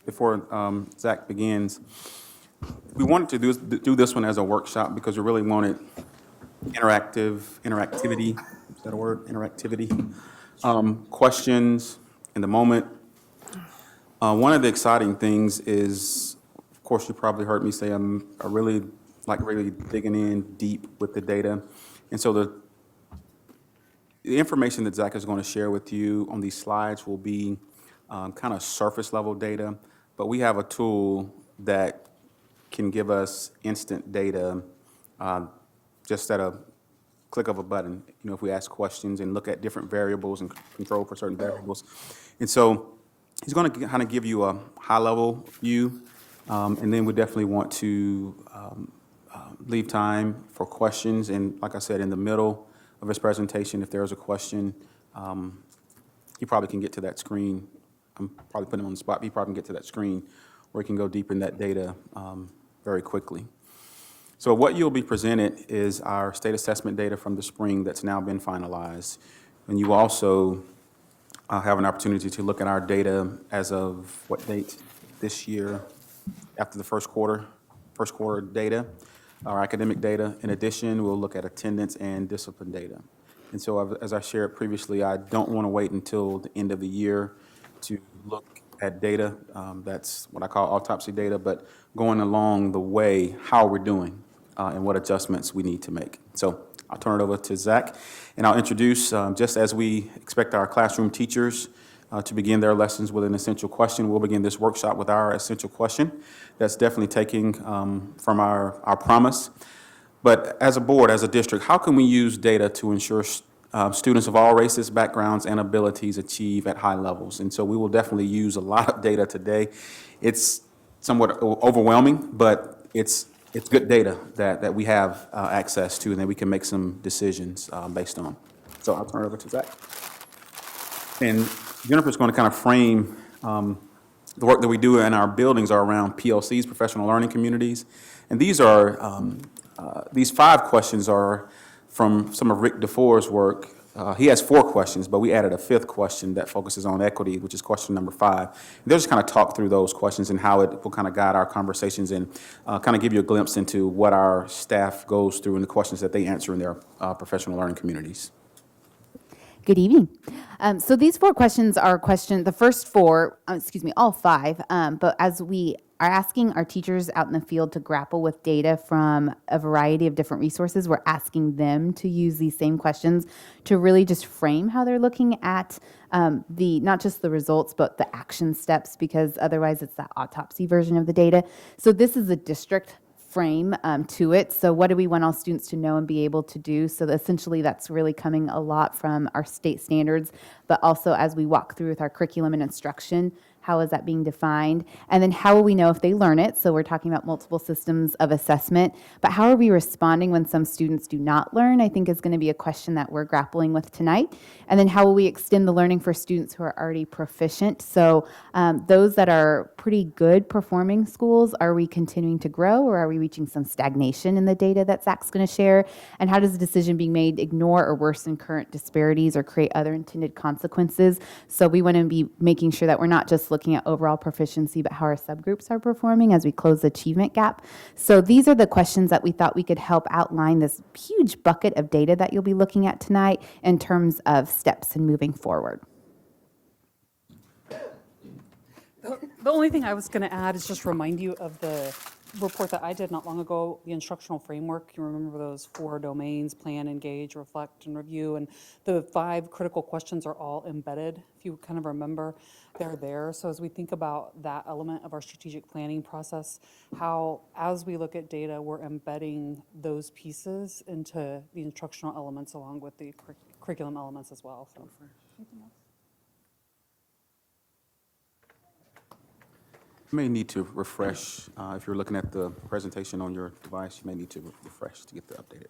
before Zach begins, we wanted to do this one as a workshop because we really wanted interactivity, is that a word? Interactivity. Questions in the moment. One of the exciting things is, of course, you probably heard me say I really like digging in deep with the data. And so the information that Zach is going to share with you on these slides will be kind of surface level data, but we have a tool that can give us instant data just at a click of a button, if we ask questions and look at different variables and control for certain variables. And so he's going to kind of give you a high-level view, and then we definitely want to leave time for questions. And like I said, in the middle of his presentation, if there's a question, he probably can get to that screen. I'm probably putting him on the spot, but he probably can get to that screen where he can go deep in that data very quickly. So what you'll be presented is our state assessment data from the spring that's now been finalized. And you also have an opportunity to look at our data as of what date this year, after the first quarter data, our academic data. In addition, we'll look at attendance and discipline data. And so as I shared previously, I don't want to wait until the end of the year to look at data. That's what I call autopsy data, but going along the way, how we're doing and what adjustments we need to make. So I'll turn it over to Zach, and I'll introduce, just as we expect our classroom teachers to begin their lessons with an essential question, we'll begin this workshop with our essential question. That's definitely taking from our promise. But as a board, as a district, how can we use data to ensure students of all races, backgrounds, and abilities achieve at high levels? And so we will definitely use a lot of data today. It's somewhat overwhelming, but it's good data that we have access to and that we can make some decisions based on. So I'll turn it over to Zach. And Jennifer's going to kind of frame the work that we do in our buildings are around PLCs, professional learning communities. And these are, these 5 questions are from some of Rick DeFore's work. He has 4 questions, but we added a 5th question that focuses on equity, which is question number 5. And they'll just kind of talk through those questions and how it will kind of guide our conversations and kind of give you a glimpse into what our staff goes through and the questions that they answer in their professional learning communities. Good evening. So these 4 questions are the first 4, all 5, but as we are asking our teachers out in the field to grapple with data from a variety of different resources, we're asking them to use these same questions to really just frame how they're looking at not just the results, but the action steps, because otherwise it's that autopsy version of the data. So this is a district frame to it. So what do we want all students to know and be able to do? So essentially that's really coming a lot from our state standards, but also as we walk through with our curriculum and instruction, how is that being defined? And then how will we know if they learn it? So we're talking about multiple systems of assessment, but how are we responding when some students do not learn? I think is going to be a question that we're grappling with tonight. And then how will we extend the learning for students who are already proficient? So those that are pretty good performing schools, are we continuing to grow, or are we reaching some stagnation in the data that Zach's going to share? And how does the decision being made ignore or worsen current disparities or create other intended consequences? So we want to be making sure that we're not just looking at overall proficiency, but how our subgroups are performing as we close the achievement gap. So these are the questions that we thought we could help outline this huge bucket of data that you'll be looking at tonight in terms of steps and moving forward. The only thing I was going to add is just remind you of the report that I did not long ago, the Instructional Framework. You remember those 4 domains: plan, engage, reflect, and review. And the 5 critical questions are all embedded. If you kind of remember, they're there. So as we think about that element of our strategic planning process, how as we look at data, we're embedding those pieces into the instructional elements along with the curriculum elements as well. So, anything else? You may need to refresh, if you're looking at the presentation on your device, you may need to refresh to get the updated.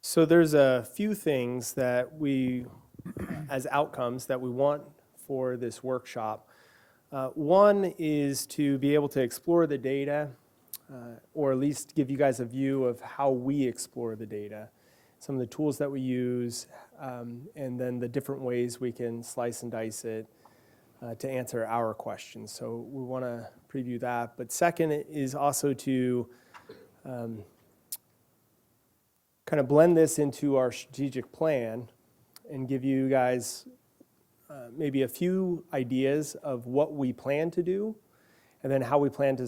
So there's a few things that we, as outcomes, that we want for this workshop. One is to be able to explore the data, or at least give you guys a view of how we explore the data. some of the tools that we use, and then the different ways we can slice and dice it to answer our questions. So we want to preview that. But second is also to kind of blend this into our strategic plan and give you guys maybe a few ideas of what we plan to do, and then how we plan to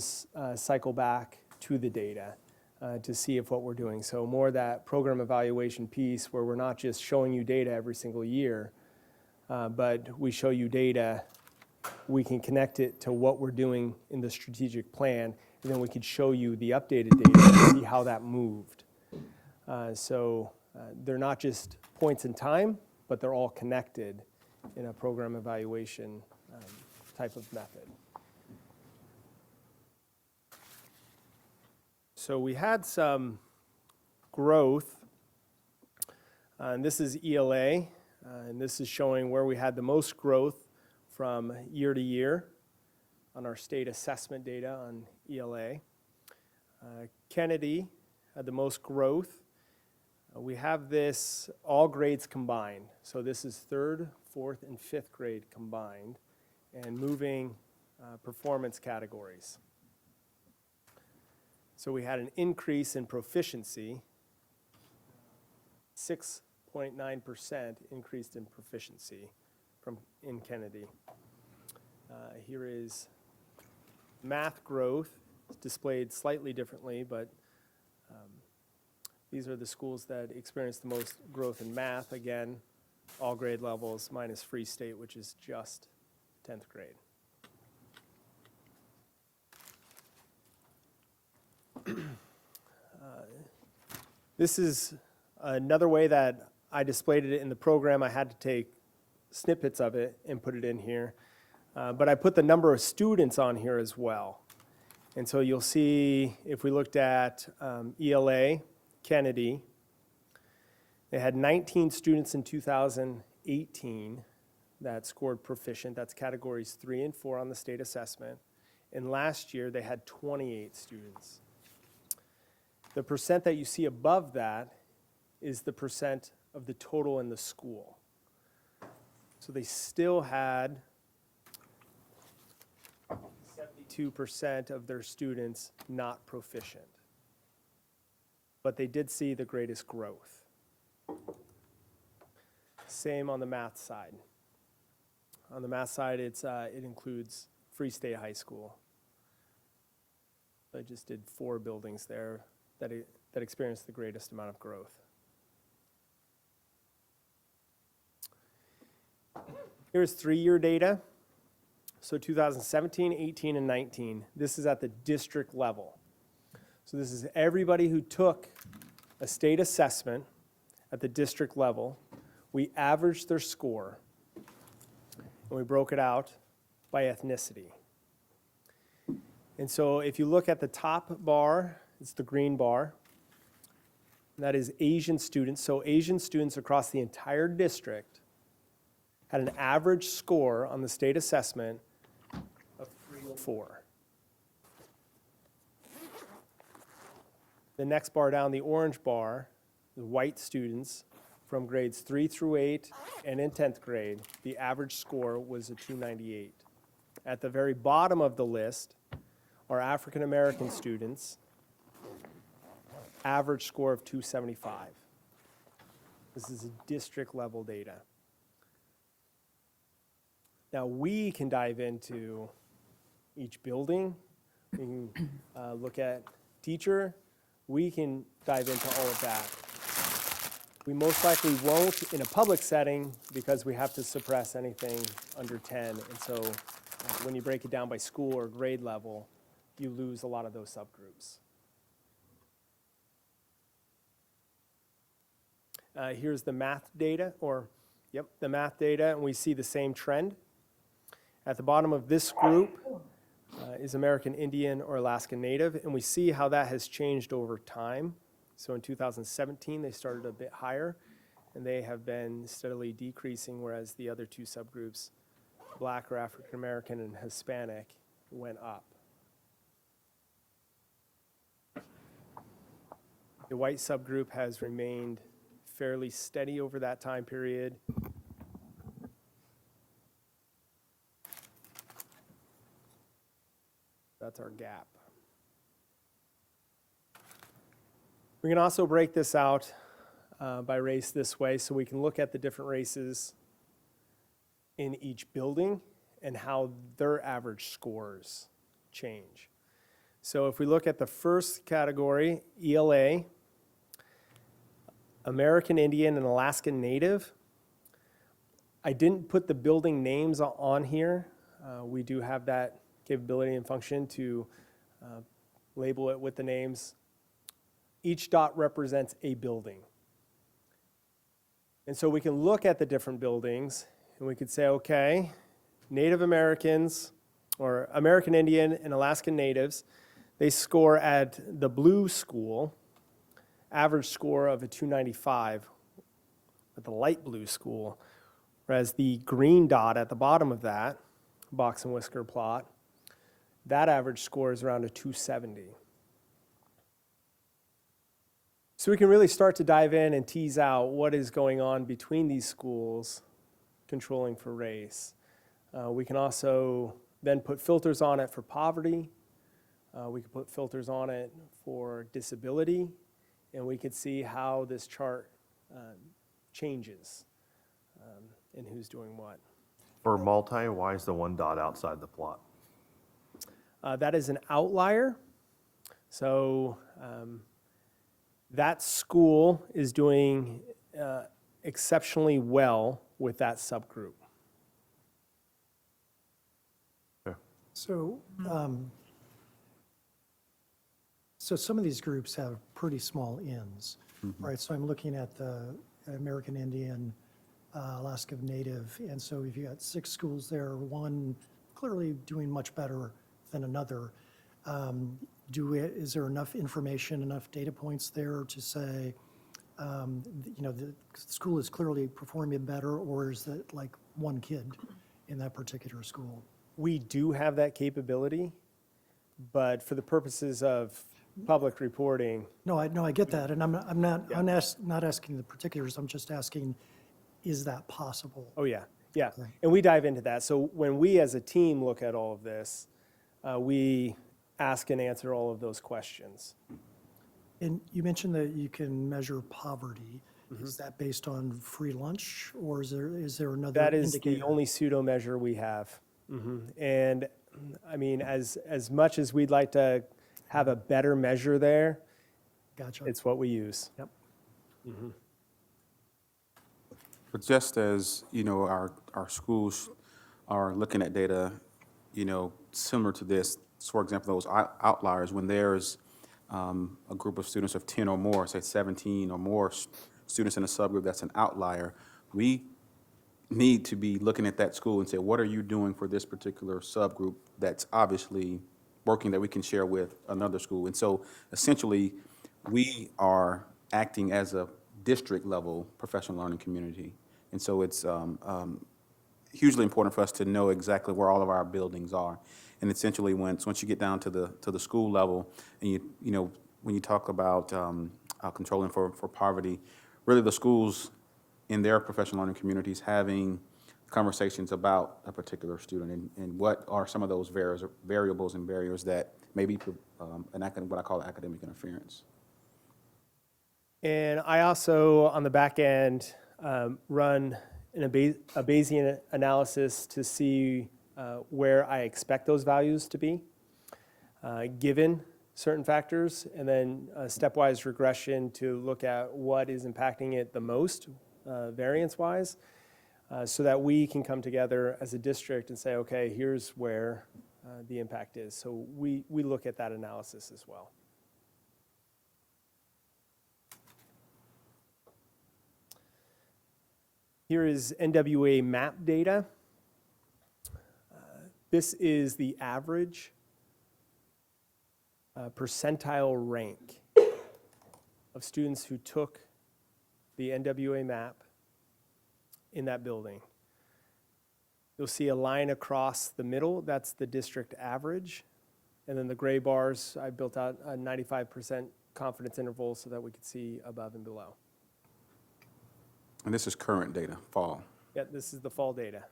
cycle back to the data to see if what we're doing. So more that program evaluation piece where we're not just showing you data every single year, but we show you data, we can connect it to what we're doing in the strategic plan, and then we can show you the updated data and see how that moved. So they're not just points in time, but they're all connected in a program evaluation type of method. So we had some growth, and this is ELA, and this is showing where we had the most growth from year to year on our state assessment data on ELA. Kennedy had the most growth. We have this all grades combined. So this is 3rd, 4th, and 5th grade combined, and moving performance categories. So we had an increase in proficiency, 6.9% increased in proficiency in Kennedy. Here is math growth. It's displayed slightly differently, but these are the schools that experienced the most growth in math. Again, all grade levels minus Free State, which is just 10th grade. This is another way that I displayed it in the program. I had to take snippets of it and put it in here. But I put the number of students on here as well. And so you'll see if we looked at ELA, Kennedy, they had 19 students in 2018 that scored proficient. That's categories 3 and 4 on the state assessment. And last year they had 28 students. The percent that you see above that is the percent of the total in the school. So they still had 72% of their students not proficient. But they did see the greatest growth. Same on the math side. On the math side, it includes Free State High School. I just did 4 buildings there that experienced the greatest amount of growth. Here's 3-year data. So 2017, 18, and 19. This is at the district level. So this is everybody who took a state assessment at the district level. We averaged their score, and we broke it out by ethnicity. And so if you look at the top bar, it's the green bar. And that is Asian students. So Asian students across the entire district had an average score on the state assessment of 304. The next bar down, the orange bar, the white students from grades 3 through 8 and in 10th grade, the average score was a 298. At the very bottom of the list are African American students, average score of 275. This is district level data. Now we can dive into each building. We can look at teacher. We can dive into all of that. We most likely won't in a public setting because we have to suppress anything under 10. And so when you break it down by school or grade level, you lose a lot of those subgroups. Here's the math data, the math data, and we see the same trend. At the bottom of this group is American Indian or Alaska Native, and we see how that has changed over time. So in 2017, they started a bit higher, and they have been steadily decreasing, whereas the other 2 subgroups, Black or African American and Hispanic, went up. The white subgroup has remained fairly steady over that time period. That's our gap. We can also break this out by race this way, so we can look at the different races in each building and how their average scores change. So if we look at the first category, ELA, American Indian and Alaskan Native, I didn't put the building names on here. We do have that capability and function to label it with the names. Each dot represents a building. And so we can look at the different buildings and we could say, okay, Native Americans or American Indian and Alaskan Natives, they score at the blue school, average score of a 295 at the light blue school, whereas the green dot at the bottom of that box and whisker plot, that average score is around a 270. So we can really start to dive in and tease out what is going on between these schools controlling for race. We can also then put filters on it for poverty. We can put filters on it for disability, and we could see how this chart changes and who's doing what. For multi, why is the one dot outside the plot? That is an outlier. So that school is doing exceptionally well with that subgroup. So, so some of these groups have pretty small ends, right? So I'm looking at the American Indian, Alaska Native, and so if you got 6 schools there, one clearly doing much better than another. Is there enough information, enough data points there to say, the school is clearly performing better, or is it like one kid in that particular school? We do have that capability, but for the purposes of public reporting, No, I get that, and I'm not asking the particulars. I'm just asking, is that possible? oh yeah, and we dive into that. So when we as a team look at all of this, we ask and answer all of those questions. And you mentioned that you can measure poverty. Is that based on free lunch, or is there another That is indicator? the only pseudo measure we have. And I mean, as much as we'd like to have a better measure there, Gotcha. it's what we use. Yep. But just as, our schools are looking at data, similar to this, for example, those outliers, when there's a group of students of 10 or more, say 17 or more students in a subgroup that's an outlier, we need to be looking at that school and say, what are you doing for this particular subgroup that's obviously working that we can share with another school? And so essentially, we are acting as a district level professional learning community. And so it's hugely important for us to know exactly where all of our buildings are. And essentially, once you get down to the school level, and when you talk about controlling for poverty, really the schools in their professional learning communities having conversations about a particular student and what are some of those variables and barriers that may be what I call academic interference. And I also, on the back end, run a Bayesian analysis to see where I expect those values to be, given certain factors, and then a stepwise regression to look at what is impacting it the most, variance-wise, so that we can come together as a district and say, okay, here's where the impact is. So we look at that analysis as well. Here is NWA map data. This is the average percentile rank of students who took the NWA map in that building. You'll see a line across the middle, that's the district average. And then the gray bars, I built out a 95% confidence interval so that we could see above and below. And this is current data, fall. Yeah, this is the fall data.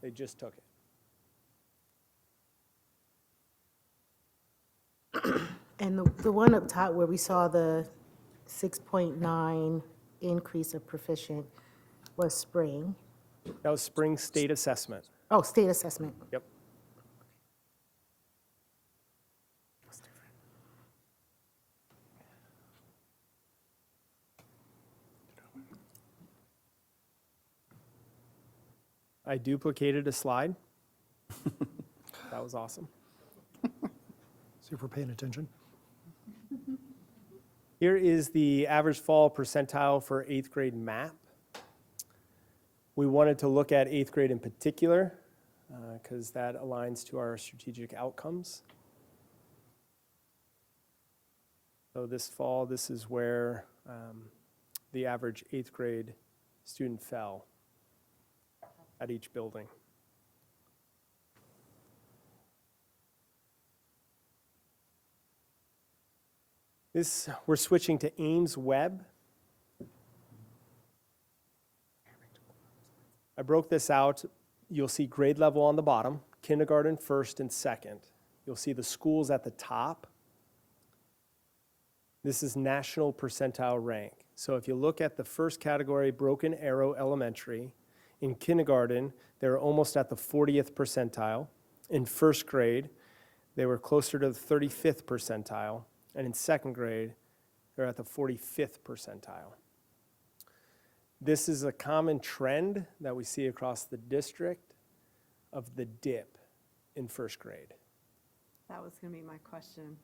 They just took it. And the one up top where we saw the 6.9 increase of proficient was spring. That was spring state assessment. Oh, state assessment. Yep. I duplicated a slide. That was awesome. See if we're paying attention. Here is the average fall percentile for 8th grade map. We wanted to look at 8th grade in particular because that aligns to our strategic outcomes. So this fall, this is where the average 8th grade student fell at each building. We're switching to Ames Web. I broke this out. You'll see grade level on the bottom, kindergarten, first, and second. You'll see the schools at the top. This is national percentile rank. So if you look at the first category, Broken Arrow Elementary, in kindergarten, they were almost at the 40th percentile. In first grade, they were closer to the 35th percentile. And in second grade, they're at the 45th percentile. This is a common trend that we see across the district of the dip in first grade. That was going to be my question.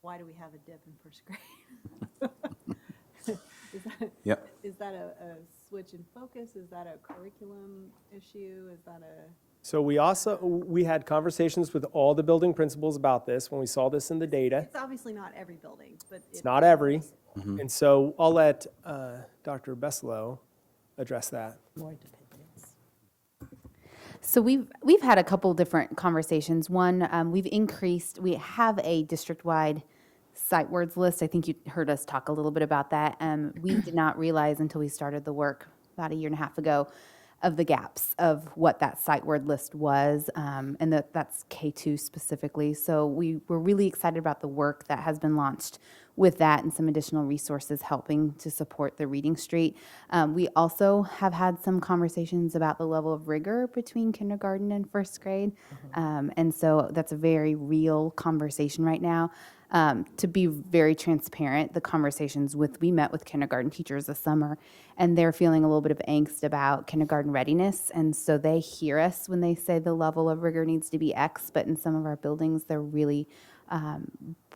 Why do we have a dip in first grade? Yep. Is that a switch in focus? Is that a curriculum issue? Is that a... So we had conversations with all the building principals about this when we saw this in the data. It's obviously not every building, but... It's not every. And so I'll let Dr. Beslow address that. More dependence. So we've had a couple different conversations. One, we have a district-wide sight words list. I think you heard us talk a little bit about that. We did not realize until we started the work about a year and a half ago of the gaps of what that sight word list was, and that's K2 specifically. So we were really excited about the work that has been launched with that and some additional resources helping to support the reading street. We also have had some conversations about the level of rigor between kindergarten and first grade. And so that's a very real conversation right now. To be very transparent, the conversations we met with kindergarten teachers this summer, and they're feeling a little bit of angst about kindergarten readiness. And so they hear us when they say the level of rigor needs to be X, but in some of our buildings, they're really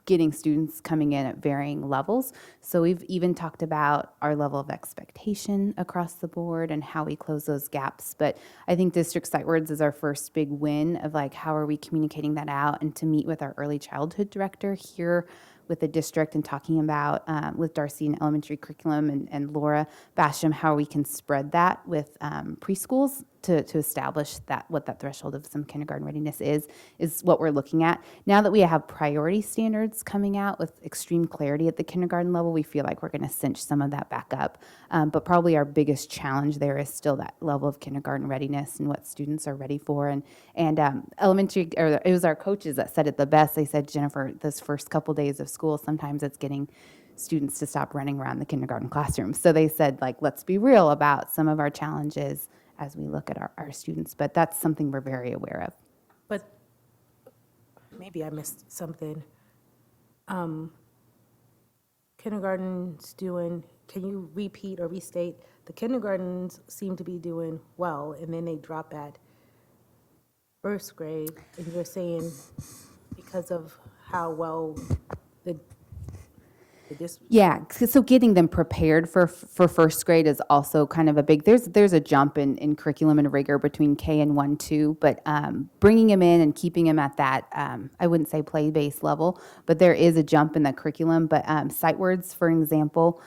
getting students coming in at varying levels. So we've even talked about our level of expectation across the board and how we close those gaps. But I think District Sight Words is our first big win of like, how are we communicating that out, and to meet with our early childhood director here with the district and talking about with Darcy in elementary curriculum and Laura Basham, how we can spread that with preschools to establish what that threshold of some kindergarten readiness is what we're looking at. Now that we have priority standards coming out with extreme clarity at the kindergarten level, we feel like we're going to cinch some of that back up. But probably our biggest challenge there is still that level of kindergarten readiness and what students are ready for. And elementary, or it was our coaches that said it the best. They said, Jennifer, this first couple days of school, sometimes it's getting students to stop running around the kindergarten classroom. So they said, like, let's be real about some of our challenges as we look at our students. But that's something we're very aware of. But maybe I missed something. Kindergarten's doing, can you repeat or restate? The kindergartens seem to be doing well, and then they drop at first grade, and you're saying because of how well the Yeah, so getting them prepared for first grade is also kind of a big, there's a jump in curriculum and rigor between K and 1-2, but bringing them in and keeping them at that, I wouldn't say play-based level, but there is a jump in the curriculum. But sight words, for example,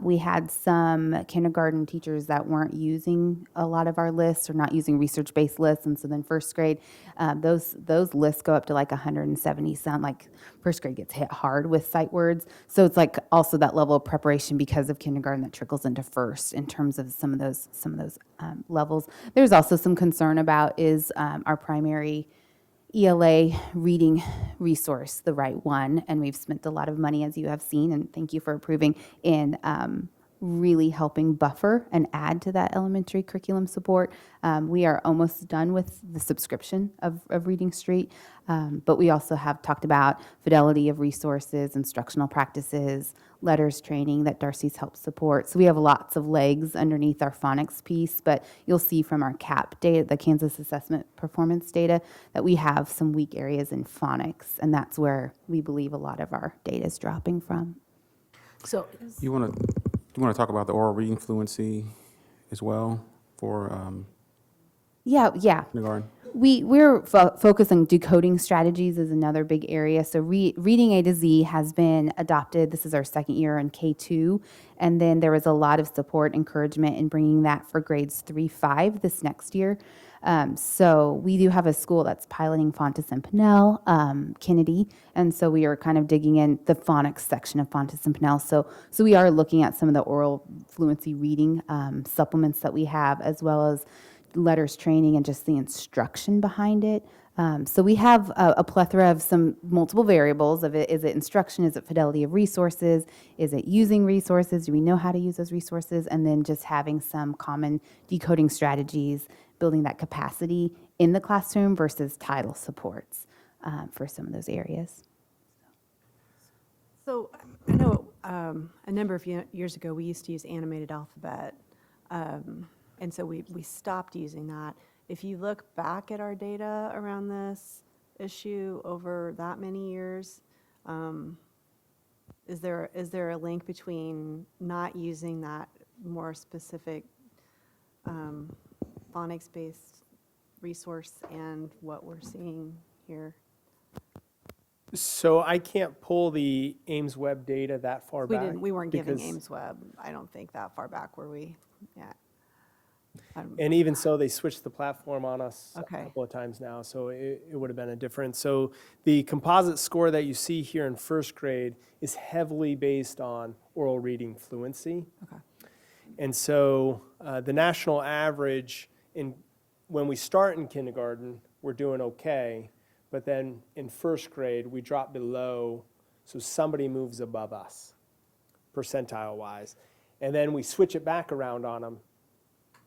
We had some kindergarten teachers that weren't using a lot of our lists or not using research-based lists, and so then first grade, those lists go up to like 170 some. Like first grade gets hit hard with sight words, so it's like also that level of preparation because of kindergarten that trickles into first in terms of some of those levels. There's also some concern about is our primary ELA reading resource the right one, and we've spent a lot of money, as you have seen, and thank you for approving, in really helping buffer and add to that elementary curriculum support. We are almost done with the subscription of Reading Street, but we also have talked about fidelity of resources, instructional practices, letters training that Darcy's helped support. So we have lots of legs underneath our phonics piece, but you'll see from our CAP data, the Kansas Assessment Performance data, that we have some weak areas in phonics, and that's where we believe a lot of our data is dropping from. So, You want to talk about the oral reading fluency as well for Yeah. kindergarten? We're focusing decoding strategies is another big area. So reading A to Z has been adopted. This is our second year in K2. And then there was a lot of support, encouragement in bringing that for grades 3-5 this next year. So we do have a school that's piloting Fontes and Pinnell, Kennedy. And so we are kind of digging in the phonics section of Fontes and Pinnell. So we are looking at some of the oral fluency reading supplements that we have, as well as letters training and just the instruction behind it. So we have a plethora of some multiple variables of it. Is it instruction? Is it fidelity of resources? Is it using resources? Do we know how to use those resources? And then just having some common decoding strategies, building that capacity in the classroom versus title supports for some of those areas. So I know a number of years ago, we used to use animated alphabet. And so we stopped using that. If you look back at our data around this issue over that many years, is there a link between not using that more specific phonics-based resource and what we're seeing here? So I can't pull the Ames Web data that far back. We weren't giving because- Ames Web, I don't think, that far back, were we? Yeah. And even so, they switched the platform on us Okay. a couple of times now, so it would have been a difference. So the composite score that you see here in first grade is heavily based on oral reading fluency. Okay. And so the national average, when we start in kindergarten, we're doing okay, but then in first grade, we drop below, so somebody moves above us, percentile-wise. And then we switch it back around on them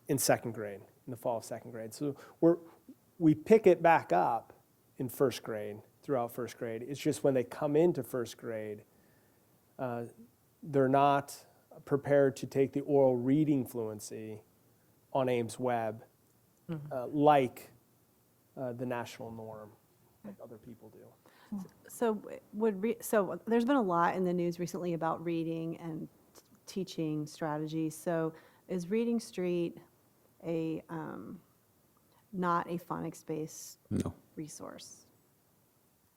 in second grade, in the fall of second grade. So we pick it back up in first grade, throughout first grade. It's just when they come into first grade, they're not prepared to take the oral reading fluency on Ames Web like the national norm, like other people do. So so there's been a lot in the news recently about reading and teaching strategies. So is Reading Street not a phonics-based No. resource?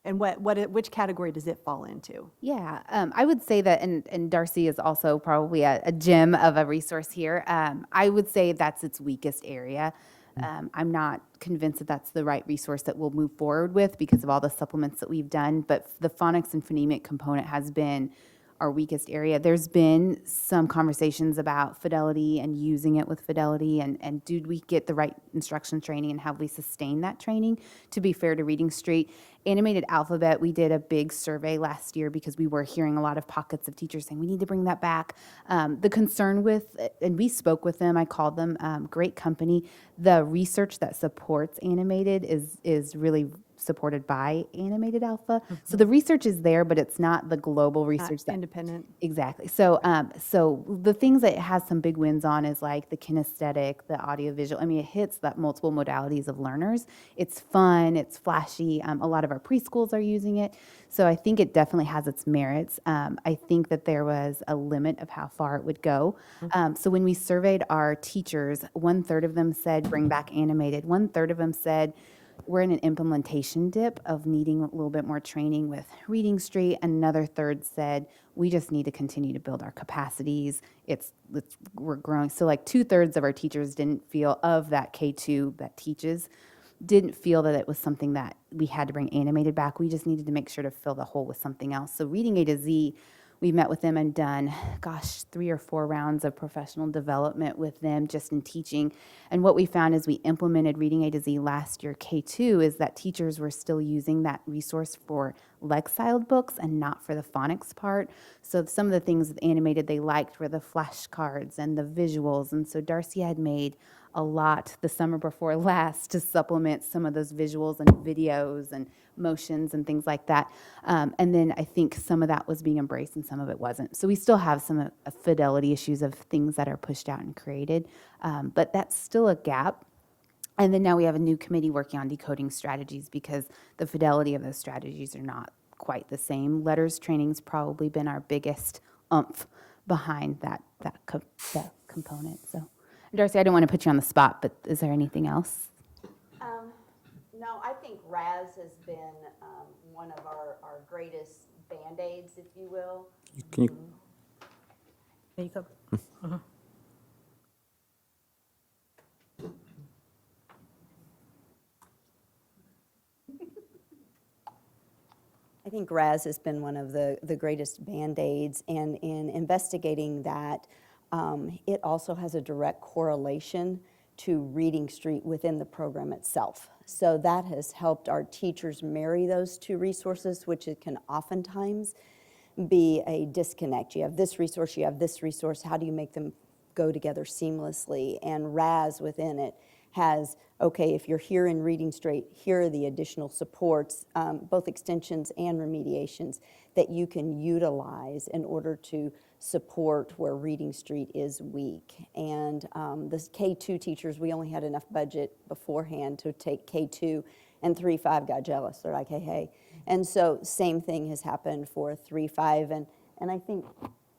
And which category does it fall into? Yeah, I would say that, and Darcy is also probably a gem of a resource here. I would say that's its weakest area. I'm not convinced that that's the right resource that we'll move forward with because of all the supplements that we've done, but the phonics and phonemic component has been our weakest area. There's been some conversations about fidelity and using it with fidelity, and did we get the right instruction training and have we sustained that training? To be fair to Reading Street, animated alphabet, we did a big survey last year because we were hearing a lot of pockets of teachers saying we need to bring that back. The concern with, and we spoke with them, I called them, great company. The research that supports animated is really supported by animated alpha. So the research is there, but it's not the global research that Independent. exactly. So so the things that it has some big wins on is like the kinesthetic, the audiovisual. I mean, it hits that multiple modalities of learners. It's fun, it's flashy. A lot of our preschools are using it. So I think it definitely has its merits. I think that there was a limit of how far it would go. So when we surveyed our teachers, 1/3 of them said bring back animated. 1/3 of them said we're in an implementation dip of needing a little bit more training with Reading Street. Another third said, we just need to continue to build our capacities. We're growing. So like 2/3 of our teachers didn't feel, of that K2 that teaches, didn't feel that it was something that we had to bring animated back. We just needed to make sure to fill the hole with something else. So Reading A to Z, we met with them and done, 3 or 4 rounds of professional development with them just in teaching. And what we found as we implemented Reading A to Z last year, K2, is that teachers were still using that resource for leg-styled books and not for the phonics part. So some of the things with animated they liked were the flashcards and the visuals. And so Darcy had made a lot the summer before last to supplement some of those visuals and videos and motions and things like that. And then I think some of that was being embraced and some of it wasn't. So we still have some fidelity issues of things that are pushed out and created, but that's still a gap. And then now we have a new committee working on decoding strategies because the fidelity of those strategies are not quite the same. Letters training's probably been our biggest oomph behind that component. So, Darcy, I don't want to put you on the spot, but is there anything else? No, I think RAS has been one of our greatest Band-Aids, if you will. Can you, There you go. I think RAS has been one of the greatest Band-Aids, and in investigating that, it also has a direct correlation to Reading Street within the program itself. So that has helped our teachers marry those two resources, which it can oftentimes be a disconnect. You have this resource, you have this resource. How do you make them go together seamlessly? And RAS within it has, okay, if you're here in Reading Street, here are the additional supports, both extensions and remediations, that you can utilize in order to support where Reading Street is weak. And the K2 teachers, we only had enough budget beforehand to take K2, and 3-5 got jealous. They're like, hey. And so same thing has happened for 3-5, and I think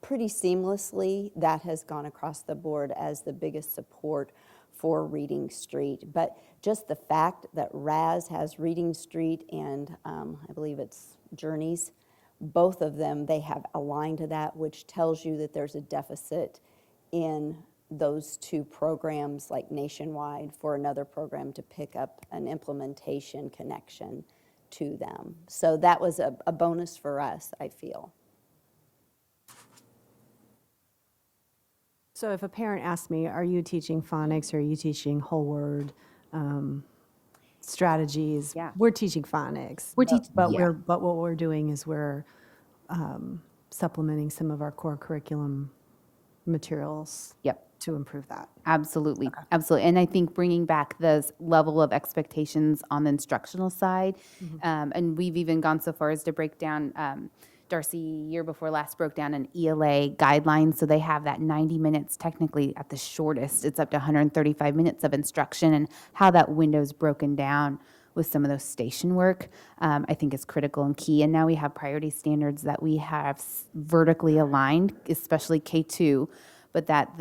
pretty seamlessly that has gone across the board as the biggest support for Reading Street. But just the fact that RAS has Reading Street and I believe it's Journeys, both of them, they have aligned to that, which tells you that there's a deficit in those two programs, like nationwide, for another program to pick up an implementation connection to them. So that was a bonus for us, I feel. So if a parent asks me, are you teaching phonics or are you teaching whole word strategies? Yeah. We're teaching phonics. We're But what we're doing is we're supplementing some of our core curriculum materials. Yep. To improve that. Absolutely, absolutely. And I think bringing back this level of expectations on the instructional side, and we've even gone so far as to break down, Darcy, year before last, broke down an ELA guideline. So they have that 90 minutes, technically at the shortest, it's up to 135 minutes of instruction, and how that window's broken down with some of those station work, I think is critical and key. And now we have priority standards that we have vertically aligned, especially K2, but that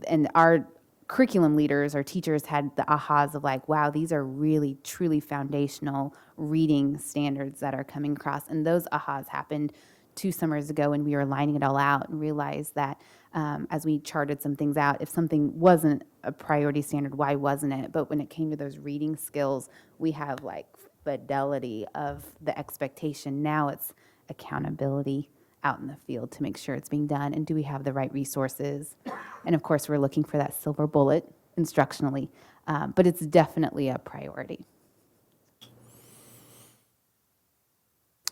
and our curriculum leaders, our teachers had the ahas of like, wow, these are really, truly foundational reading standards that are coming across. And those ahas happened 2 summers ago when we were lining it all out and realized that as we charted some things out, if something wasn't a priority standard, why wasn't it? But when it came to those reading skills, we have like fidelity of the expectation. Now it's accountability out in the field to make sure it's being done, and do we have the right resources? And of course, we're looking for that silver bullet instructionally, but it's definitely a priority.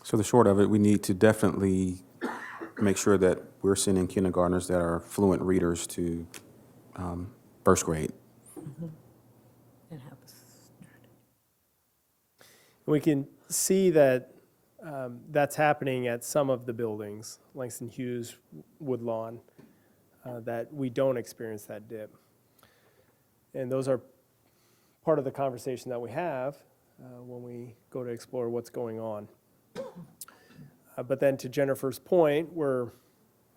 so the short of it, we need to definitely make sure that we're sending kindergartners that are fluent readers to first grade. We can see that that's happening at some of the buildings, Langston Hughes, Woodlawn, that we don't experience that dip. And those are part of the conversation that we have when we go to explore what's going on. But then to Jennifer's point, we're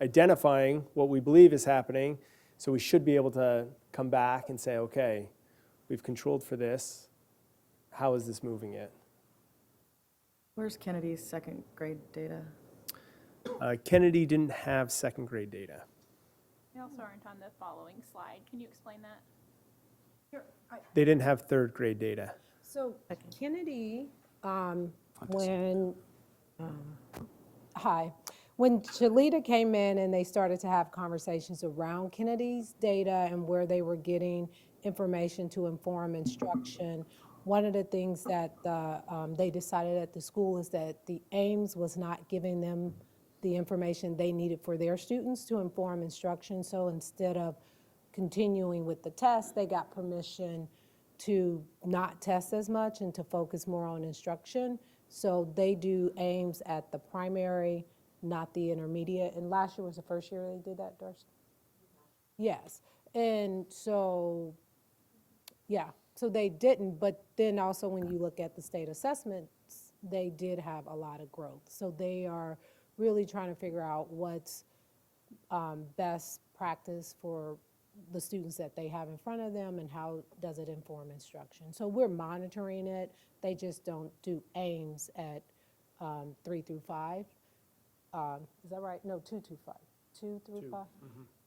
identifying what we believe is happening, so we should be able to come back and say, okay, we've controlled for this. how is this moving it? Where's Kennedy's second grade data? Kennedy didn't have second grade data. They also aren't on the following slide. Can you explain that? They didn't have third grade data. So Kennedy, when, when Shalita came in and they started to have conversations around Kennedy's data and where they were getting information to inform instruction, one of the things that they decided at the school is that the Ames was not giving them the information they needed for their students to inform instruction. So instead of continuing with the test, they got permission to not test as much and to focus more on instruction. So they do Ames at the primary, not the intermediate. And last year was the first year they did that, Darcy? Yes. And so, yeah, so they didn't. But then also when you look at the state assessments, they did have a lot of growth. So they are really trying to figure out what's best practice for the students that they have in front of them and how does it inform instruction. So we're monitoring it. They just don't do Ames at 3 through 5. Is that right? No, 2 through 5. 2 through 5?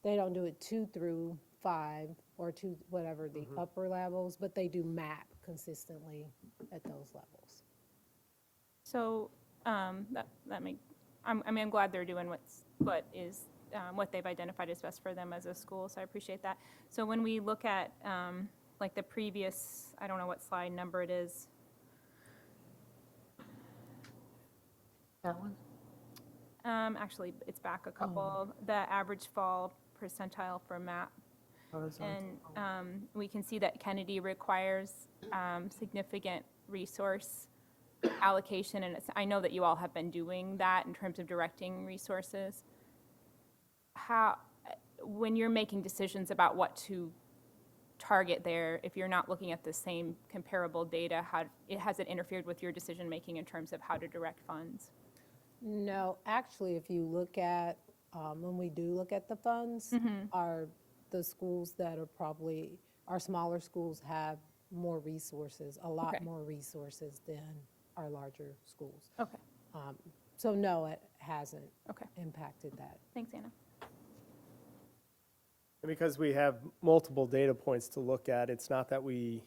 They don't do it 2 through 5 or 2, whatever the upper levels, but they do MAP consistently at those levels. So I'm glad they're doing what they've identified as best for them as a school, so I appreciate that. So when we look at like the previous, I don't know what slide number it is. That one? Actually, it's back a couple. The average fall percentile for MAP. And we can see that Kennedy requires significant resource allocation, and I know that you all have been doing that in terms of directing resources. When you're making decisions about what to target there, if you're not looking at the same comparable data, has it interfered with your decision-making in terms of how to direct funds? No, actually, if you look at, when we do look at the funds, the schools that are probably, our smaller schools have more resources, a lot more resources than our larger schools. Okay. So no, it hasn't Okay. impacted that. Thanks, Anna. And because we have multiple data points to look at, it's not that we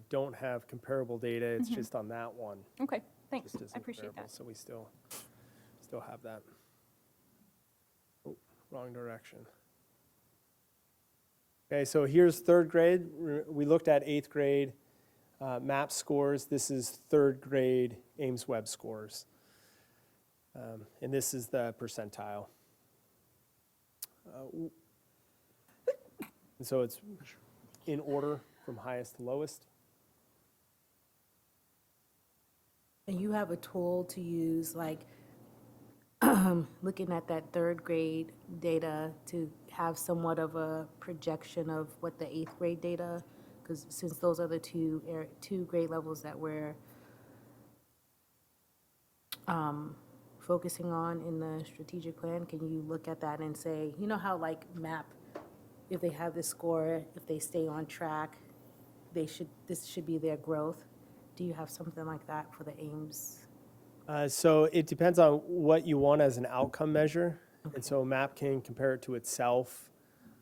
don't have comparable data, it's just on that one. Okay, thanks. Just isn't I appreciate comparable, that. So we still have that. Oh, wrong direction. Okay, so here's third grade. We looked at 8th grade MAP scores. This is third grade Ames Web scores. And this is the percentile. And so it's in order from highest to lowest. And you have a tool to use, like, looking at that third grade data to have somewhat of a projection of what the 8th grade data, because since those are the two grade levels that we're focusing on in the strategic plan, can you look at that and say, you know how like MAP, if they have this score, if they stay on track, this should be their growth? Do you have something like that for the Ames? So it depends on what you want as an outcome measure. And so MAP can compare it to itself.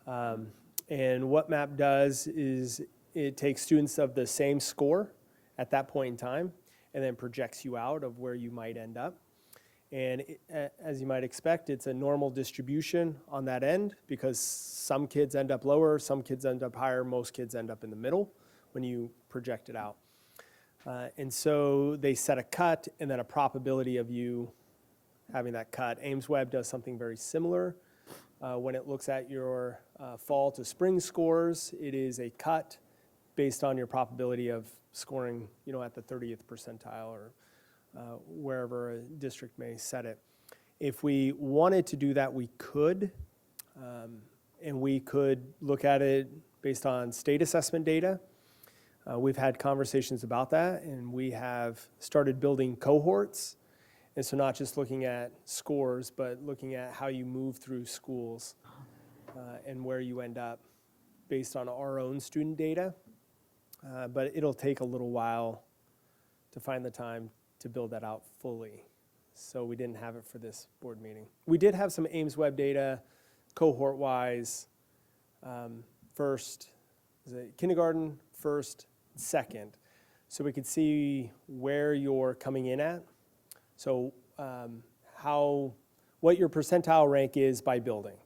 And what MAP does is it takes students of the same score at that point in time and then projects you out of where you might end up. And as you might expect, it's a normal distribution on that end because some kids end up lower, some kids end up higher, most kids end up in the middle when you project it out. And so they set a cut and then a probability of you having that cut. Ames Web does something very similar. When it looks at your fall to spring scores, it is a cut based on your probability of scoring, at the 30th percentile or wherever a district may set it. If we wanted to do that, we could, and we could look at it based on state assessment data. We've had conversations about that, and we have started building cohorts. And so not just looking at scores, but looking at how you move through schools and where you end up based on our own student data. But it'll take a little while to find the time to build that out fully. So we didn't have it for this board meeting. We did have some Ames web data, cohort-wise, first, is it kindergarten, first, second. So we could see where you're coming in at. So what your percentile rank is by building.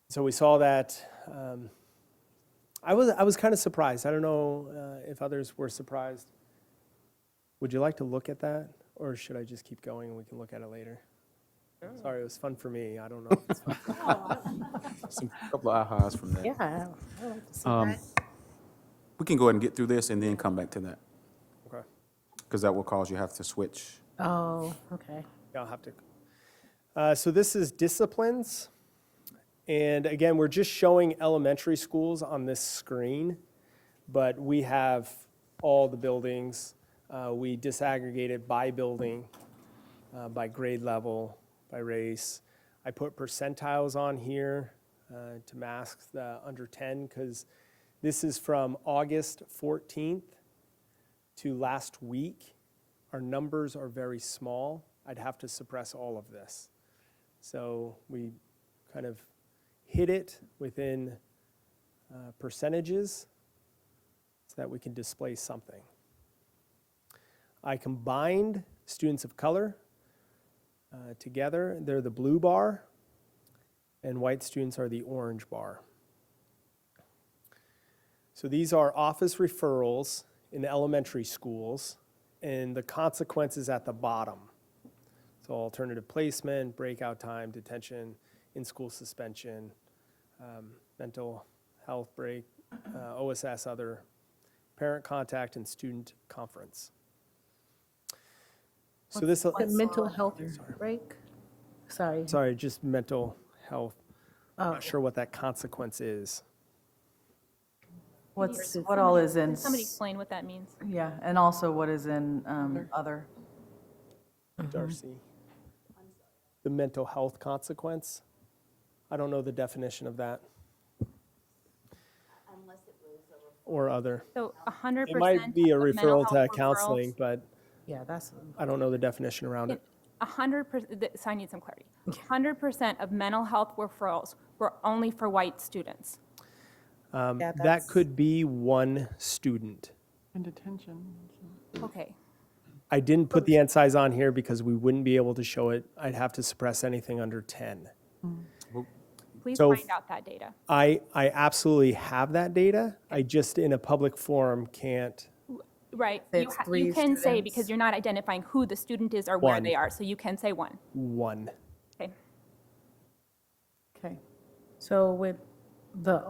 So we saw that. I was kind of surprised. I don't know if others were surprised. Would you like to look at that? Or should I just keep going and we can look at it later? Sorry, it was fun for me. I don't know. If it's fun. Some couple of ahas from that. Yeah, I like to see that. We can go ahead and get through this and then come back to that, Okay. because that will cause you have to switch. Oh, okay. Yeah, I'll have to. So this is disciplines. And again, we're just showing elementary schools on this screen, but we have all the buildings. We disaggregated by building, by grade level, by race. I put percentiles on here to mask the under 10 because this is from August 14th to last week. Our numbers are very small. I'd have to suppress all of this. So we kind of hid it within percentages so that we can display something. I combined students of color together. They're the blue bar, and white students are the orange bar. So these are office referrals in elementary schools, and the consequences at the bottom. So alternative placement, breakout time, detention, in-school suspension, mental health break, OSS, other, parent contact, and student conference. So this, What mental health break? Sorry. sorry, just mental health. I'm not sure what that consequence is. What all is in, Can somebody explain what that means? yeah, and also what is in other? Darcy. The mental health consequence. I don't know the definition of that. Or other. So 100%. It might be a of mental referral to health counseling, referrals- but Yeah, that's, I don't know the definition around it. 100%, so I need some clarity. 100% of mental health referrals were only for white students. yeah, That that's, could be one student. Okay. I didn't put the end size on here because we wouldn't be able to show it. I'd have to suppress anything under 10. Please So find out that data. I absolutely have that data. I just, in a public forum, can't. Right. Say You it's ha- 3 You can say, students. because you're not identifying who the student is or where One. they are, so you can say one. One. Okay. Okay. so with the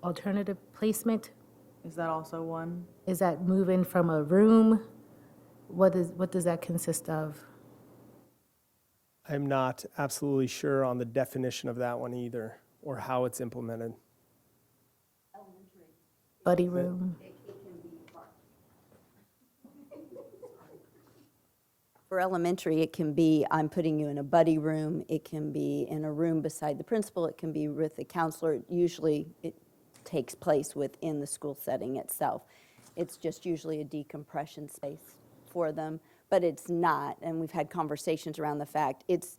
alternative placement, Is that also one? is that moving from a room? What does that consist of? I'm not absolutely sure on the definition of that one either, or how it's implemented. Buddy room? For elementary, it can be, I'm putting you in a buddy room, it can be in a room beside the principal, it can be with the counselor. Usually, it takes place within the school setting itself. It's just usually a decompression space for them, but it's not, and we've had conversations around the fact, it's,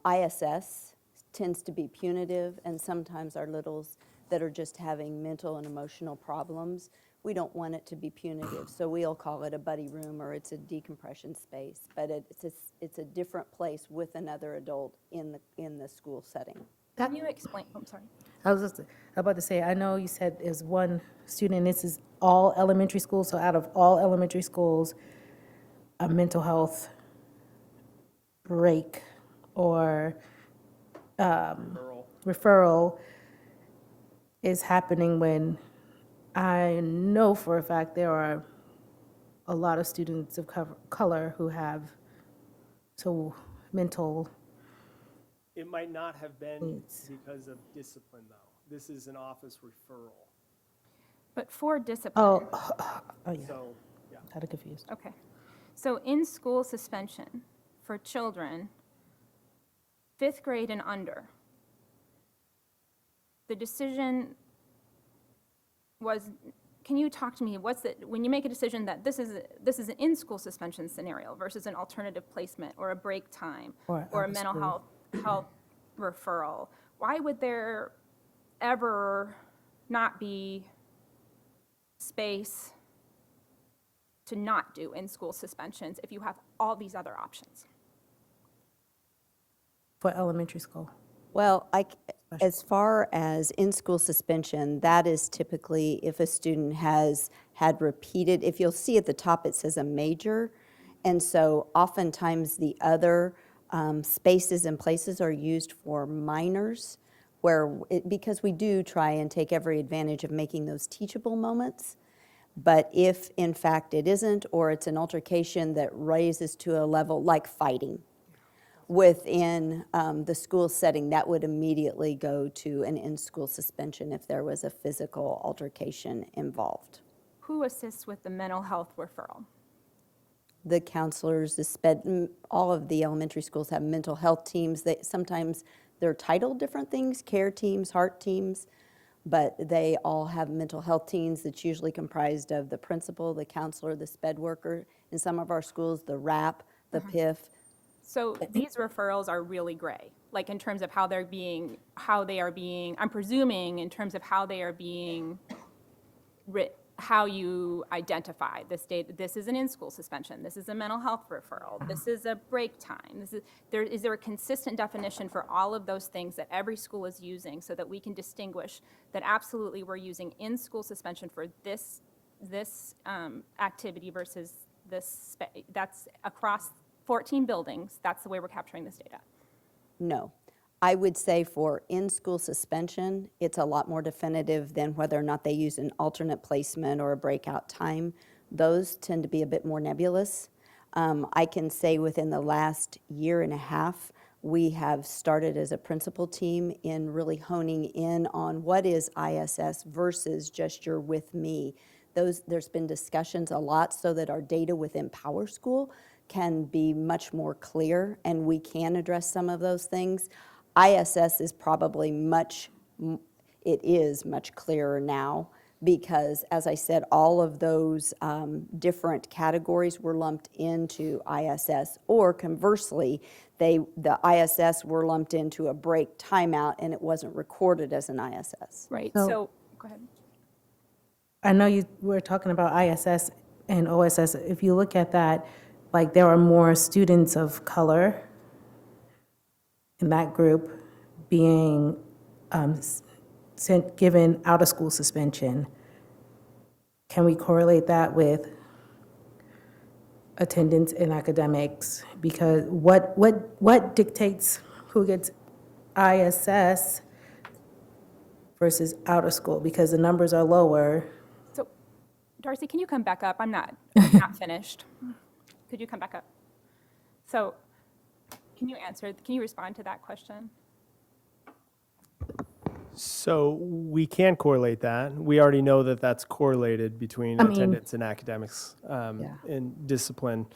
ISS tends to be punitive, and sometimes our littles that are just having mental and emotional problems, we don't want it to be punitive, so we'll call it a buddy room or it's a decompression space, but it's a different place with another adult in the school setting. Can you explain, I'm sorry. I was just about to say, I know you said is one student, this is all elementary schools, so out of all elementary schools, a mental health break or referral is happening when I know for a fact there are a lot of students of color who have mental. It might not have been because of discipline, though. This is an office referral. But for discipline. Oh, yeah, So, yeah. kind of confused. Okay. So in school suspension for children, 5th grade and under, the decision was can you talk to me, when you make a decision that this is an in-school suspension scenario versus an alternative placement or a break time Or or a out of mental school. health referral, why would there ever not be space to not do in-school suspensions if you have all these other options? For elementary school. Well, as far as in-school suspension, that is typically if a student has had repeated, if you'll see at the top, it says a major. And so oftentimes the other spaces and places are used for minors, because we do try and take every advantage of making those teachable moments. But if in fact it isn't, or it's an altercation that raises to a level like fighting within the school setting, that would immediately go to an in-school suspension if there was a physical altercation involved. Who assists with the mental health referral? The counselors, all of the elementary schools have mental health teams. Sometimes they're titled different things, care teams, heart teams, but they all have mental health teams that's usually comprised of the principal, the counselor, the sped worker. In some of our schools, the RAP, the PIF. So these referrals are really gray, like in terms of how they are being, I'm presuming in terms of how they are being how you identify this data. This is an in-school suspension. This is a mental health referral. This is a break time. Is there a consistent definition for all of those things that every school is using so that we can distinguish that absolutely we're using in-school suspension for this activity versus this, that's across 14 buildings, that's the way we're capturing this data? No. I would say for in-school suspension, it's a lot more definitive than whether or not they use an alternate placement or a breakout time. Those tend to be a bit more nebulous. I can say within the last year and a half, we have started as a principal team in really honing in on what is ISS versus just your with me. There's been discussions a lot so that our data within PowerSchool can be much more clear and we can address some of those things. ISS is probably much clearer now because, as I said, all of those different categories were lumped into ISS, or conversely, the ISS were lumped into a break timeout and it wasn't recorded as an ISS. Right, So- so, go ahead. I know you were talking about ISS and OSS. If you look at that, like there are more students of color in that group being given out-of-school suspension. Can we correlate that with attendance in academics? Because what dictates who gets ISS versus out-of-school? Because the numbers are lower. So, Darcy, can you come back up? I'm not finished. Could you come back up? So, can you respond to that question? So we can correlate that. We already know that that's correlated between attendance and academics and discipline.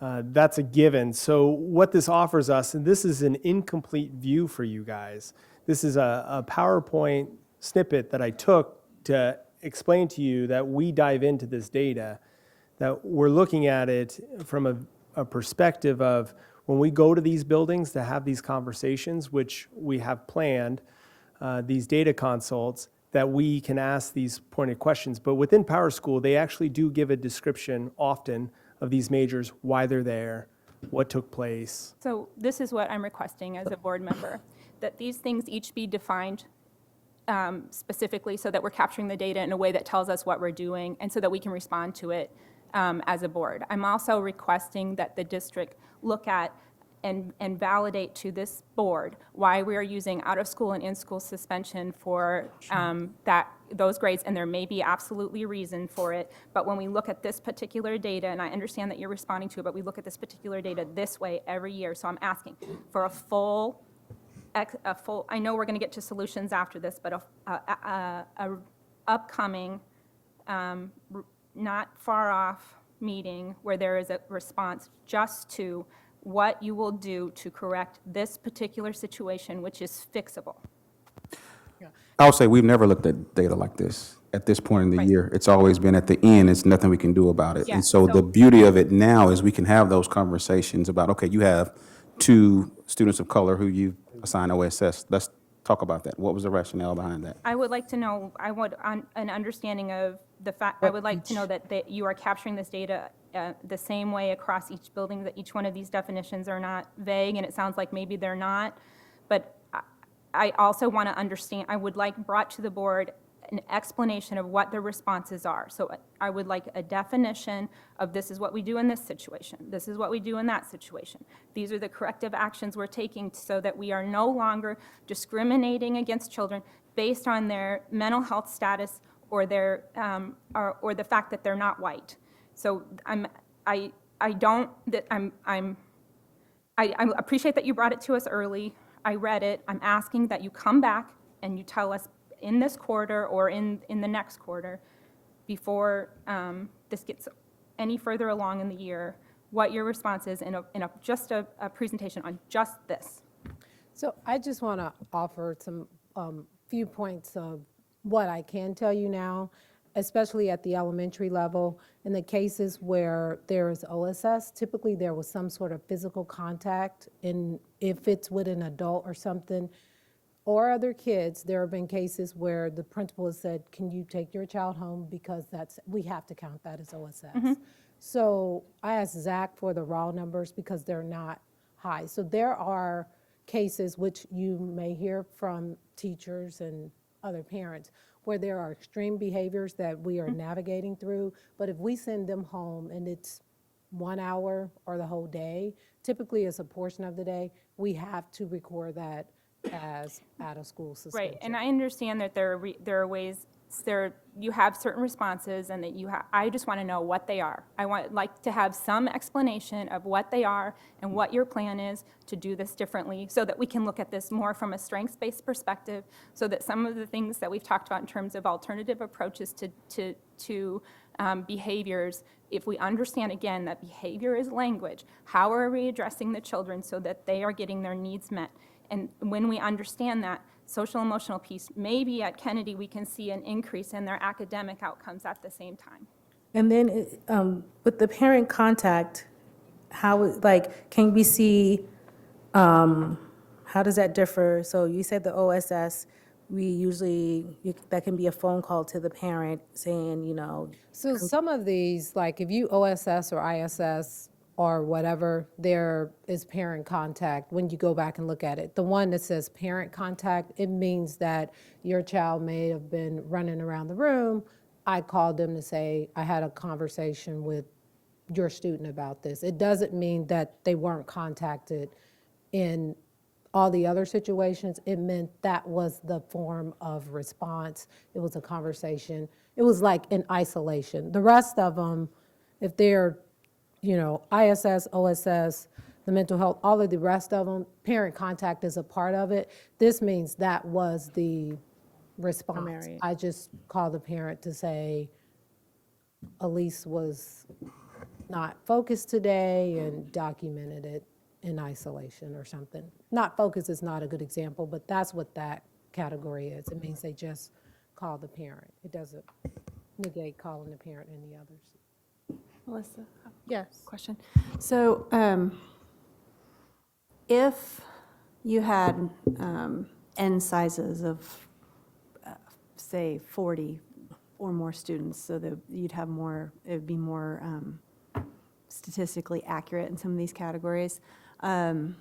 That's a given. So what this offers us, and this is an incomplete view for you guys, this is a PowerPoint snippet that I took to explain to you that we dive into this data, that we're looking at it from a perspective of when we go to these buildings to have these conversations, which we have planned, these data consults, that we can ask these pointed questions. But within PowerSchool, they actually do give a description often of these majors, why they're there, what took place. So this is what I'm requesting as a board member, that these things each be defined specifically so that we're capturing the data in a way that tells us what we're doing and so that we can respond to it as a board. I'm also requesting that the district look at and validate to this board why we are using out-of-school and in-school suspension for those grades, and there may be absolutely reason for it, but when we look at this particular data, and I understand that you're responding to it, but we look at this particular data this way every year, so I'm asking for a full, I know we're going to get to solutions after this, but a upcoming, not far off meeting where there is a response just to what you will do to correct this particular situation, which is fixable. I would say we've never looked at data like this. at this point in the year. It's always been at the end, it's nothing we can do about it. Yeah, And so the so- beauty of it now is we can have those conversations about, okay, you have 2 students of color who you assign OSS. Let's talk about that. What was the rationale behind that? I would like to know, an understanding of the fact, I would like to know that you are capturing this data the same way across each building, that each one of these definitions are not vague, and it sounds like maybe they're not. But I also want to understand, I would like brought to the board an explanation of what the responses are. So I would like a definition of this is what we do in this situation. This is what we do in that situation. These are the corrective actions we're taking so that we are no longer discriminating against children based on their mental health status or their or the fact that they're not white. So I appreciate that you brought it to us early. I read it. I'm asking that you come back and you tell us in this quarter or in the next quarter, before this gets any further along in the year, what your response is in just a presentation on just this. So I just want to offer some few points of what I can tell you now, especially at the elementary level. In the cases where there is OSS, typically there was some sort of physical contact, and if it's with an adult or something, or other kids, there have been cases where the principal has said, can you take your child home because we have to count that as OSS. So I asked Zach for the raw numbers because they're not high. So there are cases which you may hear from teachers and other parents where there are extreme behaviors that we are navigating through, but if we send them home and it's 1 hour or the whole day, typically it's a portion of the day, we have to record that as out-of-school suspension. Right, and I understand that there are ways, you have certain responses and that I just want to know what they are. I like to have some explanation of what they are and what your plan is to do this differently so that we can look at this more from a strengths-based perspective, so that some of the things that we've talked about in terms of alternative approaches to behaviors, if we understand again that behavior is language, how are we addressing the children so that they are getting their needs met? And when we understand that social emotional piece, maybe at Kennedy we can see an increase in their academic outcomes at the same time. And then with the parent contact, can we see, how does that differ? So you said the OSS, that can be a phone call to the parent saying, So some of these, like if you OSS or ISS or whatever, there is parent contact when you go back and look at it. The one that says parent contact, it means that your child may have been running around the room. I called them to say, I had a conversation with your student about this. It doesn't mean that they weren't contacted in all the other situations. It meant that was the form of response. It was a conversation. It was like in isolation. The rest of them, if they're ISS, OSS, the mental health, all of the rest of them, parent contact is a part of it. This means that was the response. I just called the parent to say, Elise was not focused today and documented it in isolation or something. Not focused is not a good example, but that's what that category is. It means they just call the parent. It doesn't negate calling the parent and the others. Melissa? Yes. Question. So if you had N sizes of, say, 40 or more students, so that you'd have more, it would be more statistically accurate in some of these categories, and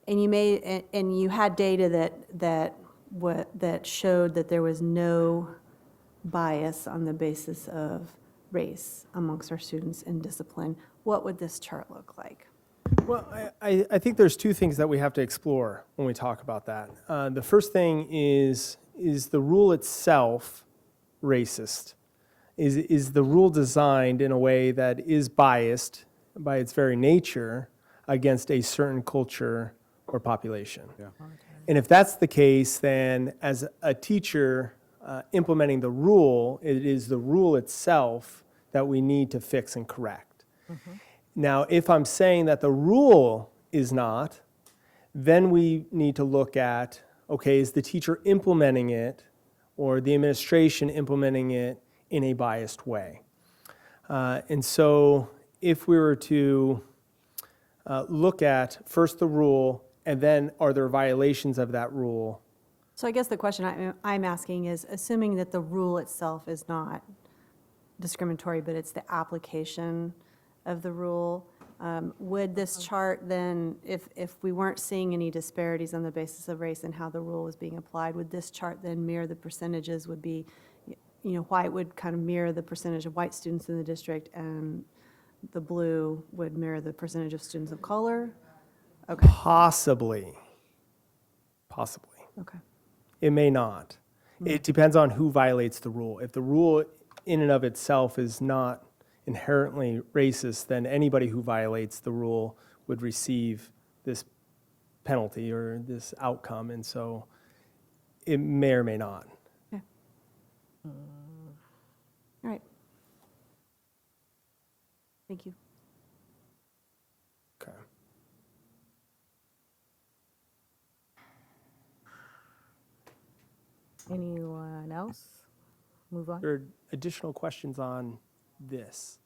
you had data that showed that there was no bias on the basis of race amongst our students in discipline, what would this chart look like? Well, I think there's 2 things that we have to explore when we talk about that. The first thing is the rule itself racist? Is the rule designed in a way that is biased by its very nature against a certain culture or population? Yeah. And if that's the case, then as a teacher implementing the rule, it is the rule itself that we need to fix and correct. Now, if I'm saying that the rule is not, then we need to look at, okay, is the teacher implementing it or the administration implementing it in a biased way. And so if we were to look at first the rule, and then are there violations of that rule? So I guess the question I'm asking is, assuming that the rule itself is not discriminatory, but it's the application of the rule, would this chart then, if we weren't seeing any disparities on the basis of race and how the rule was being applied, would this chart then mirror the percentages, would be, white would kind of mirror the percentage of white students in the district, and the blue would mirror the percentage of students of color? Okay, Possibly. okay. It may not. It depends on who violates the rule. If the rule in and of itself is not inherently racist, then anybody who violates the rule would receive this penalty or this outcome, and so it may or may not. Okay. All right. Thank you. Okay. Anyone else? Move on. There are additional questions on this?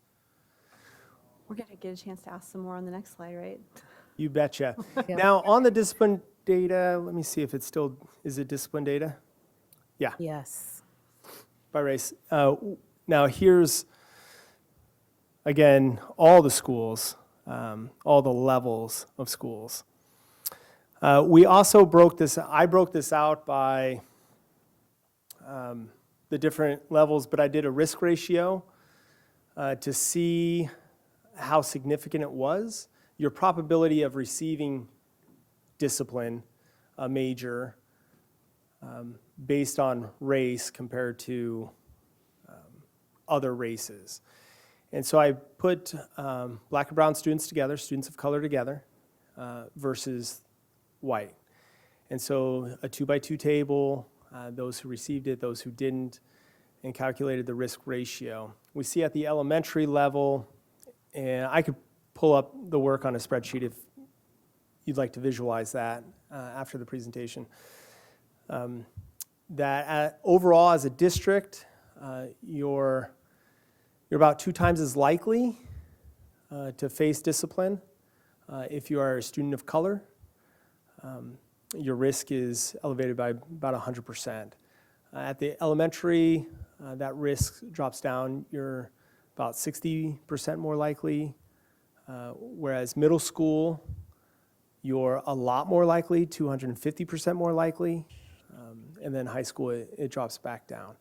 We're going to get a chance to ask some more on the next slide, right? You betcha. Now, on the discipline data, let me see if it's still, is it discipline data? Yeah, Yes. by race. Now, here's, again, all the schools, all the levels of schools. We also I broke this out by the different levels, but I did a risk ratio to see how significant it was. Your probability of receiving discipline, a major, based on race compared to other races. And so I put black and brown students together, students of color together, versus white. And so a 2-by-2 table, those who received it, those who didn't, and calculated the risk ratio. We see at the elementary level, and I could pull up the work on a spreadsheet if you'd like to visualize that after the presentation. That overall as a district, you're about 2 times as likely to face discipline if you are a student of color. Your risk is elevated by about 100%. At the elementary, that risk drops down. You're about 60% more likely, whereas middle school, you're a lot more likely, 250% more likely, and then high school, it drops back down.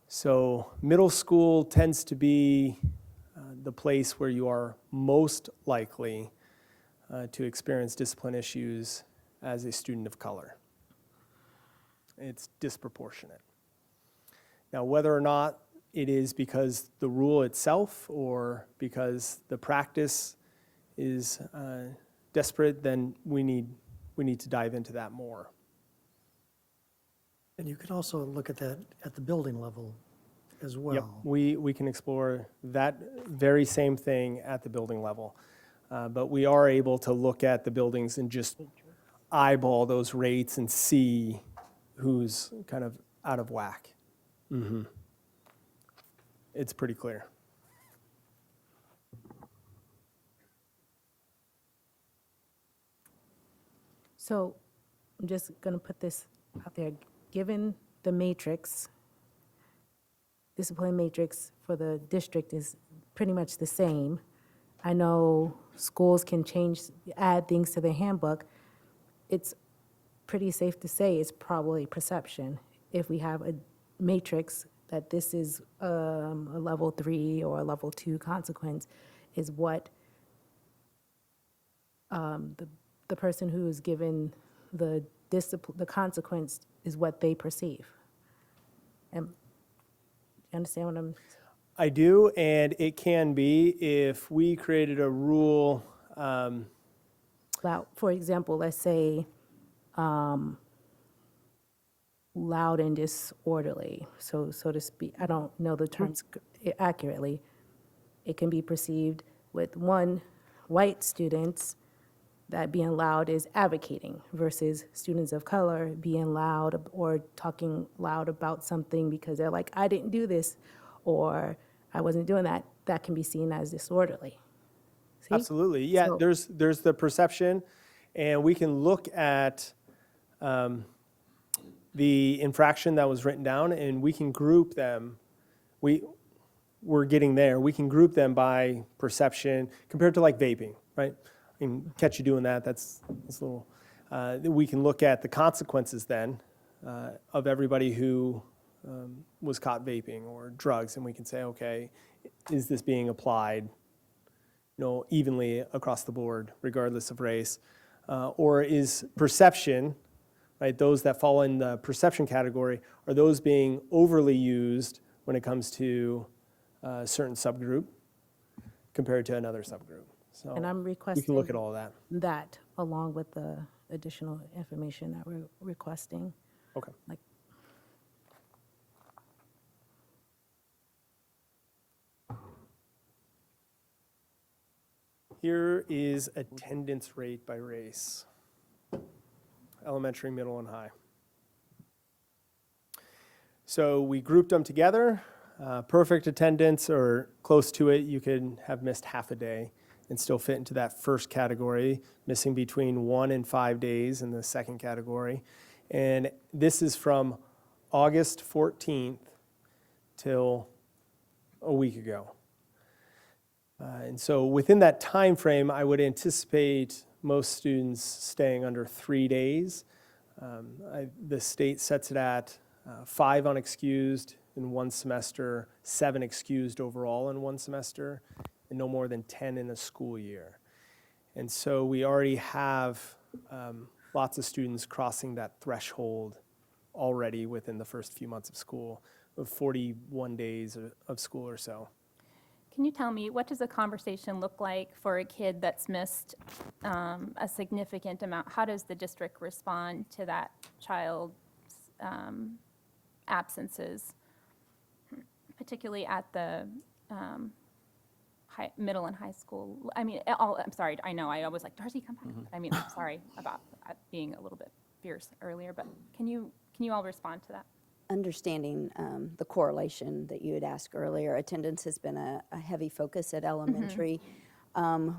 So middle school tends to be the place where you are most likely to experience discipline issues as a student of color. It's disproportionate. Now, whether or not it is because the rule itself or because the practice is desperate, then we need to dive into that more. And you can also look at that at the building level as well. Yep, we can explore that very same thing at the building level. But we are able to look at the buildings and just eyeball those rates and see who's kind of out of whack. It's pretty clear. So I'm just going to put this out there. Given the matrix, discipline matrix for the district is pretty much the same. I know schools can add things to their handbook. It's pretty safe to say it's probably perception. If we have a matrix that this is a level 3 or a level 2 consequence, is what the person who is given the consequence is what they perceive. You understand what I'm? I do, and it can be if we created a rule. About, for example, let's say loud and disorderly, so to speak. I don't know the terms accurately. It can be perceived with white students that being loud is advocating versus students of color being loud or talking loud about something because they're like, I didn't do this, or I wasn't doing that. That can be seen as disorderly. See? Absolutely. Yeah, So- there's the perception, and we can look at the infraction that was written down, and we can group them. We're getting there. We can group them by perception compared to like vaping, right? I can catch you doing that. That's a little. We can look at the consequences then of everybody who was caught vaping or drugs, and we can say, okay, is this being applied, evenly across the board, regardless of race, or is perception, right? Those that fall in the perception category, are those being overly used when it comes to a certain subgroup compared to another subgroup? So And I'm we requesting can look at all of that. that along with the additional information that we're requesting. Okay. Like, Here is attendance rate by race, elementary, middle, and high. So we grouped them together. Perfect attendance or close to it, you could have missed half a day and still fit into that first category, missing between 1 and 5 days in the second category. And this is from August 14th till a week ago. And so within that time frame, I would anticipate most students staying under 3 days. The state sets it at 5 unexcused in one semester, 7 excused overall in one semester, and no more than 10 in a school year. And so we already have lots of students crossing that threshold already within the first few months of school, of 41 days of school or so. Can you tell me, what does a conversation look like for a kid that's missed a significant amount? How does the district respond to that child's absences, particularly at the middle and high school? I mean, I'm sorry, I know, I was like, Darcy, come back. I mean, I'm sorry about being a little bit fierce earlier, but can you all respond to that? Understanding the correlation that you had asked earlier, attendance has been a heavy focus at elementary.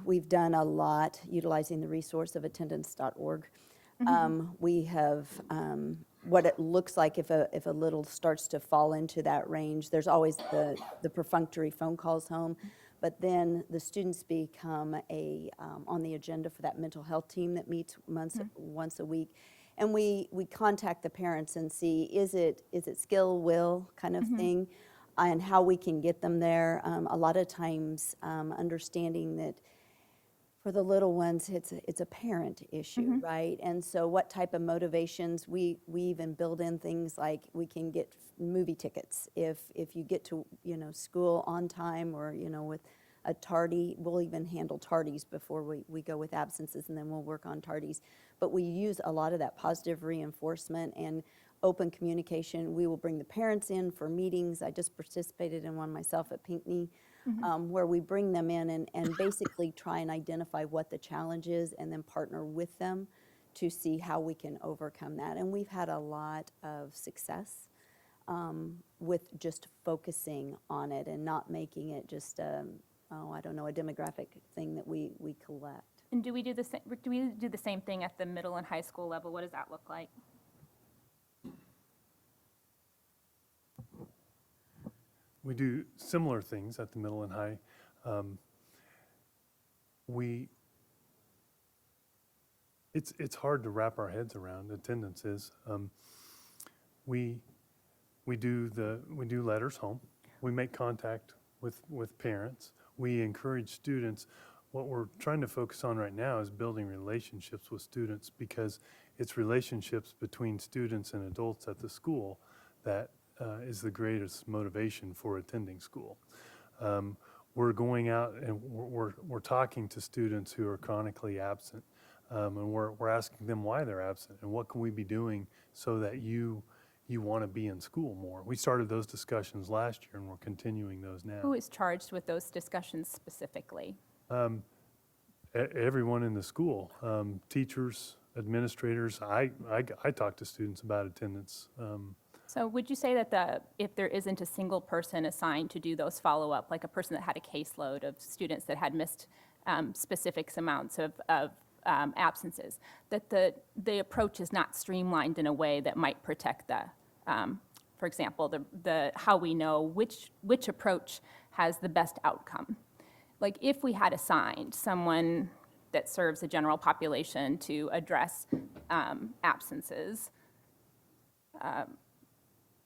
We've done a lot utilizing the resource of attendance.org. We have what it looks like if a little starts to fall into that range. There's always the perfunctory phone calls home, but then the students become on the agenda for that mental health team that meets once a week. And we contact the parents and see, is it skill, will kind of thing, and how we can get them there. A lot of times, understanding that for the little ones, it's a parent issue, right? And so what type of motivations, we even build in things like we can get movie tickets. If you get to, school on time or, with a tardy, we'll even handle tardies before we go with absences, and then we'll work on tardies. But we use a lot of that positive reinforcement and open communication. We will bring the parents in for meetings. I just participated in one myself at Pinckney, where we bring them in and basically try and identify what the challenge is and then partner with them to see how we can overcome that. And we've had a lot of success with just focusing on it and not making it just a demographic thing that we collect. And do we do the same thing at the middle and high school level? What does that look like? We do similar things at the middle and high. It's hard to wrap our heads around attendance is. We do letters home. We make contact with parents. We encourage students. What we're trying to focus on right now is building relationships with students, because it's relationships between students and adults at the school that is the greatest motivation for attending school. We're going out and we're talking to students who are chronically absent, and we're asking them why they're absent and what can we be doing so that you want to be in school more. We started those discussions last year and we're continuing those now. Who is charged with those discussions specifically? everyone in the school, teachers, administrators. I talk to students about attendance. So would you say that if there isn't a single person assigned to do those follow-up, like a person that had a caseload of students that had missed specific amounts of absences, that the approach is not streamlined in a way that might protect for example, how we know which approach has the best outcome? Like if we had assigned someone that serves a general population to address absences,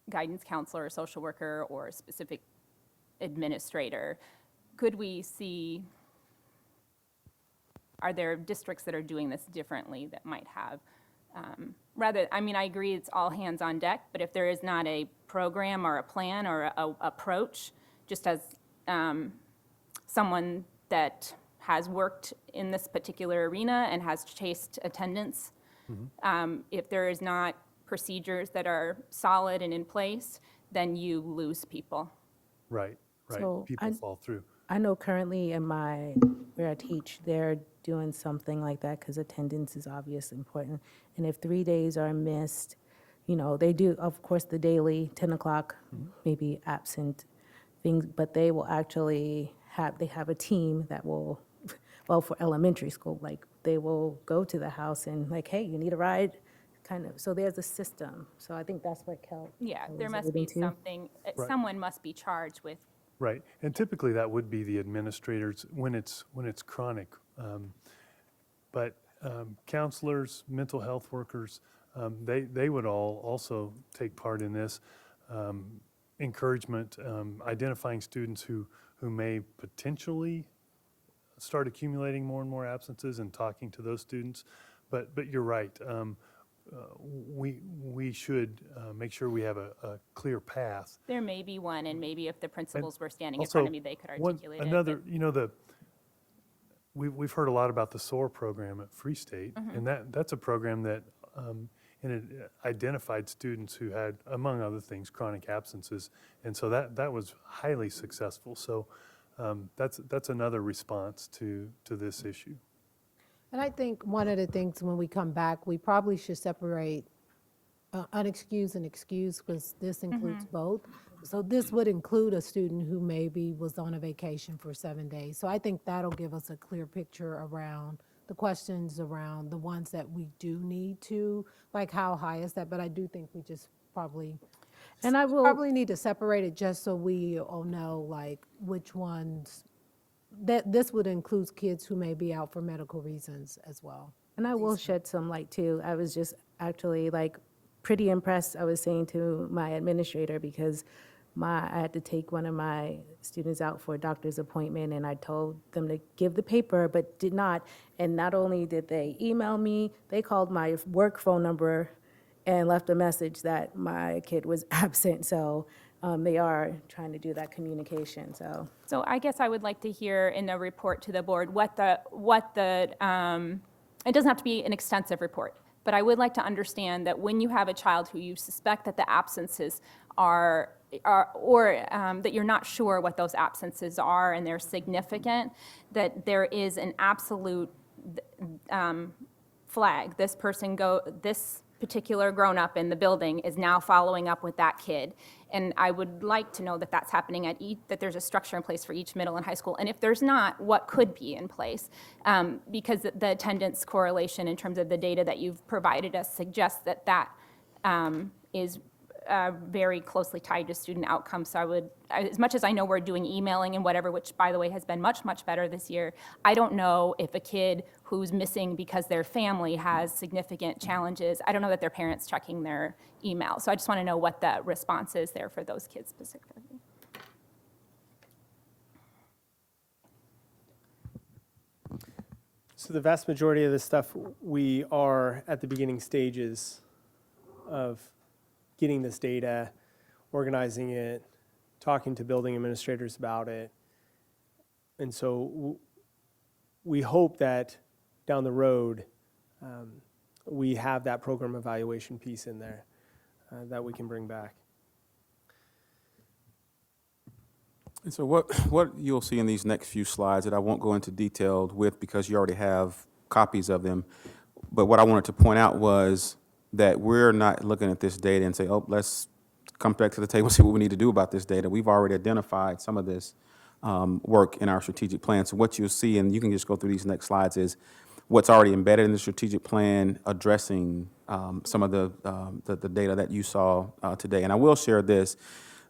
guidance counselor or social worker or a specific administrator, could we see, are there districts that are doing this differently that might have, I agree it's all hands on deck, but if there is not a program or a plan or a approach, just as someone that has worked in this particular arena and has chased attendance, if there is not procedures that are solid and in place, then you lose people. Right. So People fall through. I know currently where I teach, they're doing something like that because attendance is obviously important. And if 3 days are missed, they do, of course, the daily 10 o'clock, maybe absent things, but they will actually they have a team that will, well, for elementary school, like they will go to the house and like, hey, you need a ride? Kind of, so there's a system. So I think that's what Kel. Yeah, Kel there was must be alluding to. something, someone must be charged with. Right, and typically that would be the administrators when it's chronic. But counselors, mental health workers, they would all also take part in this. Encouragement, identifying students who may potentially start accumulating more and more absences and talking to those students. But you're right. We should make sure we have a clear path. There may be one, and maybe if the principals were standing in Also, front of me, they could articulate it. We've heard a lot about the SOAR program at Free State, and that's a program that it identified students who had, among other things, chronic absences, and so that was highly successful. So that's another response to this issue. And I think one of the things when we come back, we probably should separate unexcused and excused, because this includes both. So this would include a student who maybe was on a vacation for 7 days. So I think that'll give us a clear picture around the questions around the ones that we do need to, like how high is that? But I do think we just probably need to separate it just so we all know like which ones. That this would include kids who may be out for medical reasons as well. And I will shed some light too. I was just actually pretty impressed, I was saying to my administrator, because I had to take one of my students out for a doctor's appointment, and I told them to give the paper, but did not. And not only did they email me, they called my work phone number and left a message that my kid was absent. So they are trying to do that communication, So I guess I would like to hear in a report to the board it doesn't have to be an extensive report, but I would like to understand that when you have a child who you suspect that the absences or that you're not sure what those absences are and they're significant, that there is an absolute flag. This particular grown-up in the building is now following up with that kid. And I would like to know that that's happening that there's a structure in place for each middle and high school. And if there's not, what could be in place? Because the attendance correlation in terms of the data that you've provided us suggests that is very closely tied to student outcomes. So as much as I know we're doing emailing and whatever, which by the way has been much, much better this year, I don't know if a kid who's missing because their family has significant challenges, I don't know that their parents checking their email. So I just want to know what the response is there for those kids specifically. So the vast majority of this stuff, we are at the beginning stages of getting this data, organizing it, talking to building administrators about it. And so we hope that down the road, we have that program evaluation piece in there that we can bring back. And so what you'll see in these next few slides that I won't go into detail with because you already have copies of them, but what I wanted to point out was that we're not looking at this data and say, oh, let's come back to the table and see what we need to do about this data. We've already identified some of this work in our strategic plan. So what you'll see, and you can just go through these next slides, is what's already embedded in the strategic plan addressing some of the data that you saw today. And I will share this,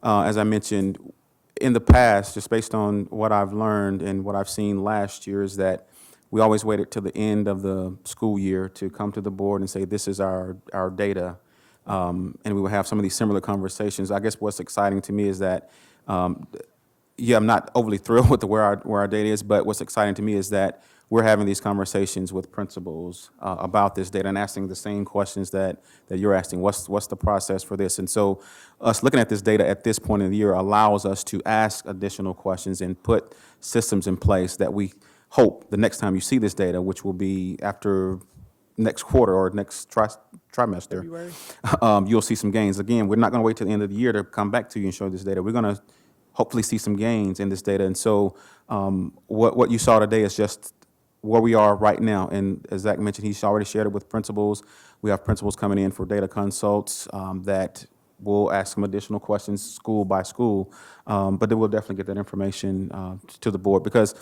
as I mentioned, in the past, just based on what I've learned and what I've seen last year, is that we always waited till the end of the school year to come to the board and say, this is our data. And we would have some of these similar conversations. I guess what's exciting to me is that, yeah, I'm not overly thrilled with where our data is, but what's exciting to me is that we're having these conversations with principals about this data and asking the same questions that you're asking. What's the process for this? And so us looking at this data at this point in the year allows us to ask additional questions and put systems in place that we hope the next time you see this data, which will be after next quarter or next trimester, you'll see some gains. Again, we're not going to wait till the end of the year to come back to you and show this data. We're going to hopefully see some gains in this data. And so what you saw today is just where we are right now. And as Zach mentioned, he's already shared it with principals. We have principals coming in for data consults that will ask some additional questions school by school, but then we'll definitely get that information to the board. Because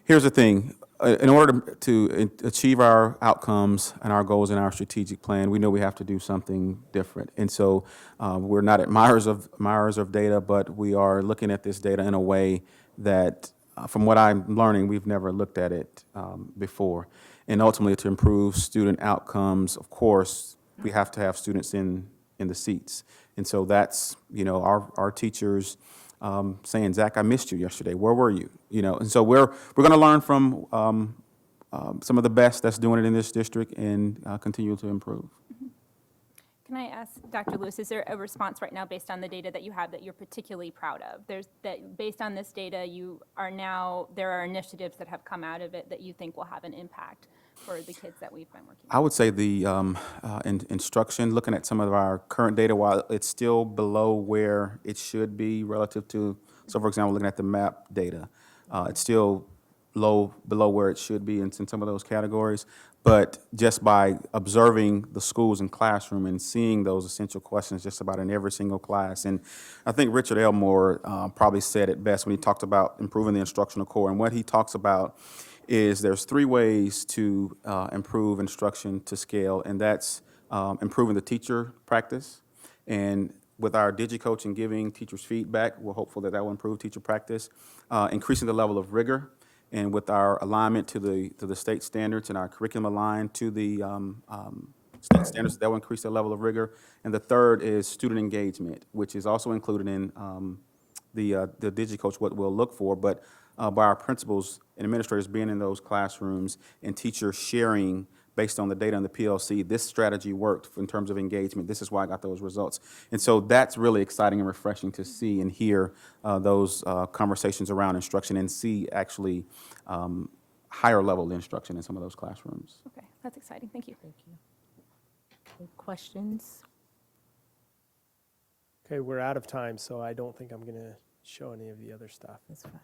here's the thing, in order to achieve our outcomes and our goals in our strategic plan, we know we have to do something different. And so we're not admirers of data, but we are looking at this data in a way that, from what I'm learning, we've never looked at it before. And ultimately, to improve student outcomes, of course, we have to have students in the seats. And so that's, our teachers saying, Zach, I missed you yesterday. Where were you? And so we're going to learn from some of the best that's doing it in this district and continue to improve. Can I ask Dr. Lewis, is there a response right now based on the data that you have that you're particularly proud of? Based on this data, there are initiatives that have come out of it that you think will have an impact for the kids that we've been working with? I would say the instruction, looking at some of our current data, while it's still below where it should be relative to, so for example, looking at the MAP data, it's still below where it should be in some of those categories. But just by observing the schools and classroom and seeing those essential questions just about in every single class. And I think Richard Elmore probably said it best when he talked about improving the instructional core. And what he talks about is there's 3 ways to improve instruction to scale, and that's improving the teacher practice. And with our DigiCoach and giving teachers feedback, we're hopeful that will improve teacher practice, increasing the level of rigor. And with our alignment to the state standards and our curriculum aligned to the state standards, that will increase the level of rigor. And the third is student engagement, which is also included in the DigiCoach, what we'll look for, but by our principals and administrators being in those classrooms and teachers sharing based on the data on the PLC, this strategy worked in terms of engagement. This is why I got those results. And so that's really exciting and refreshing to see and hear those conversations around instruction and see actually higher level instruction in some of those classrooms. Okay, that's exciting. Thank you. Thank you. Any questions? Okay, we're out of time, so I don't think I'm going to show any of the other stuff. That's fine.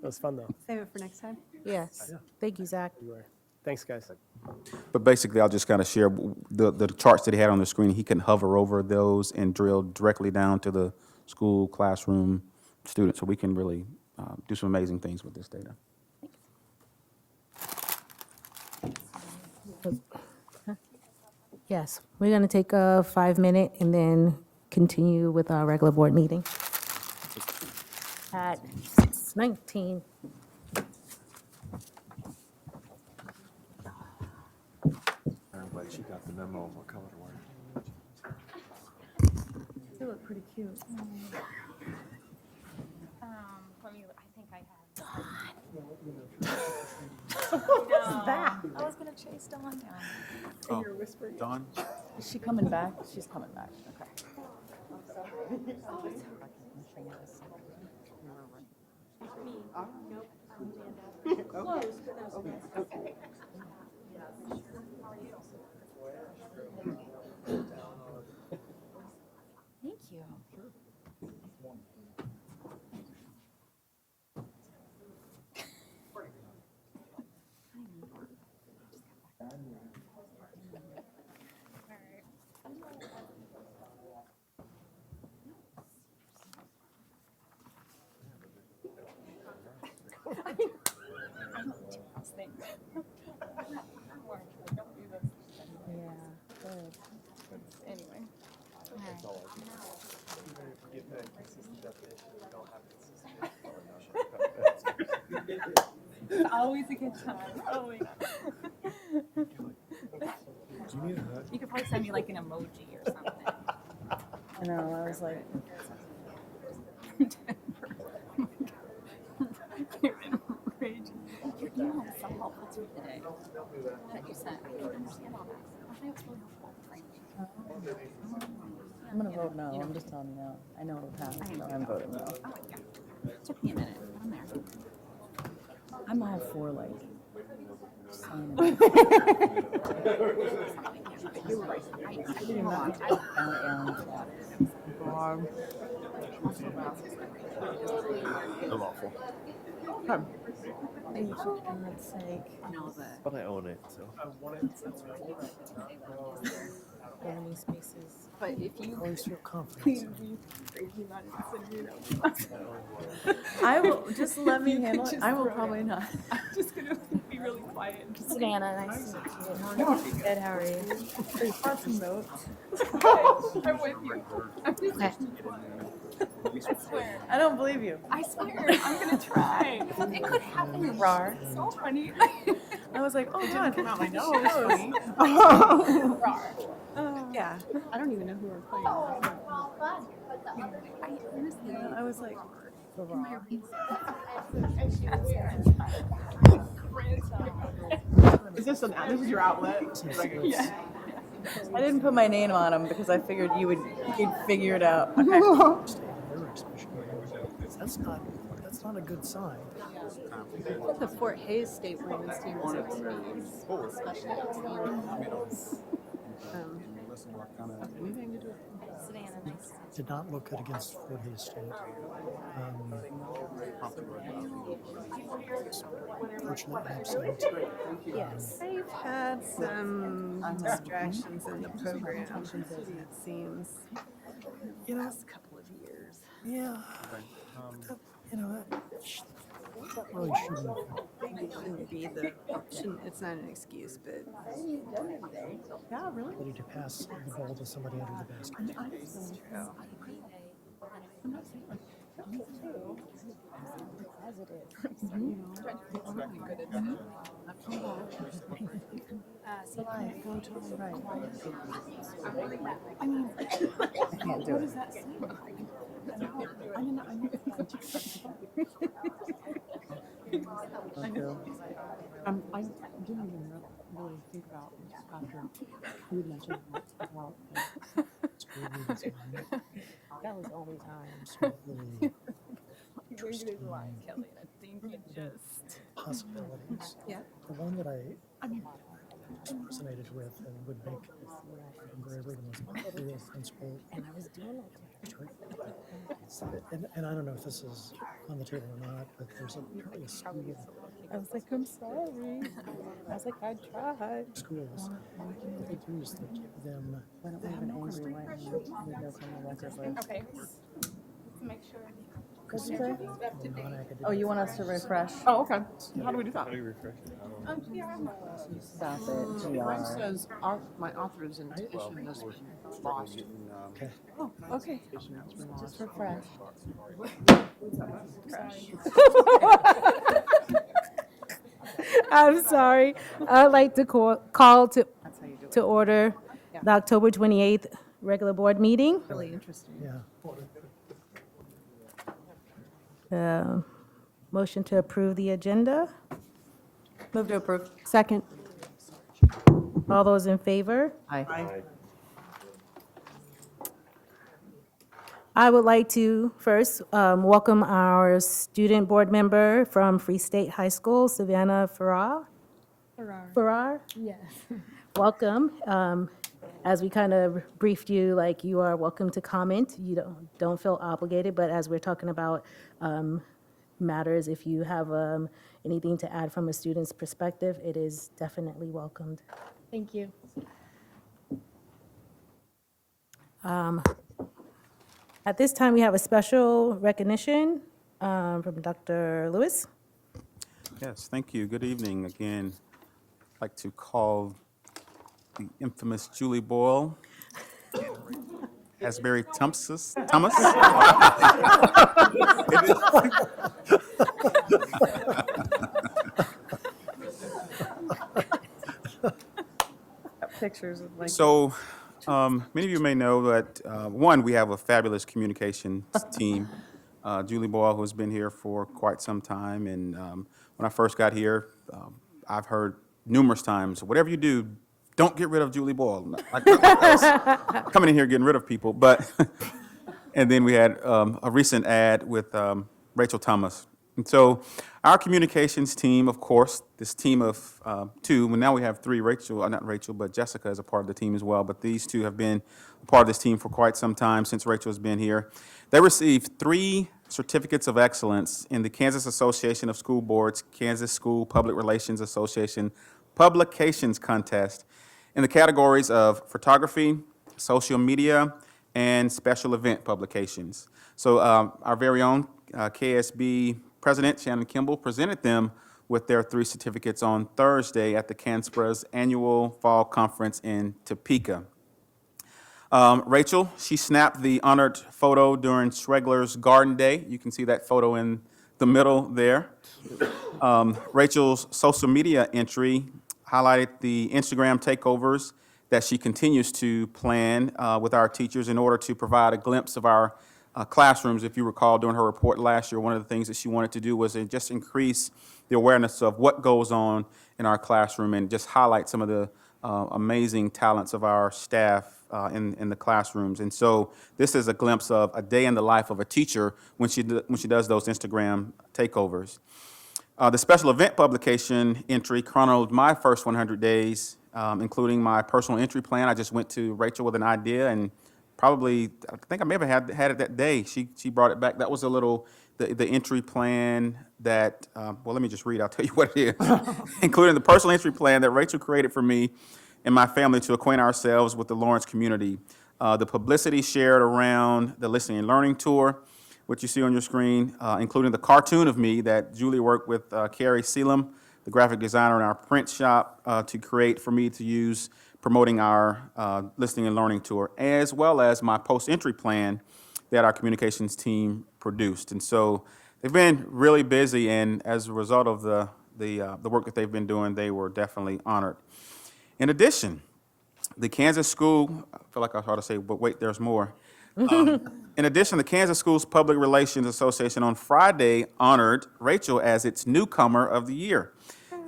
That was fun, though. Save it for next time. Yes. Thank you, Zach. You were. Thanks, guys. But basically, I'll just kind of share the charts that he had on the screen. He can hover over those and drill directly down to the school, classroom, students. So we can really do some amazing things with this data. Yes, we're going to take a 5-minute and then continue with our regular board meeting at 6:19. I'm glad she got the memo on what color to wear. You look pretty cute. I think I have. I was gonna chase Dawn down. Oh, Dawn? Is she coming back? She's coming back, okay. Thank you. Anyway. It's always a good time. Oh my God. You could probably send me like an emoji or something. I know, I was like, Your email was so helpful to me today that you sent. I didn't understand all that. I think it was really helpful. I'm gonna vote no, I'm just telling you now. I know it'll pass, so I'm voting no. Oh, yeah. It took me a minute. I'm there. I'm all for like signing. You were right. I didn't know. I'm awful. For goodness sake. But I own it, so. Any spaces. But if you Always feel confident. please be crazy about it, send me an I will, just let me handle it. I will probably not. I'm just gonna be really quiet. And just Savannah, nice to meet you. Good, how are you? pretty far from notes. I'm with you. I'm just I swear. I don't believe you. I swear. I'm gonna try. It could happen. It's Rar. so funny. I was like, oh God. Come out my nose. Funny. Yeah. I don't even know who we're playing. I honestly. I was like, Is this this is your outlet? Yeah. I didn't put my name on them because I figured you'd figure it out. Stay in their expression. That's not a good sign. The Fort Hays State Women's team was overseas. Savannah, nice. Did not look good against Fort Hays State. Fortunately absent. Yes. They've had some distractions in the program, it seems. You know, Last couple of years. yeah. You know, that really shouldn't. Shouldn't be it's not an excuse, but. Yeah, really? Ability to pass the ball to somebody under the basket. That's true. I didn't even really think about after you mentioned about That was the only time. Really You're lying, Kelly. I think you just. possibilities. Yeah. The one that I resonated with and would make engraver the most real principle. And I was doing it. And I don't know if this is on the table or not, but there's apparently a school, I was like, I'm sorry. I was like, I tried. schools, what they do is they give them, Why don't we have an angry one? We go from the record list. Okay. To make sure. What'd you say? non-academic. Oh, you want us to refresh? Oh, okay. How do we do that? How do you refresh it? I don't know. Stop it, Mine GR. says my authorization has been lost. Okay. Oh, okay. Just refresh. I'm sorry. I'd like to call to order the October 28th regular board meeting. Really interesting. Yeah. Motion to approve the agenda. Move to approve. Second. All those in favor? Aye. I would like to first welcome our student board member from Free State High School, Savannah Farrar. Farrar? Yes. Welcome. As we kind of briefed you, like you are welcome to comment. You don't feel obligated, but as we're talking about matters, if you have anything to add from a student's perspective, it is definitely welcomed. Thank you. At this time, we have a special recognition from Dr. Lewis. Yes, thank you. Good evening. Again, I'd like to call the infamous Julie Boyle, Asbury Thomas. Pictures of like. So, many of you may know that, one, we have a fabulous communications team. Julie Boyle, who's been here for quite some time, and when I first got here, I've heard numerous times, whatever you do, don't get rid of Julie Boyle. Like, coming in here getting rid of people, but, and then we had a recent ad with Rachel Thomas. And so our communications team, of course, this team of two, well, now we have three, not Rachel, but Jessica is a part of the team as well, but these two have been a part of this team for quite some time since Rachel has been here. They received 3 certificates of excellence in the Kansas Association of School Boards, Kansas School Public Relations Association Publications Contest in the categories of photography, social media, and special event publications. So our very own KSB President Shannon Kimball presented them with their 3 certificates on Thursday at the CANSPRA's annual fall conference in Topeka. Rachel, she snapped the honored photo during Schregler's Garden Day. You can see that photo in the middle there. Rachel's social media entry highlighted the Instagram takeovers that she continues to plan with our teachers in order to provide a glimpse of our classrooms. If you recall, during her report last year, one of the things that she wanted to do was to just increase the awareness of what goes on in our classroom and just highlight some of the amazing talents of our staff in the classrooms. And so this is a glimpse of a day in the life of a teacher when she does those Instagram takeovers. The special event publication entry chronicled my first 100 days, including my personal entry plan. I just went to Rachel with an idea, and probably, I think I may have had it that day. She brought it back. That was the entry plan that, well, let me just read. I'll tell you what it is. Including the personal entry plan that Rachel created for me and my family to acquaint ourselves with the Lawrence community. The publicity shared around the Listening and Learning Tour, which you see on your screen, including the cartoon of me that Julie worked with Carrie Seelam, the graphic designer in our print shop, to create for me to use promoting our Listening and Learning Tour, as well as my post-entry plan that our communications team produced. And so they've been really busy, and as a result of the work that they've been doing, they were definitely honored. In addition, the Kansas School, I feel like I ought to say, but wait, there's more. In addition, the Kansas Schools Public Relations Association on Friday honored Rachel as its Newcomer of the Year.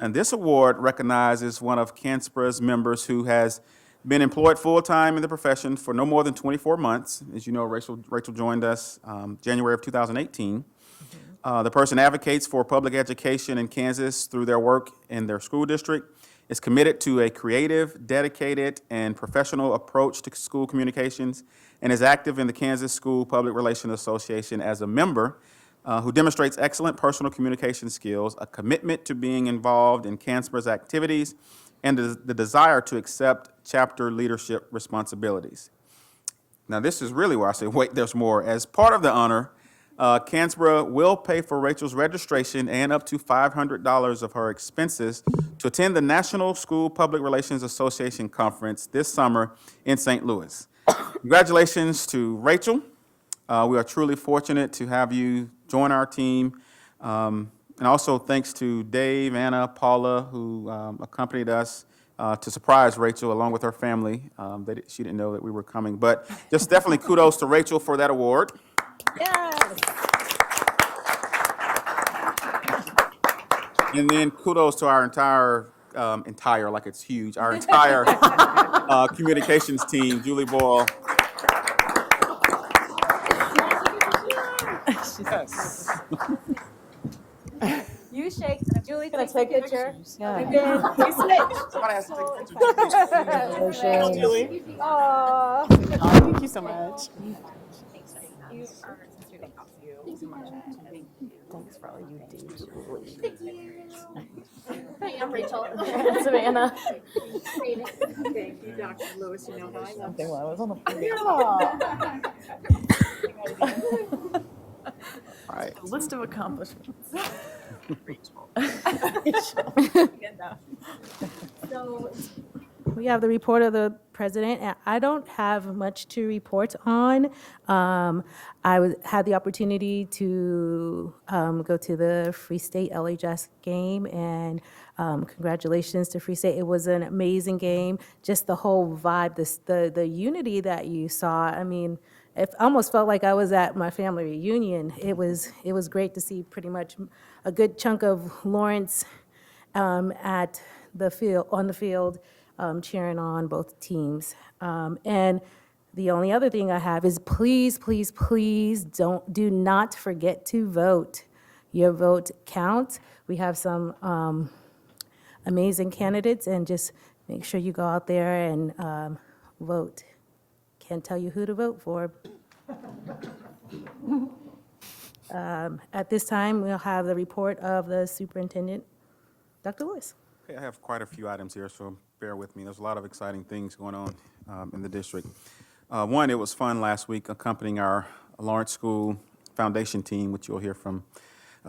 And this award recognizes one of CANSPRA's members who has been employed full-time in the profession for no more than 24 months. As you know, Rachel joined us January of 2018. The person advocates for public education in Kansas through their work in their school district, is committed to a creative, dedicated, and professional approach to school communications, and is active in the Kansas School Public Relations Association as a member who demonstrates excellent personal communication skills, a commitment to being involved in CANSPRA's activities, and the desire to accept chapter leadership responsibilities. Now, this is really where I say, wait, there's more. As part of the honor, CANSPRA will pay for Rachel's registration and up to $500 of her expenses to attend the National School Public Relations Association Conference this summer in St. Louis. Congratulations to Rachel. We are truly fortunate to have you join our team. And also thanks to Dave, Anna, Paula, who accompanied us to surprise Rachel along with her family. She didn't know that we were coming. But just definitely kudos to Rachel for that award. Yes. And then kudos to our entire, like it's huge, our entire communications team, Julie Boyle. Yes. You shake. Julie, Can I take a picture? Yeah. Somebody has to take a picture. Julie. Aw. Thank you so much. Thanks for all you do. Thank you. Hi, I'm Rachel. Savannah. Thank you, Dr. Lewis. You know how I love Okay, well, I was on the All right. list of accomplishments. So we have the report of the president, and I don't have much to report on. Had the opportunity to go to the Free State LHS game, and congratulations to Free State. It was an amazing game. Just the whole vibe, the unity that you saw. I mean, it almost felt like I was at my family reunion. It was great to see pretty much a good chunk of Lawrence at the field, on the field, cheering on both teams. And the only other thing I have is please, please, please do not forget to vote. Your vote counts. We have some amazing candidates, and just make sure you go out there and vote. Can't tell you who to vote for. At this time, we'll have the report of the superintendent, Dr. Lewis. Okay, I have quite a few items here, so bear with me. There's a lot of exciting things going on in the district. One, it was fun last week accompanying our Lawrence School Foundation team, which you'll hear from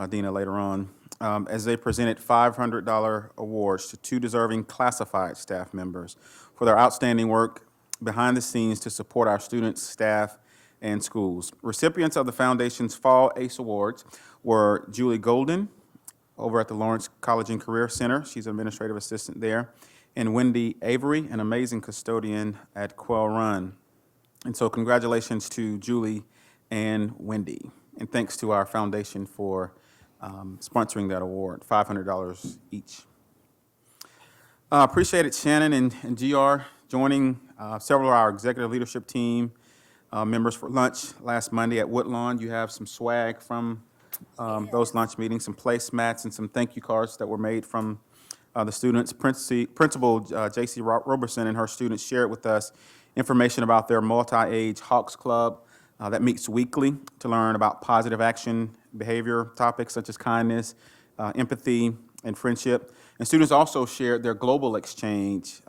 Dina later on, as they presented $500 awards to 2 deserving classified staff members for their outstanding work behind the scenes to support our students, staff, and schools. Recipients of the Foundation's Fall ACE Awards were Julie Golden, over at the Lawrence College and Career Center. She's an administrative assistant there. And Wendy Avery, an amazing custodian at Quail Run. And so congratulations to Julie and Wendy. And thanks to our foundation for sponsoring that award, $500 each. Appreciated Shannon and GR joining several of our executive leadership team members for lunch last Monday at Woodlawn. You have some swag from those lunch meetings, some placemats and some thank you cards that were made from the students. Principal J.C. Roberson and her students shared with us information about their multi-age Hawks Club that meets weekly to learn about positive action behavior topics such as kindness, empathy, and friendship. And students also shared their global exchange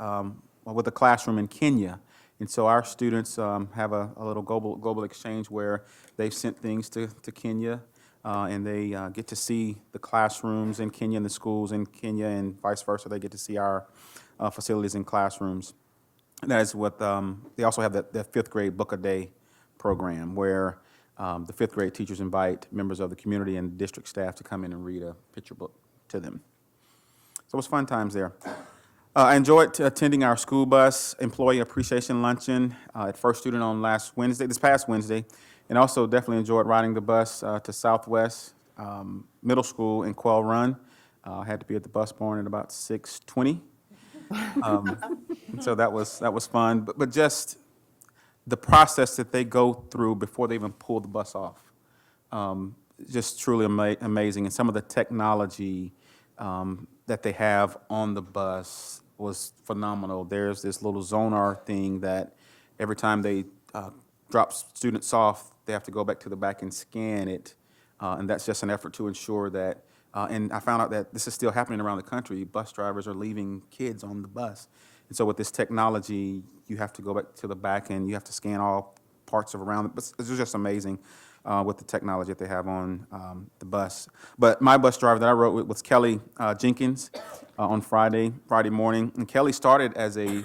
with a classroom in Kenya. And so our students have a little global exchange where they've sent things to Kenya, and they get to see the classrooms in Kenya and the schools in Kenya, and vice versa. They get to see our facilities and classrooms. And that is what they also have the 5th grade book a day program, where the 5th grade teachers invite members of the community and district staff to come in and read a picture book to them. So it was fun times there. I enjoyed attending our school bus employee appreciation luncheon at First Student on this past Wednesday, and also definitely enjoyed riding the bus to Southwest Middle School in Quail Run. I had to be at the bus barn at about 6:20, so that was fun. But just the process that they go through before they even pull the bus off, just truly amazing. And some of the technology that they have on the bus was phenomenal. There's this little Zonar thing that every time they drop students off, they have to go back to the back and scan it, and that's just an effort to ensure that, and I found out that this is still happening around the country. Bus drivers are leaving kids on the bus. And so with this technology, you have to go back to the back and you have to scan all parts of around it. But it's just amazing with the technology that they have on the bus. But my bus driver that I rode with was Kelly Jenkins on Friday morning. And Kelly started as a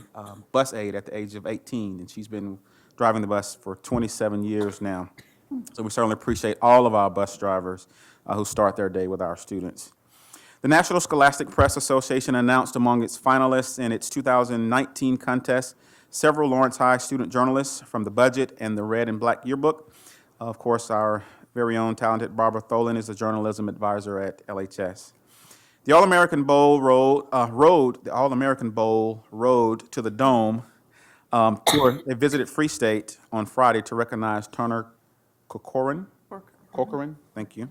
bus aide at the age of 18, and she's been driving the bus for 27 years now. So we certainly appreciate all of our bus drivers who start their day with our students. The National Scholastic Press Association announced among its finalists in its 2019 contest several Lawrence High student journalists from the Budget and the Red and Black Yearbook. Of course, our very own talented Barbara Tholen is a journalism advisor at LHS. The All-American Bowl Road to the Dome tour. They visited Free State on Friday to recognize Turner Corcoran, thank you.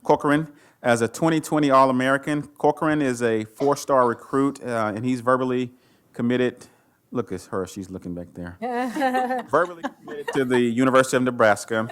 Corcoran as a 2020 All-American. Corcoran is a 4-star recruit, and he's verbally committed. Look at her, she's looking back there. Verbally committed to the University of Nebraska.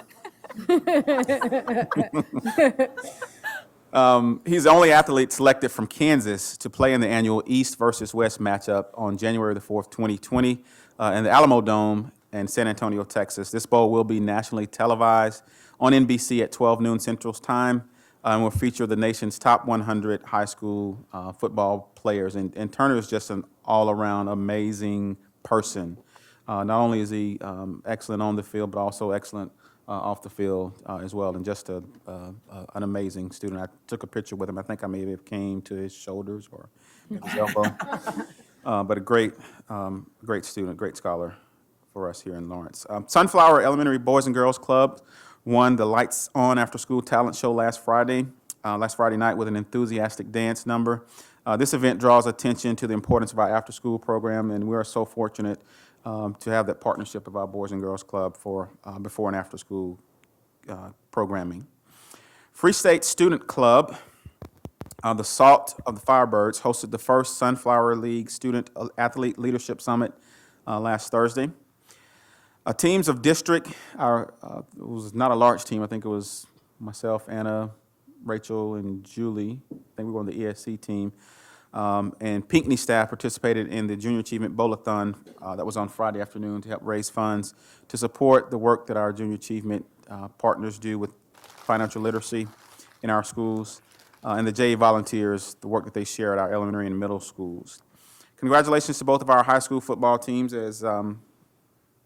He's the only athlete selected from Kansas to play in the annual East versus West matchup on January the 4th, 2020, in the Alamo Dome in San Antonio, Texas. This bowl will be nationally televised on NBC at 12 noon Central Time and will feature the nation's top 100 high school football players. And Turner is just an all-around amazing person. Not only is he excellent on the field, but also excellent off the field as well, and just an amazing student. I took a picture with him. I think I maybe came to his shoulders or his elbow. But a great student, great scholar for us here in Lawrence. Sunflower Elementary Boys and Girls Club won the Lights On After School Talent Show last Friday night with an enthusiastic dance number. This event draws attention to the importance of our after-school program, and we are so fortunate to have that partnership of our Boys and Girls Club for before and after-school programming. Free State Student Club, the Salt of the Firebirds, hosted the first Sunflower League Student Athlete Leadership Summit last Thursday. Teams of district, it was not a large team. I think it was myself, Anna, Rachel, and Julie. I think we were on the ESC team. And Pinckney staff participated in the Junior Achievement Bowl-a-thon that was on Friday afternoon to help raise funds to support the work that our Junior Achievement partners do with financial literacy in our schools, and the JA volunteers, the work that they share at our elementary and middle schools. Congratulations to both of our high school football teams. As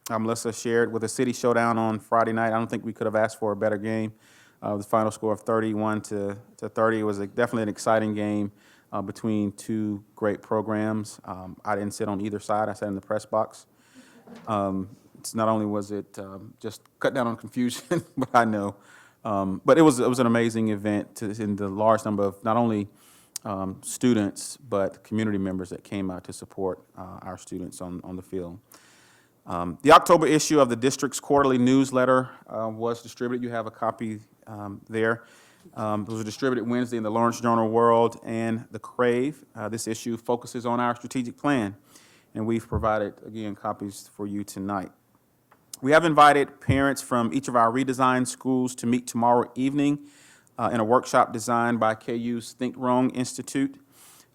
Melissa shared, with a city showdown on Friday night, I don't think we could have asked for a better game. The final score of 31-30 was definitely an exciting game between two great programs. I didn't sit on either side. I sat in the press box. It's not only was it just cut down on confusion, but I know. But it was an amazing event in the large number of not only students, but community members that came out to support our students on the field. The October issue of the district's quarterly newsletter was distributed. You have a copy there. It was distributed Wednesday in the Lawrence Journal World and the Crave. This issue focuses on our strategic plan, and we've provided, again, copies for you tonight. We have invited parents from each of our redesigned schools to meet tomorrow evening in a workshop designed by KU's Think Wrong Institute.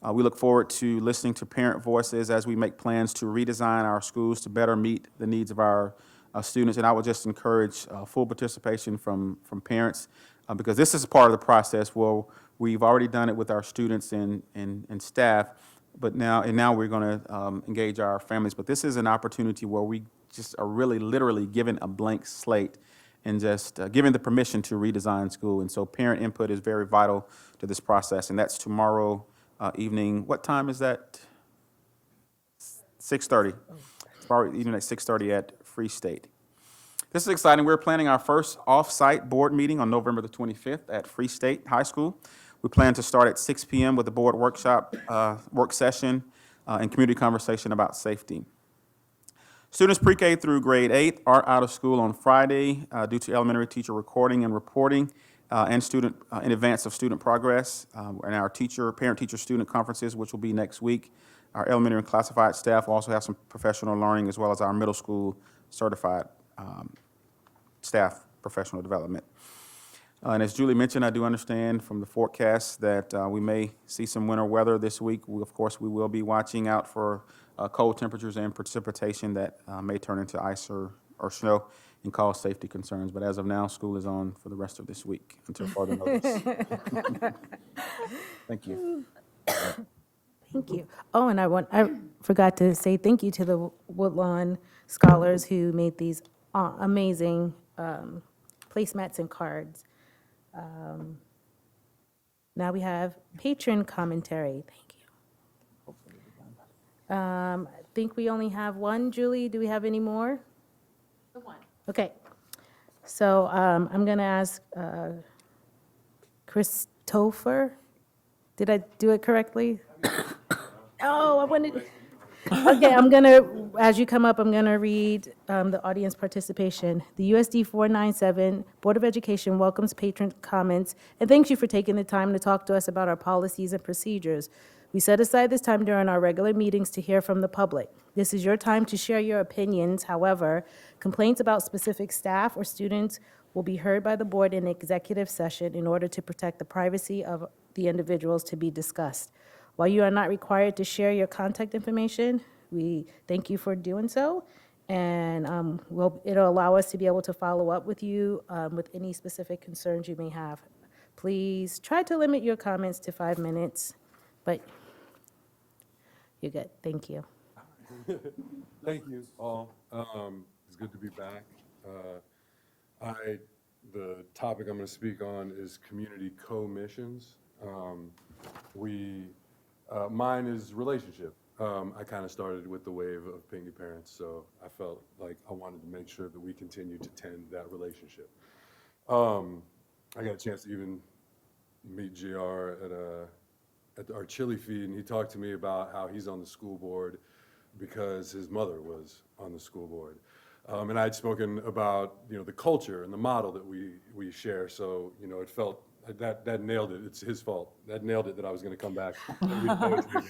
We look forward to listening to parent voices as we make plans to redesign our schools to better meet the needs of our students. And I would just encourage full participation from parents because this is a part of the process where we've already done it with our students and staff, but now we're going to engage our families. But this is an opportunity where we just are really literally given a blank slate and just given the permission to redesign school. And so parent input is very vital to this process, and that's tomorrow evening. What time is that? 6:30. Tomorrow evening at 6:30 at Free State. This is exciting. We're planning our first off-site board meeting on November the 25th at Free State High School. We plan to start at 6 p.m. with a board workshop, work session, and community conversation about safety. Students pre-K through grade 8 are out of school on Friday due to elementary teacher recording and reporting and student in advance of student progress and our parent-teacher student conferences, which will be next week. Our elementary and classified staff will also have some professional learning, as well as our middle school certified staff professional development. And as Julie mentioned, I do understand from the forecast that we may see some winter weather this week. Of course, we will be watching out for cold temperatures and precipitation that may turn into ice or snow and cause safety concerns. But as of now, school is on for the rest of this week until further notice. Thank you. Thank you. Oh, and I forgot to say thank you to the Woodlawn scholars who made these amazing placemats and cards. Now we have Patron Commentary. Thank you. I think we only have one. Julie, do we have any more? The one. Okay. So I'm going to ask Christopher. Did I do it correctly? Oh, I wanted. Okay, as you come up, I'm going to read the audience participation. The USD 497 Board of Education welcomes Patron Comments and thanks you for taking the time to talk to us about our policies and procedures. We set aside this time during our regular meetings to hear from the public. This is your time to share your opinions. However, complaints about specific staff or students will be heard by the board in executive session in order to protect the privacy of the individuals to be discussed. While you are not required to share your contact information, we thank you for doing so, and it'll allow us to be able to follow up with you with any specific concerns you may have. please try to limit your comments to 5 minutes, but you're good. Thank you. Thank you all. It's good to be back. The topic I'm going to speak on is community co-missions. Mine is relationship. I kind of started with the wave of Pinky Parents, so I felt like I wanted to make sure that we continue to tend that relationship. I got a chance to even meet GR at our chili feed, and he talked to me about how he's on the school board because his mother was on the school board. And I'd spoken about, the culture and the model that we share, so, it felt, that nailed it. It's his fault. That nailed it that I was going to come back and read poetry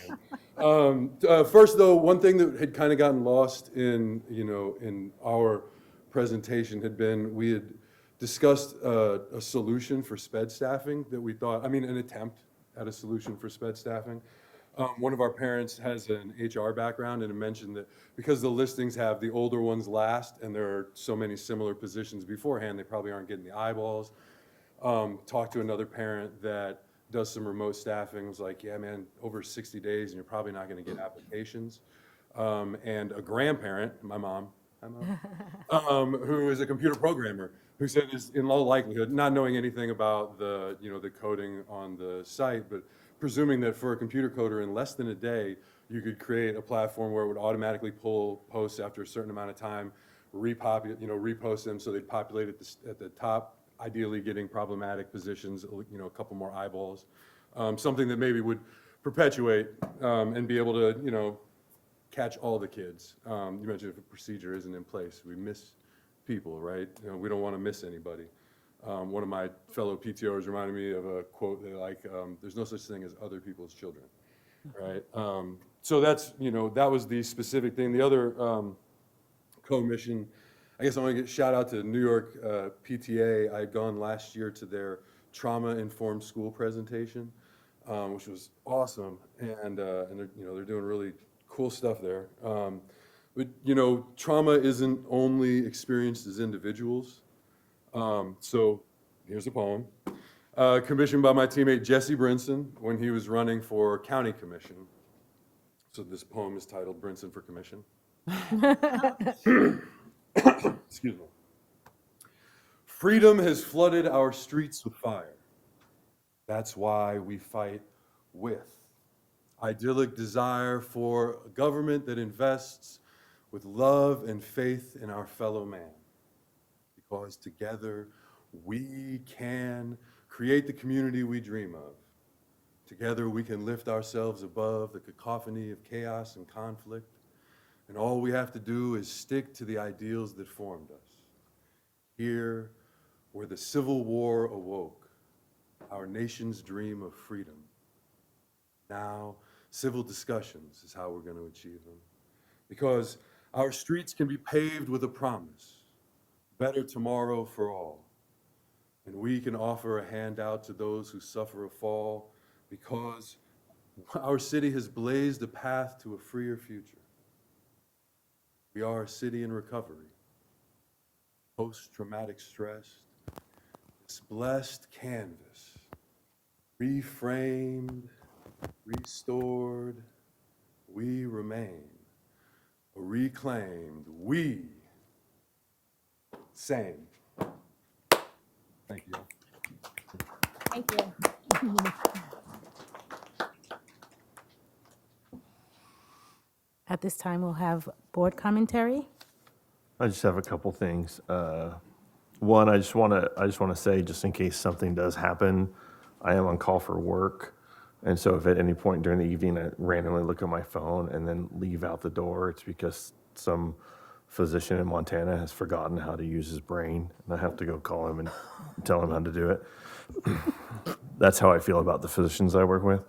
again. First, though, one thing that had kind of gotten lost in our presentation had been we had discussed a solution for SPED staffing that we thought, an attempt at a solution for SPED staffing. One of our parents has an HR background, and it mentioned that because the listings have the older ones last and there are so many similar positions beforehand, they probably aren't getting the eyeballs. Talked to another parent that does some remote staffing, was like, yeah, man, over 60 days and you're probably not going to get applications. And a grandparent, my mom, hi Mom, who is a computer programmer, who said is in all likelihood, not knowing anything about the, the coding on the site, but presuming that for a computer coder in less than a day, you could create a platform where it would automatically pull posts after a certain amount of time, repost them so they'd populate at the top, ideally getting problematic positions, a couple more eyeballs, something that maybe would perpetuate and be able to, catch all the kids. You mentioned if a procedure isn't in place, we miss people, right? We don't want to miss anybody. One of my fellow PTOs reminded me of a quote that there's no such thing as other people's children, right? So that's, that was the specific thing. The other co-mission, I guess I want to shout out to New York PTA. I had gone last year to their trauma-informed school presentation, which was awesome, and they're doing really cool stuff there. But trauma isn't only experienced as individuals. So here's a poem commissioned by my teammate Jesse Brinson when he was running for county commission. So this poem is titled "Brinson for Commission." Excuse me. Freedom has flooded our streets with fire. That's why we fight with idyllic desire for a government that invests with love and faith in our fellow man. Because together we can create the community we dream of. Together we can lift ourselves above the cacophony of chaos and conflict. And all we have to do is stick to the ideals that formed us. Here, where the Civil War awoke, our nation's dream of freedom. Now, civil discussions is how we're going to achieve them. Because our streets can be paved with a promise, better tomorrow for all. And we can offer a handout to those who suffer a fall because our city has blazed a path to a freer future. We are a city in recovery, post-traumatic stress, this blessed canvas, reframed, restored, we remain, a reclaimed, we, same. Thank you. Thank you. At this time, we'll have board commentary. I just have a couple things. One, I just want to say, just in case something does happen, I am on call for work. And so if at any point during the evening I randomly look at my phone and then leave out the door, it's because some physician in Montana has forgotten how to use his brain, and I have to go call him and tell him how to do it. That's how I feel about the physicians I work with.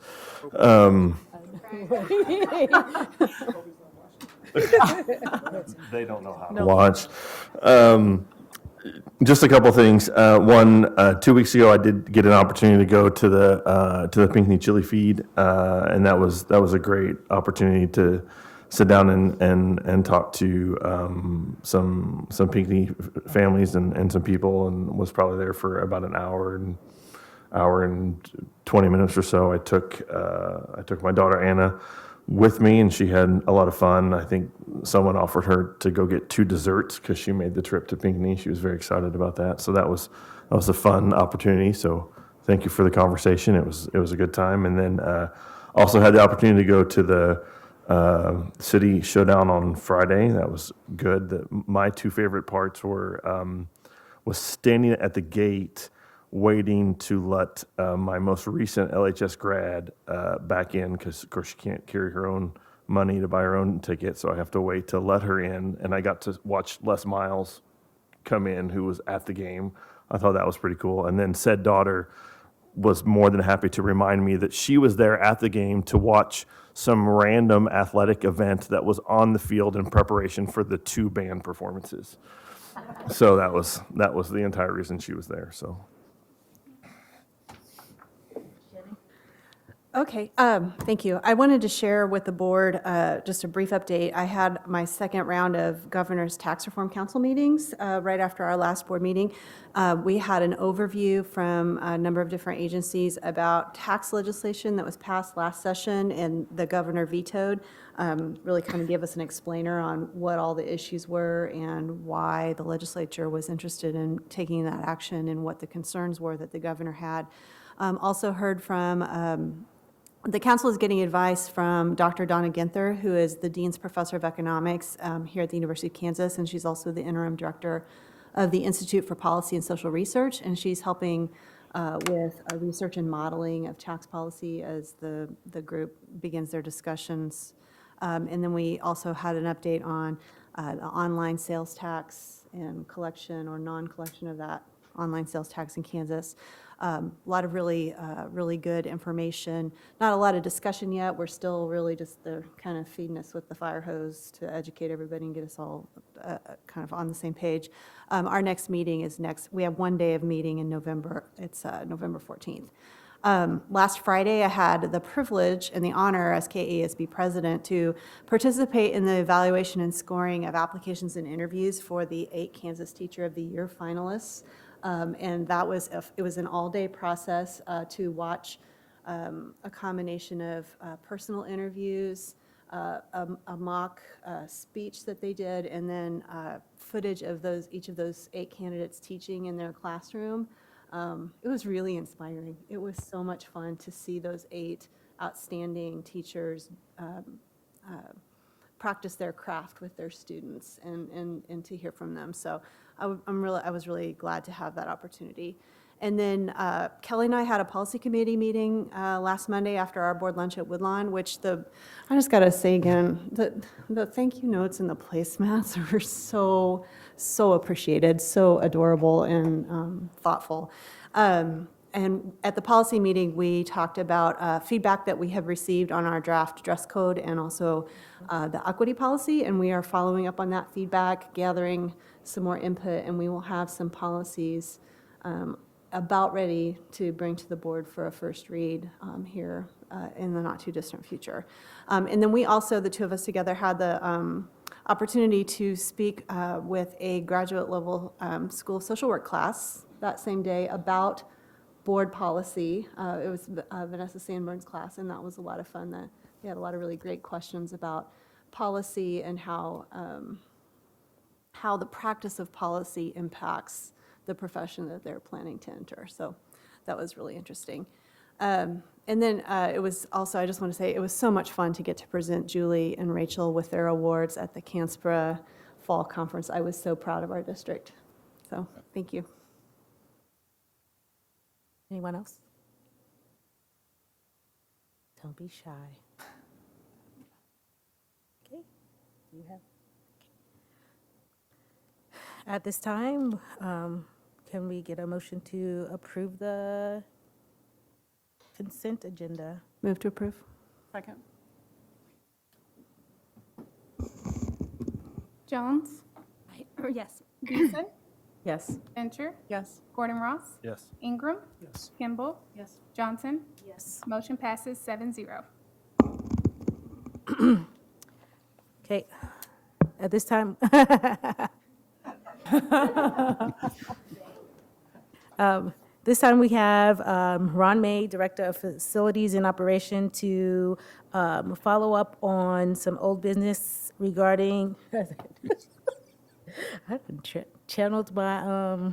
They don't know how to watch. Just a couple things. One, 2 weeks ago, I did get an opportunity to go to the Pinckney Chili Feed, and that was a great opportunity to sit down and talk to some Pinckney families and some people, and was probably there for about an hour and hour and 20 minutes or so, I took my daughter Anna with me, and she had a lot of fun. I think someone offered her to go get 2 desserts because she made the trip to Pinckney. She was very excited about that. So that was a fun opportunity. So thank you for the conversation. It was a good time. And then also had the opportunity to go to the city showdown on Friday. That was good. My 2 favorite parts were was standing at the gate waiting to let my most recent LHS grad back in, because of course she can't carry her own money to buy her own ticket, so I have to wait to let her in. And I got to watch Les Miles come in, who was at the game. I thought that was pretty cool. And then said daughter was more than happy to remind me that she was there at the game to watch some random athletic event that was on the field in preparation for the 2 band performances. So that was the entire reason she was there. So. Okay, thank you. I wanted to share with the board just a brief update. I had my second round of Governor's Tax Reform Council meetings right after our last board meeting. We had an overview from a number of different agencies about tax legislation that was passed last session and the governor vetoed. Really kind of gave us an explainer on what all the issues were and why the legislature was interested in taking that action and what the concerns were that the governor had. Also heard from the council is getting advice from Dr. Donna Ginther, who is the Dean's Professor of Economics here at the University of Kansas, and she's also the interim director of the Institute for Policy and Social Research, and she's helping with research and modeling of tax policy as the group begins their discussions. And then we also had an update on the online sales tax and collection or non-collection of that online sales tax in Kansas. A lot of really good information. Not a lot of discussion yet. We're still really just kind of feeding us with the fire hose to educate everybody and get us all kind of on the same page. Our next meeting is we have 1 day of meeting in November. It's November 14th. Last Friday, I had the privilege and the honor as KASB president to participate in the evaluation and scoring of applications and interviews for the 8 Kansas Teacher of the Year finalists. And that was it was an all-day process to watch a combination of personal interviews, a mock speech that they did, and then footage of each of those 8 candidates teaching in their classroom. It was really inspiring. It was so much fun to see those 8 outstanding teachers practice their craft with their students and to hear from them. So I was really glad to have that opportunity. And then Kelly and I had a policy committee meeting last Monday after our board lunch at Woodlawn, which I just got to say again, the thank you notes and the placemats were so appreciated, so adorable and thoughtful. And at the policy meeting, we talked about feedback that we have received on our draft dress code and also the equity policy, and we are following up on that feedback, gathering some more input, and we will have some policies about ready to bring to the board for a first read here in the not-too-distant future. And then we also, the 2 of us together, had the opportunity to speak with a graduate-level school social work class that same day about board policy. It was Vanessa Sandburn's class, and that was a lot of fun. We had a lot of really great questions about policy and how the practice of policy impacts the profession that they're planning to enter. So that was really interesting. And then it was also, I just want to say, it was so much fun to get to present Julie and Rachel with their awards at the Canspra Fall Conference. I was so proud of our district. So thank you. Anyone else? Don't be shy. Okay, you have. At this time, can we get a motion to approve the consent agenda? Move to approve. Second. Jones? Yes. Beeson? Yes. Venture? Yes. Gordon Ross? Yes. Ingram? Yes. Kimball? Yes. Johnson? Yes. Motion passes 7-0. Okay, at this time. This time we have Ron May, Director of Facilities and Operation, to follow up on some old business regarding, I channeled my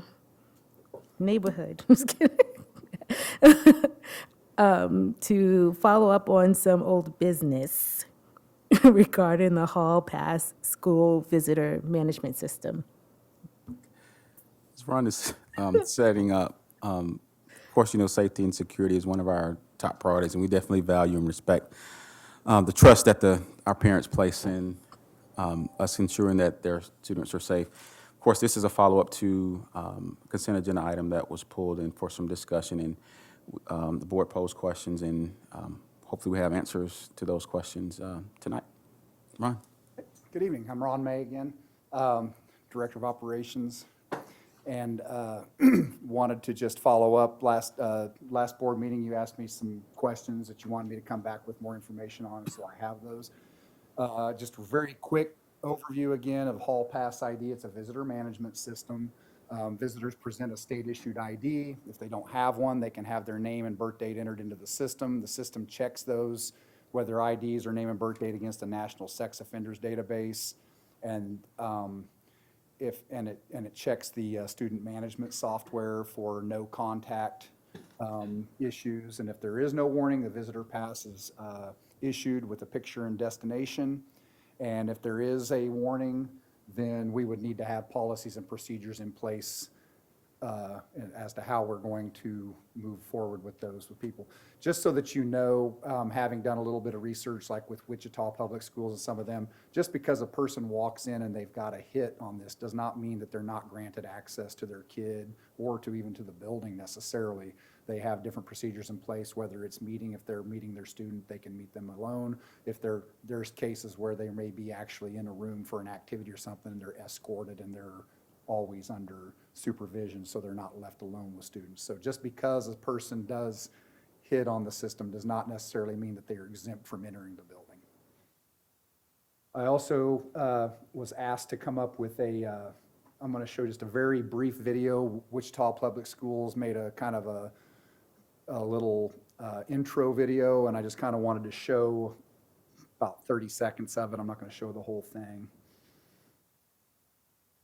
neighborhood. Just kidding. To follow up on some old business regarding the Hall Pass School Visitor Management System. As Ron is setting up, of course, you know, safety and security is one of our top priorities, and we definitely value and respect the trust that our parents place in us ensuring that their students are safe. Of course, this is a follow-up to a consent agenda item that was pulled in for some discussion, and the board posed questions, and hopefully we have answers to those questions tonight. Ron? Good evening. I'm Ron May again, Director of Operations, and wanted to just follow up. Last board meeting, you asked me some questions that you wanted me to come back with more information on, so I have those. Just a very quick overview again of Hall Pass ID. It's a visitor management system. Visitors present a state-issued ID. If they don't have one, they can have their name and birth date entered into the system. The system checks those, whether IDs or name and birth date, against the National Sex Offenders Database, and it checks the student management software for no contact issues. And if there is no warning, the visitor pass is issued with a picture and destination. And if there is a warning, then we would need to have policies and procedures in place as to how we're going to move forward with those with people. Just so that you know, having done a little bit of research, like with Wichita Public Schools and some of them, just because a person walks in and they've got a hit on this does not mean that they're not granted access to their kid or to even to the building necessarily. They have different procedures in place, whether it's if they're meeting their student, they can meet them alone. If there's cases where they may be actually in a room for an activity or something, they're escorted and they're always under supervision, so they're not left alone with students. So just because a person does hit on the system does not necessarily mean that they are exempt from entering the building. I also was asked to come up with I'm going to show just a very brief video. Wichita Public Schools made a kind of a little intro video, and I just kind of wanted to show about 30 seconds of it. I'm not going to show the whole thing.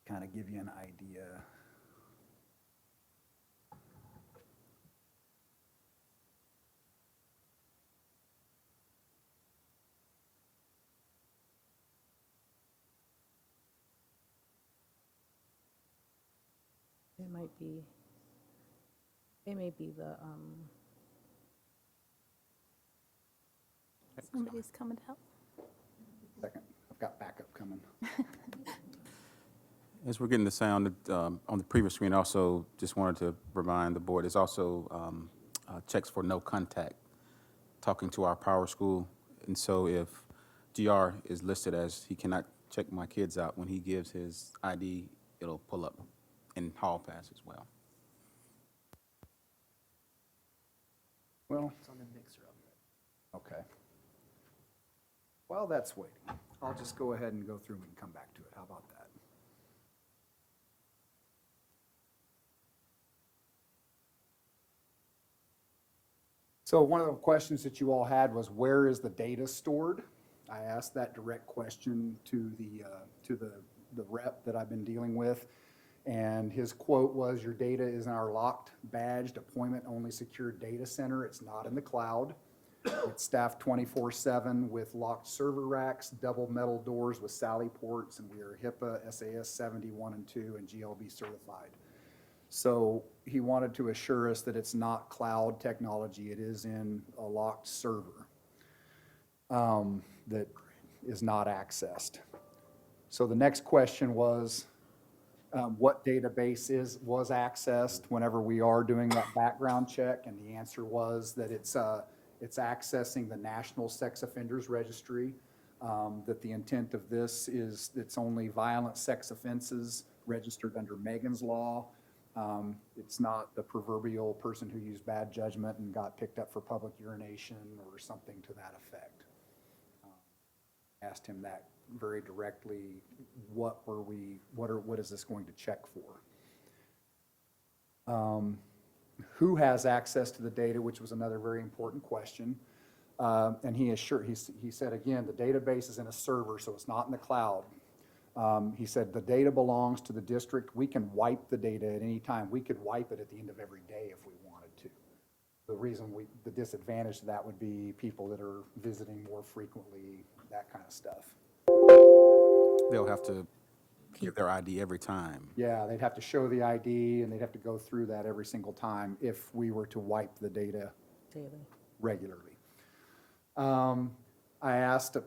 Kind of give you an idea. It may be the, Somebody's coming to help. Second, I've got backup coming. As we're getting the sound on the previous screen, also just wanted to remind the board, there's also checks for no contact talking to our power school. And so if GR is listed as he cannot check my kids out, when he gives his ID, it'll pull up in Hall Pass as well. Well, it's on the mixer up. Okay. While that's waiting, I'll just go ahead and go through and come back to it. How about that? So one of the questions that you all had was, where is the data stored? I asked that direct question to the rep that I've been dealing with, and his quote was, your data is in our locked, badged, appointment-only secured data center. It's not in the cloud. It's staffed 24/7 with locked server racks, double metal doors with Sally ports, and we are HIPAA, SAS 71 and 2, and GLB certified. So he wanted to assure us that it's not cloud technology. It is in a locked server that is not accessed. So the next question was, what database was accessed whenever we are doing that background check? And the answer was that it's accessing the National Sex Offenders Registry, that the intent of this is it's only violent sex offenses registered under Megan's Law. It's not the proverbial person who used bad judgment and got picked up for public urination or something to that effect. Asked him that very directly, what is this going to check for? who has access to the data, which was another very important question. And he said, again, the database is in a server, so it's not in the cloud. He said, the data belongs to the district. We can wipe the data at any time. We could wipe it at the end of every day if we wanted to. The disadvantage to that would be people that are visiting more frequently, that kind of stuff. They'll have to give their ID every time. Yeah, they'd have to show the ID, and they'd have to go through that every single time if we were to wipe the data regularly. I asked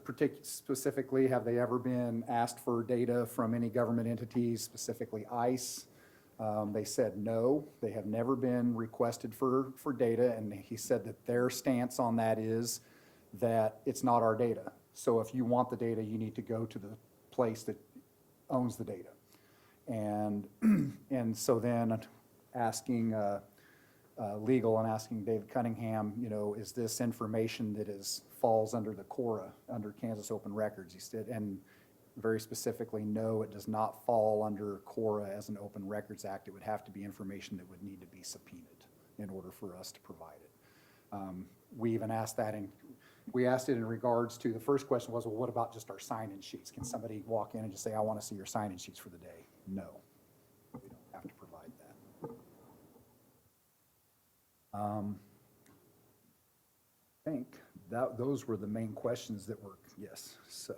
specifically, have they ever been asked for data from any government entities, specifically ICE? They said no, they have never been requested for data, and he said that their stance on that is that it's not our data. So if you want the data, you need to go to the place that owns the data. And so then asking legal and asking David Cunningham, is this information that falls under the CORA, under Kansas Open Records? He said, and very specifically, no, it does not fall under CORA as an Open Records Act. It would have to be information that would need to be subpoenaed in order for us to provide it. We even asked that, and we asked it in regards to, the first question was, well, what about just our sign-in sheets? Can somebody walk in and just say, I want to see your sign-in sheets for the day? No, we don't have to provide that. I think those were the main questions that were, yes, so.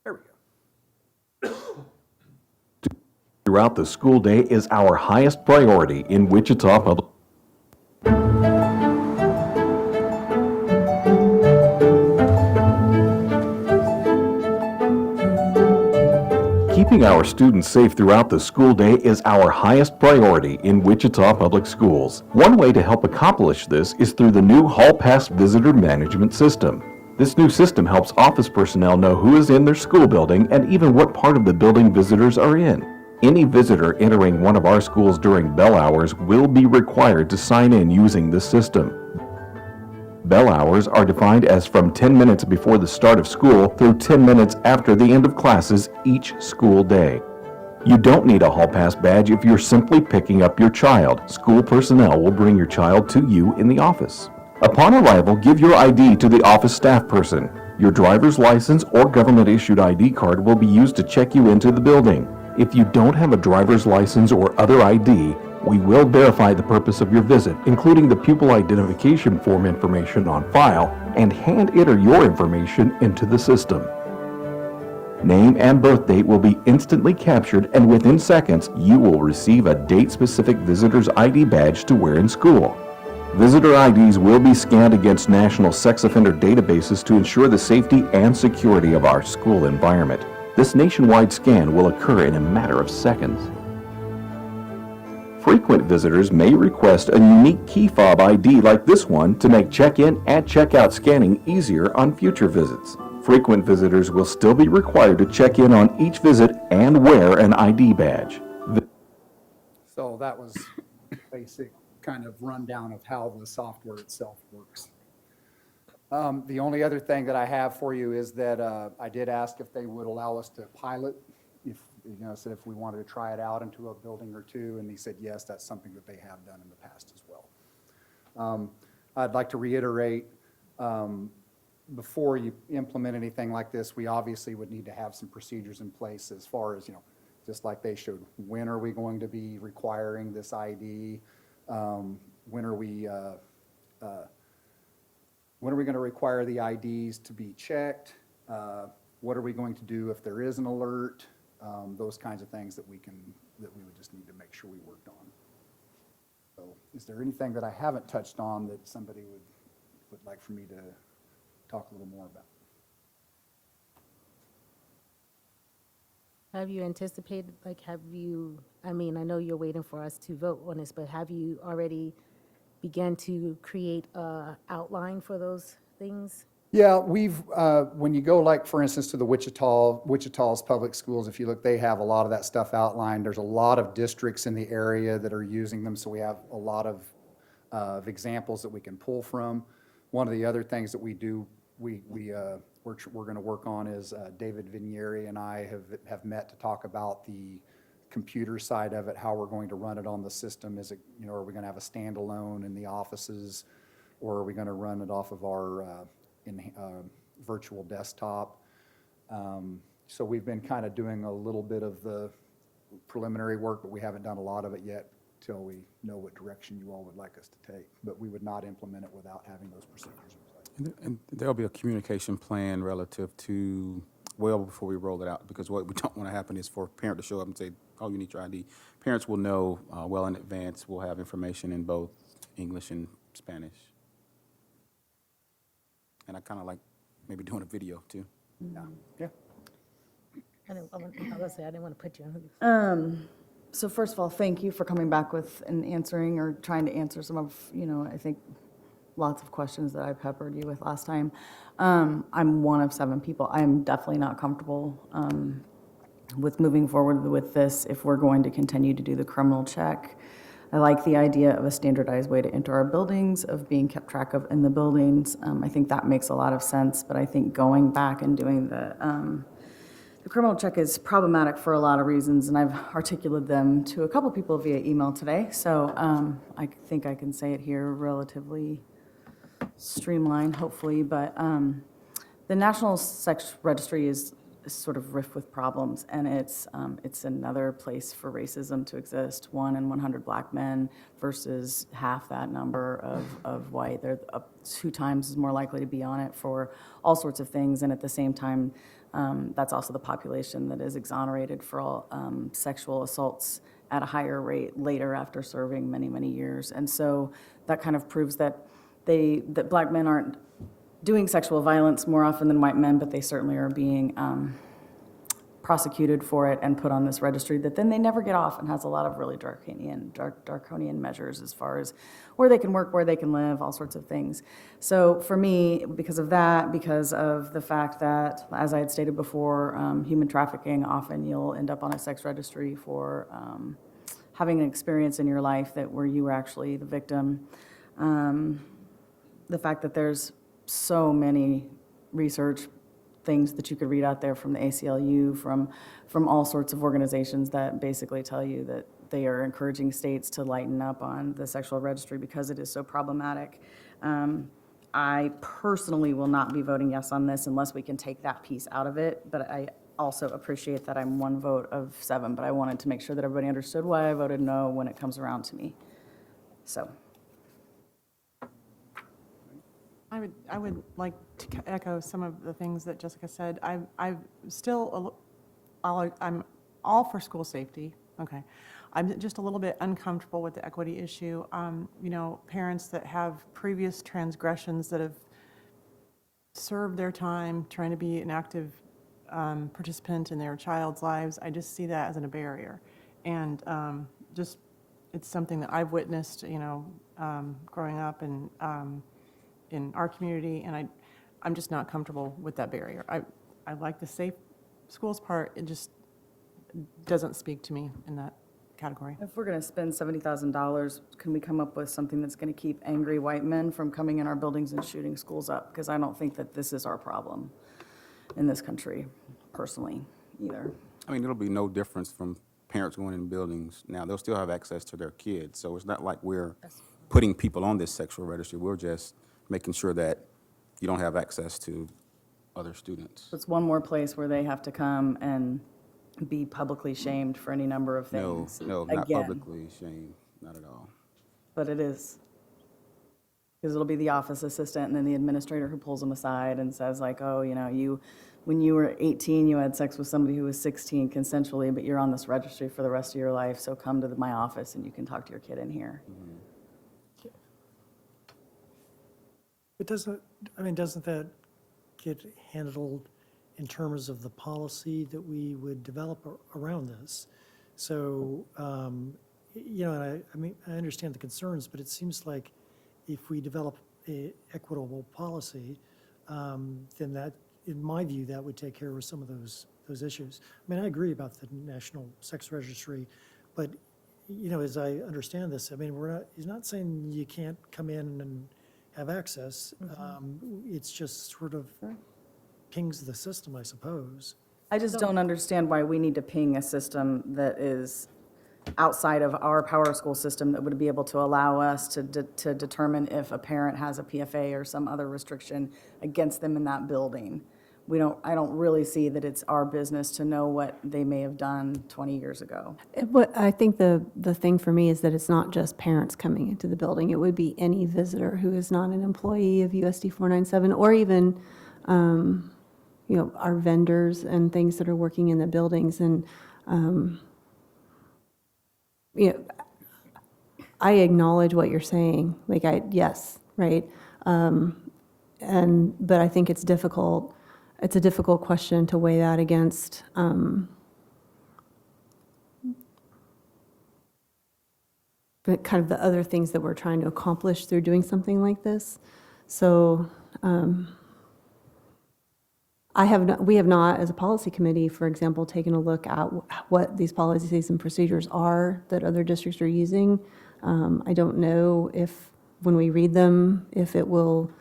There we go. Throughout the school day is our highest priority in Wichita Public. Keeping our students safe throughout the school day is our highest priority in Wichita Public Schools. One way to help accomplish this is through the new Hall Pass Visitor Management System. This new system helps office personnel know who is in their school building and even what part of the building visitors are in. Any visitor entering one of our schools during bell hours will be required to sign in using this system. Bell hours are defined as from 10 minutes before the start of school through 10 minutes after the end of classes each school day. You don't need a Hall Pass badge if you're simply picking up your child. School personnel will bring your child to you in the office. Upon arrival, give your ID to the office staff person. Your driver's license or government-issued ID card will be used to check you into the building. If you don't have a driver's license or other ID, we will verify the purpose of your visit, including the pupil identification form information on file, and hand enter your information into the system. Name and birth date will be instantly captured, and within seconds, you will receive a date-specific visitor's ID badge to wear in school. Visitor IDs will be scanned against national sex offender databases to ensure the safety and security of our school environment. This nationwide scan will occur in a matter of seconds. Frequent visitors may request a unique key fob ID like this one to make check-in and check-out scanning easier on future visits. Frequent visitors will still be required to check in on each visit and wear an ID badge. So that was basic kind of rundown of how the software itself works. The only other thing that I have for you is that I did ask if they would allow us to pilot, said if we wanted to try it out into a building or two, and he said yes, that's something that they have done in the past as well. I'd like to reiterate, before you implement anything like this, we obviously would need to have some procedures in place as far as, just like they showed, when are we going to be requiring this ID? When are we going to require the IDs to be checked? What are we going to do if there is an alert? Those kinds of things that we would just need to make sure we worked on. So is there anything that I haven't touched on that somebody would like for me to talk a little more about? Have you anticipated, I know you're waiting for us to vote on this, but have you already begun to create an outline for those things? Yeah, when you go like, for instance, to the Wichita's public schools, if you look, they have a lot of that stuff outlined. There's a lot of districts in the area that are using them, so we have a lot of examples that we can pull from. One of the other things that we do, we're going to work on is David Vinieri and I have met to talk about the computer side of it, how we're going to run it on the system. Is it, are we going to have a standalone in the offices, or are we going to run it off of our virtual desktop? So we've been kind of doing a little bit of the preliminary work, but we haven't done a lot of it yet till we know what direction you all would like us to take. But we would not implement it without having those procedures in place. And there'll be a communication plan relative to, well before we roll it out, because what we don't want to happen is for a parent to show up and say, oh, you need your ID. Parents will know well in advance. We'll have information in both English and Spanish. And I kind of like maybe doing a video too. Yeah. I didn't want to put you on. So first of all, thank you for coming back with and answering or trying to answer some of, I think lots of questions that I peppered you with last time. I'm one of 7 people. I am definitely not comfortable with moving forward with this if we're going to continue to do the criminal check. I like the idea of a standardized way to enter our buildings, of being kept track of in the buildings. I think that makes a lot of sense, but I think going back and doing the criminal check is problematic for a lot of reasons, and I've articulated them to a couple people via email today, so I think I can say it here relatively streamlined, hopefully, but the National Sex Registry is sort of rife with problems, and it's another place for racism to exist. 1 in 100 black men versus half that number of white. They're up 2 times as more likely to be on it for all sorts of things, and at the same time, that's also the population that is exonerated for all sexual assaults at a higher rate later after serving many, many years. And so that kind of proves that black men aren't doing sexual violence more often than white men, but they certainly are being prosecuted for it and put on this registry that then they never get off, and has a lot of really draconian measures as far as where they can work, where they can live, all sorts of things. So for me, because of that, because of the fact that, as I had stated before, human trafficking, often you'll end up on a sex registry for having an experience in your life where you were actually the victim. The fact that there's so many research things that you could read out there from the ACLU, from all sorts of organizations that basically tell you that they are encouraging states to lighten up on the sexual registry because it is so problematic. I personally will not be voting yes on this unless we can take that piece out of it, but I also appreciate that I'm 1 vote of 7, but I wanted to make sure that everybody understood why I voted no when it comes around to me. So. I would like to echo some of the things that Jessica said. I'm all for school safety. Okay, I'm just a little bit uncomfortable with the equity issue. Parents that have previous transgressions that have served their time trying to be an active participant in their child's lives, I just see that as a barrier, and it's something that I've witnessed. Growing up and. In our community, and I'm just not comfortable with that barrier. I like the safe schools part, it just doesn't speak to me in that category. If we're gonna spend $70,000, can we come up with something that's gonna keep angry white men from coming in our buildings and shooting schools up? Because I don't think that this is our problem in this country, personally, either. I mean, it'll be no difference from parents going in buildings. Now, they'll still have access to their kids, so it's not like we're putting people on this sexual registry. We're just making sure that you don't have access to other students. It's one more place where they have to come and be publicly shamed for any number of things. No, not Again. publicly shamed, not at all. But it is. Because it'll be the office assistant and then the administrator who pulls them aside and says like, oh, when you were 18, you had sex with somebody who was 16 consensually, but you're on this registry for the rest of your life, so come to my office and you can talk to your kid in here. Mm-hmm. But doesn't that get handled in terms of the policy that we would develop around this? So, and I understand the concerns, but it seems like if we develop a equitable policy, then that, in my view, that would take care of some of those issues. I mean, I agree about the National Sex Registry, but, you know, as I understand this, I mean, he's not saying you can't come in and have access. It's just sort of pings the system, I suppose. I just don't understand why we need to ping a system that is outside of our power school system that would be able to allow us to determine if a parent has a PFA or some other restriction against them in that building. I don't really see that it's our business to know what they may have done 20 years ago. What I think the thing for me is that it's not just parents coming into the building. It would be any visitor who is not an employee of USD 497, or even, you know, our vendors and things that are working in the buildings. And, you know, I acknowledge what you're saying. Like, yes, right? But I think it's difficult. It's a difficult question to weigh that against but kind of the other things that we're trying to accomplish through doing something like this. So we have not, as a policy committee, for example, taken a look at what these policies and procedures are that other districts are using. I don't know if, when we read them, if it will,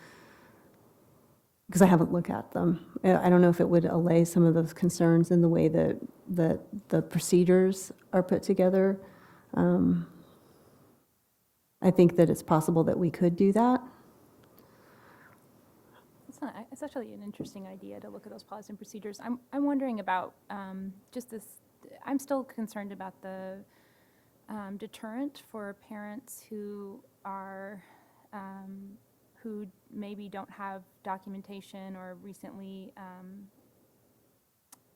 because I haven't looked at them. I don't know if it would allay some of those concerns in the way that the procedures are put together. I think that it's possible that we could do that. It's actually an interesting idea to look at those policies and procedures. I'm wondering about just this. I'm still concerned about the deterrent for parents who are who maybe don't have documentation or recently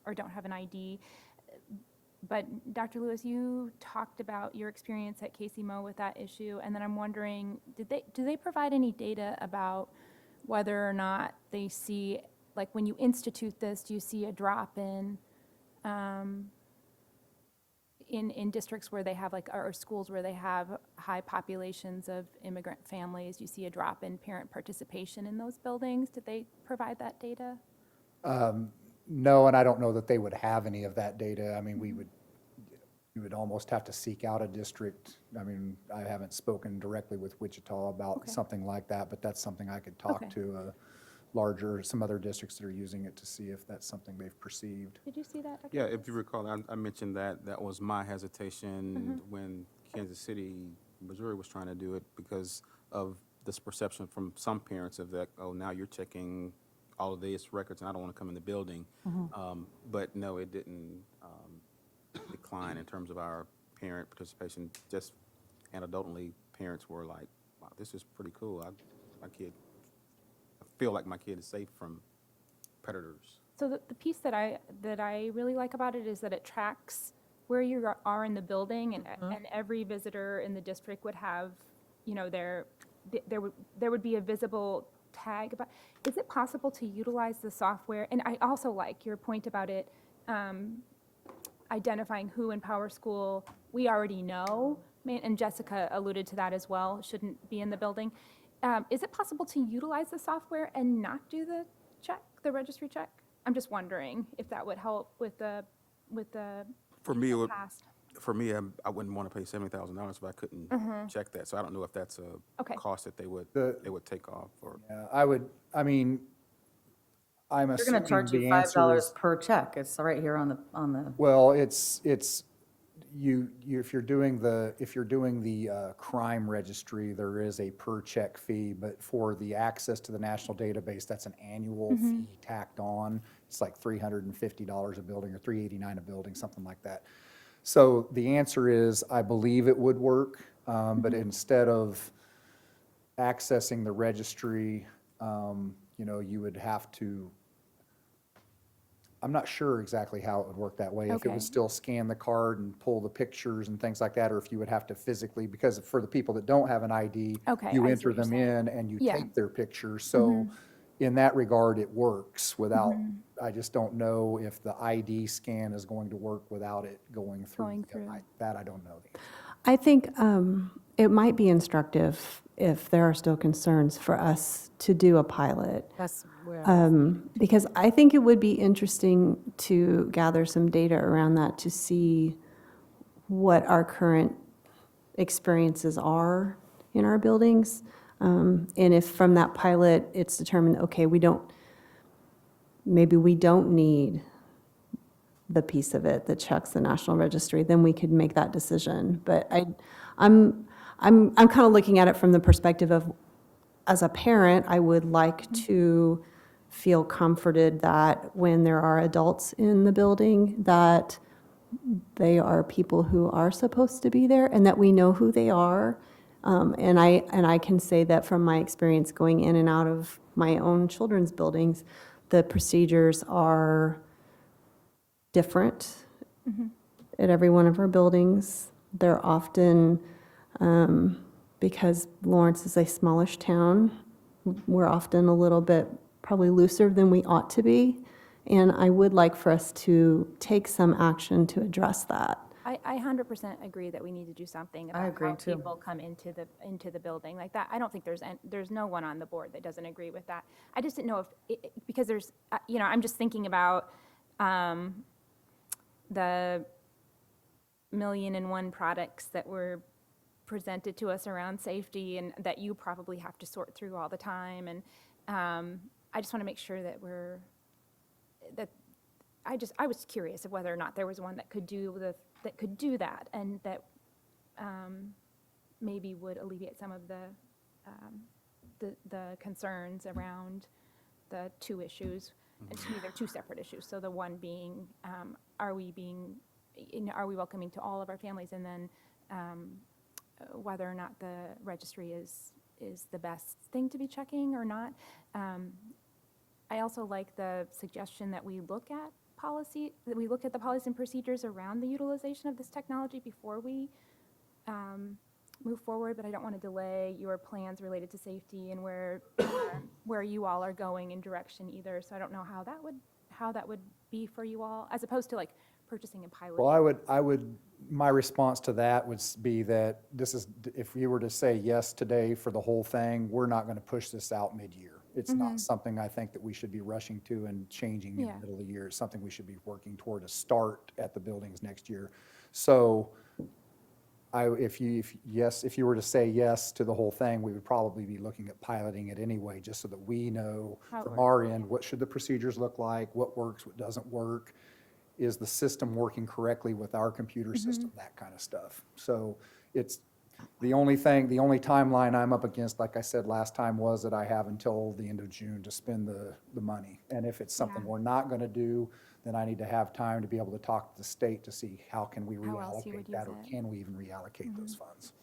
or don't have an ID. But Dr. Lewis, you talked about your experience at Casey Mo with that issue, and then I'm wondering, do they provide any data about whether or not they see, like when you institute this, do you see a drop in districts where they have or schools where they have high populations of immigrant families? Do you see a drop in parent participation in those buildings? Did they provide that data? No, and I don't know that they would have any of that data. I mean, you would almost have to seek out a district. I mean, I haven't spoken directly with Wichita about something like that, but that's something I could talk to some other districts that are using it to see if that's something they've perceived. Did you see that? Yeah, if you recall, I mentioned that was my hesitation when Kansas City, Missouri was trying to do it because of this perception from some parents of that, oh, now you're checking all of these records and I don't want to come in the building. But no, it didn't decline in terms of our parent participation. Just anecdotally, parents were like, wow, this is pretty cool. I feel like my kid is safe from predators. So the piece that I really like about it is that it tracks where you are in the building, and every visitor in the district would have, you know, there would be a visible tag. About, is it possible to utilize the software? And I also like your point about it identifying who in Power School we already know, and Jessica alluded to that as well, shouldn't be in the building. Is it possible to utilize the software and not do the registry check? I'm just wondering if that would help with the For me, it would, past. for me, I wouldn't want to pay $70,000 if I couldn't check that. So I don't know if that's a cost that they would take off. Or I'm They're assuming going to charge you the answer $5 is, per check. It's right here on the. well, it's if you're doing the crime registry, there is a per check fee, but for the access to the national database, that's an annual fee tacked on. It's like $350 a building or $389 a building, something like that. So the answer is, I believe it would work, but instead of accessing the registry, you would have to, I'm not sure exactly how it would work that way. If it would still scan the card and pull the pictures and things like that, or if you would have to physically, because for the people that don't have an ID, you enter them in and you take their pictures. So in that regard, it works without, I just don't know if the ID scan is going to work without it going through. That I don't know. I think it might be instructive if there are still concerns for us to do a pilot. That's where Because I think it would be interesting to gather some data around that to see what our current experiences are in our buildings. And if from that pilot, it's determined, okay, maybe we don't need the piece of it that checks the National Registry, then we could make that decision. But I'm kind of looking at it from the perspective of, as a parent, I would like to feel comforted that when there are adults in the building, that they are people who are supposed to be there and that we know who they are. And I can say that from my experience going in and out of my own children's buildings, the procedures are different at every one of our buildings. They're often, because Lawrence is a smallish town, we're often a little bit probably looser than we ought to be. And I would like for us to take some action to address that. I 100% agree that we need to do something about agree, how too. people come into the building like that. I don't think there's no one on the board that doesn't agree with that. I just didn't know if, because there's, I'm just thinking about the 1,000,001 products that were presented to us around safety and that you probably have to sort through all the time. And I just want to make sure that I was curious of whether or not there was one that could do that and that maybe would alleviate some of the concerns around the two issues. And to me, they're two separate issues. So the one being, are we welcoming to all of our families, and then whether or not the registry is the best thing to be checking or not. I also like the suggestion that we look at the policies and procedures around the utilization of this technology before we move forward, but I don't want to delay your plans related to safety and where you all are going in direction either. So I don't know how that would be for you all, as opposed to like purchasing and piloting. Well, my response to that would be that if you were to say yes today for the whole thing, we're not going to push this out mid-year. It's not something I think that we should be rushing to and changing in the middle of the year. It's something we should be working toward a start at the buildings next year. So if you were to say yes to the whole thing, we would probably be looking at piloting it anyway, just so that we know from our end, what should the procedures look like, what works, what doesn't work, is the system working correctly with our computer system, that kind of stuff. So it's the only timeline I'm up against, like I said last time, was that I have until the end of June to spend the money. And if it's something we're not going to do, then I need to have time to be able to talk to the state to see how can we reallocate that, or can we even reallocate those funds.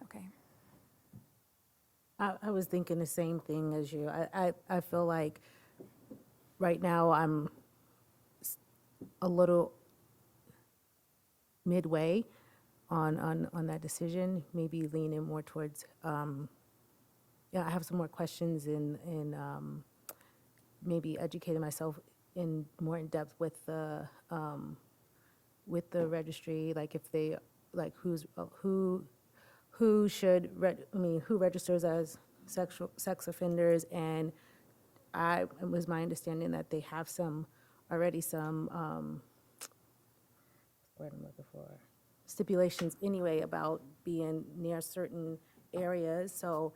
Okay. I was thinking the same thing as you. I feel like right now I'm a little midway on that decision, maybe leaning more towards, I have some more questions and maybe educating myself more in depth with the registry, like if they, like who registers as sex offenders, and it was my understanding that they have already some what I'm looking for, stipulations anyway about being near certain areas. So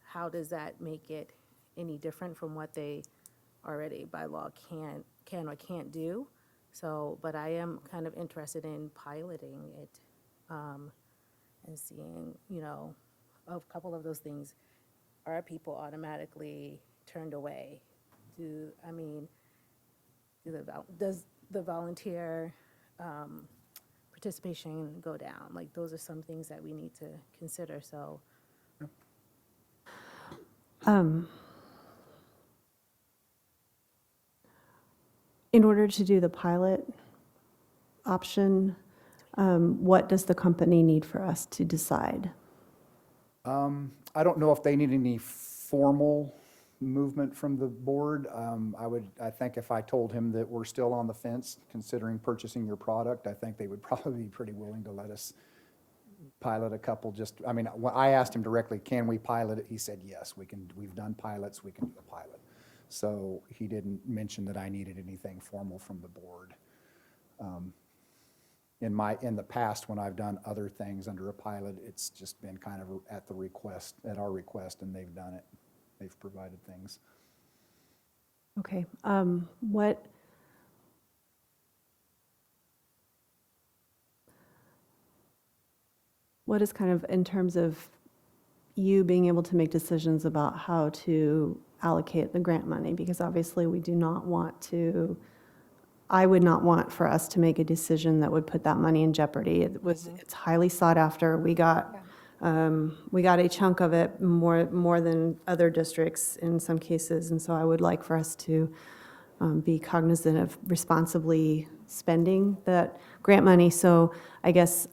how does that make it any different from what they already by law can or can't do? So, but I am kind of interested in piloting it and seeing, a couple of those things. Are people automatically turned away? Does the volunteer participation go down? Like, those are some things that we need to consider, so. In order to do the pilot option, what does the company need for us to decide? I don't know if they need any formal movement from the board. I think if I told him that we're still on the fence considering purchasing your product, I think they would probably be pretty willing to let us pilot a couple, just, I mean, when I asked him directly, can we pilot it? He said, yes, we can, we've done pilots, we can do a pilot. So he didn't mention that I needed anything formal from the board. In the past, when I've done other things under a pilot, it's just been kind of at our request, and they've done it. They've provided things. Okay, what is kind of, in terms of you being able to make decisions about how to allocate the grant money? Because obviously we do not want to, I would not want for us to make a decision that would put that money in jeopardy. It's highly sought after. We got a chunk of it, more than other districts in some cases, and so I would like for us to be cognizant of responsibly spending that grant money. So I guess,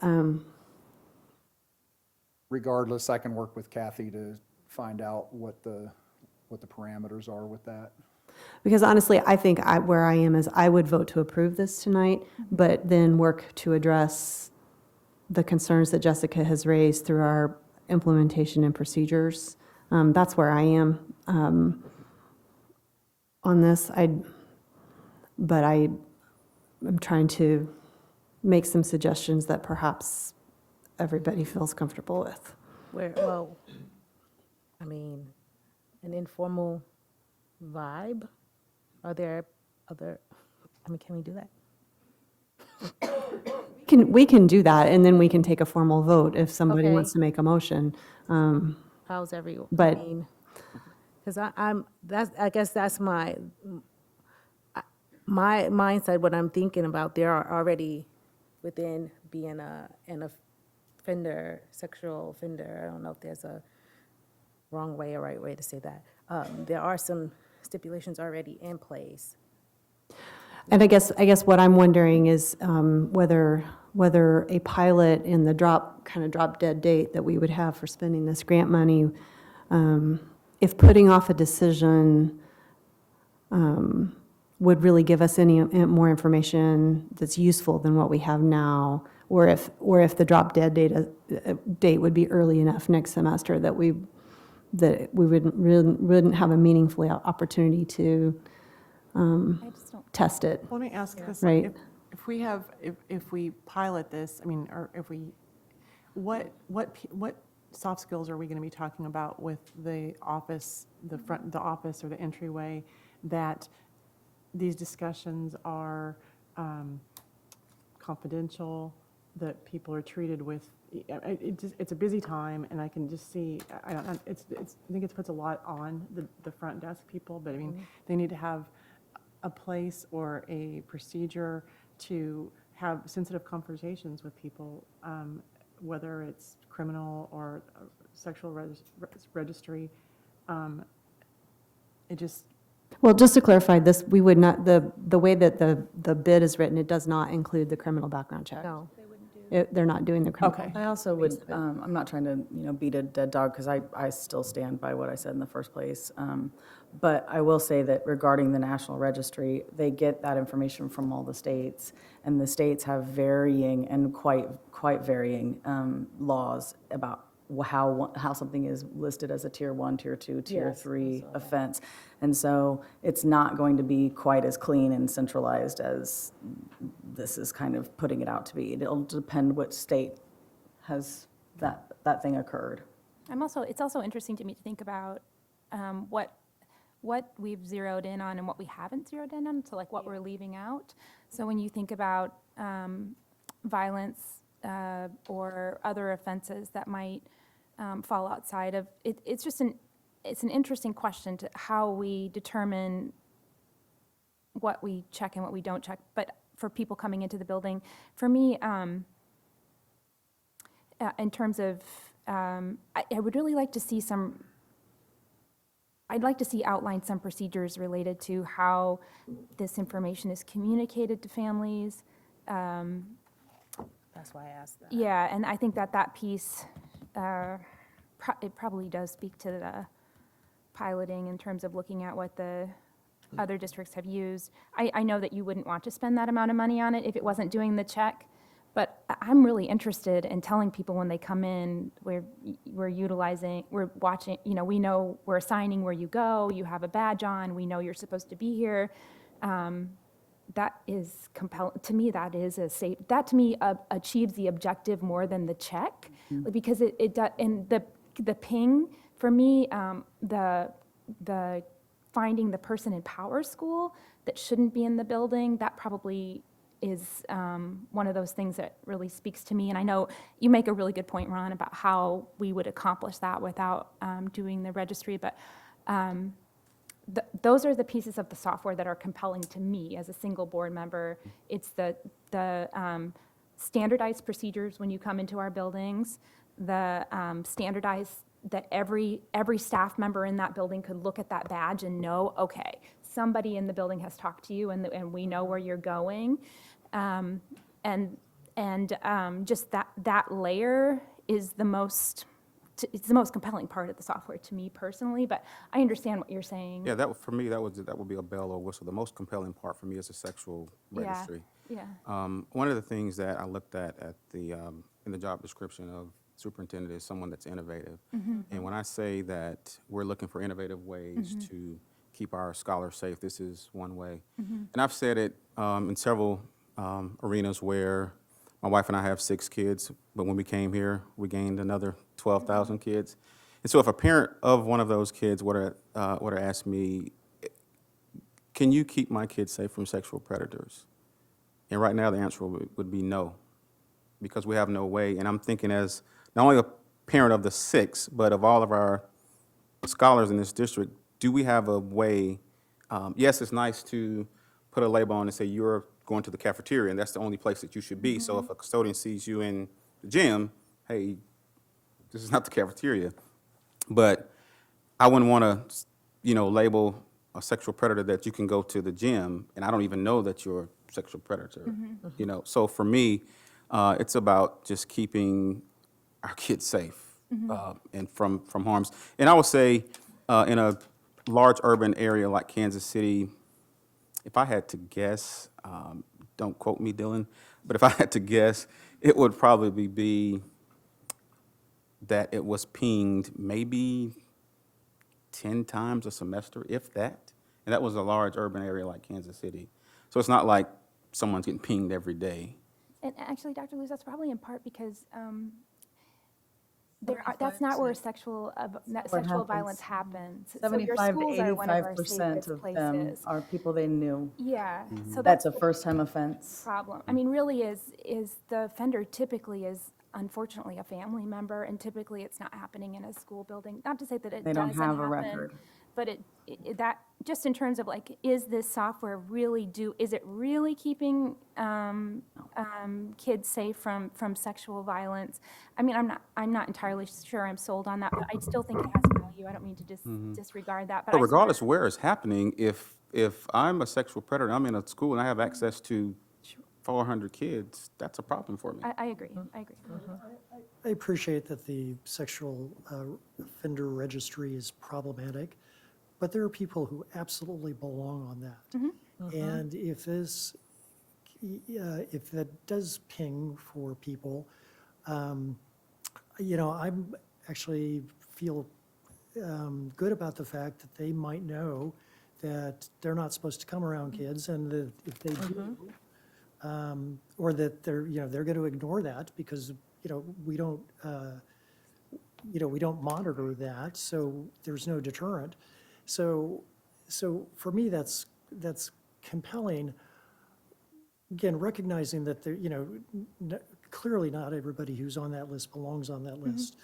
Regardless, I can work with Kathy to find out what the parameters are with that. because honestly, I think where I am is I would vote to approve this tonight, but then work to address the concerns that Jessica has raised through our implementation and procedures. That's where I am on this. But I'm trying to make some suggestions that perhaps everybody feels comfortable with. Well, I mean, an informal vibe? Are there other, I mean, can we do that? We can do that, and then we can take a formal vote if somebody Okay. wants to make a motion. How's everyone? But- Because I guess that's my mindset, what I'm thinking about. There are already, within being an offender, sexual offender, I don't know if there's a wrong way or right way to say that. There are some stipulations already in place. And I guess what I'm wondering is whether a pilot in the drop dead date that we would have for spending this grant money, if putting off a decision would really give us any more information that's useful than what we have now, or if the drop dead date would be early enough next semester that we wouldn't have a meaningful opportunity to test it. Let me ask this, Right. if we pilot this, I mean, or if we, what soft skills are we going to be talking about with the office, the office or the entryway, that these discussions are confidential, that people are treated with, it's a busy time, and I can just see, I think it puts a lot on the front desk people, but I mean, they need to have a place or a procedure to have sensitive conversations with people, whether it's criminal or sexual registry. It just, Well, just to clarify this, we would not, the way that the bid is written, it does not include the criminal background check. No. They're not doing the criminal. Okay. I also would, I'm not trying to, beat a dead dog, because I still stand by what I said in the first place. But I will say that regarding the National Registry, they get that information from all the states, and the states have varying and quite varying laws about how something is listed as a Tier 1, Tier 2, Tier Yes, 3 offense. And so it's not going to be quite as clean and centralized as this is kind of putting it out to be. It'll depend what state has that thing occurred. It's also interesting to me to think about what we've zeroed in on and what we haven't zeroed in on, so like what we're leaving out. So when you think about violence or other offenses that might fall outside of, it's an interesting question to how we determine what we check and what we don't check. But for people coming into the building, for me, in terms of, I would really like to see I'd like to see outlined some procedures related to how this information is communicated to families. That's why I asked that. Yeah, and I think that piece, it probably does speak to the piloting in terms of looking at what the other districts have used. I know that you wouldn't want to spend that amount of money on it if it wasn't doing the check, But I'm really interested in telling people when they come in, we're watching, we know we're assigning where you go, you have a badge on, we know you're supposed to be here. That is compelling, to me, that is a safe, that to me achieves the objective more than the check. Because it does, and the ping, for me, the finding the person in power school that shouldn't be in the building, that probably is one of those things that really speaks to me. And I know you make a really good point, Ron, about how we would accomplish that without doing the registry, but those are the pieces of the software that are compelling to me as a single board member. It's the standardized procedures when you come into our buildings, the standardized that every staff member in that building could look at that badge and know, okay, somebody in the building has talked to you and we know where you're going. Just that layer is it's the most compelling part of the software to me personally, but I understand what you're saying. Yeah, for me, that would be a bell or whistle. The most compelling part for me is a sexual registry. Yeah. One of the things that I looked at the in the job description of superintendent is someone that's innovative. And when I say that we're looking for innovative ways to keep our scholars safe, this is one way. And I've said it in several arenas where my wife and I have 6 kids, but when we came here, we gained another 12,000 kids. And so if a parent of one of those kids were to ask me, can you keep my kids safe from sexual predators? And right now the answer would be no, because we have no way. And I'm thinking as not only a parent of the 6, but of all of our scholars in this district, do we have a way? Yes, it's nice to put a label on and say you're going to the cafeteria and that's the only place that you should be. So if a custodian sees you in the gym, hey, this is not the cafeteria. But I wouldn't want to, label a sexual predator that you can go to the gym and I don't even know that you're a sexual predator. So for me, it's about just keeping our kids safe and from harms. And I would say in a large urban area like Kansas City, if I had to guess, don't quote me, Dylan, but if I had to guess, it would probably be that it was pinged maybe 10 times a semester, if that. And that was a large urban area like Kansas City. So it's not like someone's getting pinged every day. And actually, Dr. Luz, that's probably in part because that's not where sexual violence happens. So your 75 to schools are one of our 85% safest of them places. are people they knew. Yeah, so That's a the first-time offense. problem. I mean, really is the offender typically is unfortunately a family member, and typically it's not happening in a school building. Not to say that it They don't doesn't have a happen, record. but that just in terms of like, is this software is it really keeping kids safe from sexual violence? I mean, I'm not entirely sure I'm sold on that, but I still think it has value. I don't mean to disregard that. But regardless of where it's happening, if I'm a sexual predator, I'm in a school and I have access to 400 kids, that's a problem for me. I agree. I agree. I appreciate that the sexual offender registry is problematic, but there are people who absolutely belong on that. And if that does ping for people, I'm actually feel good about the fact that they might know that they're not supposed to come around kids, and that if they do, or that they're going to ignore that because we don't monitor that, so there's no deterrent. So for me, that's compelling. Again, recognizing that there, clearly not everybody who's on that list belongs on that list.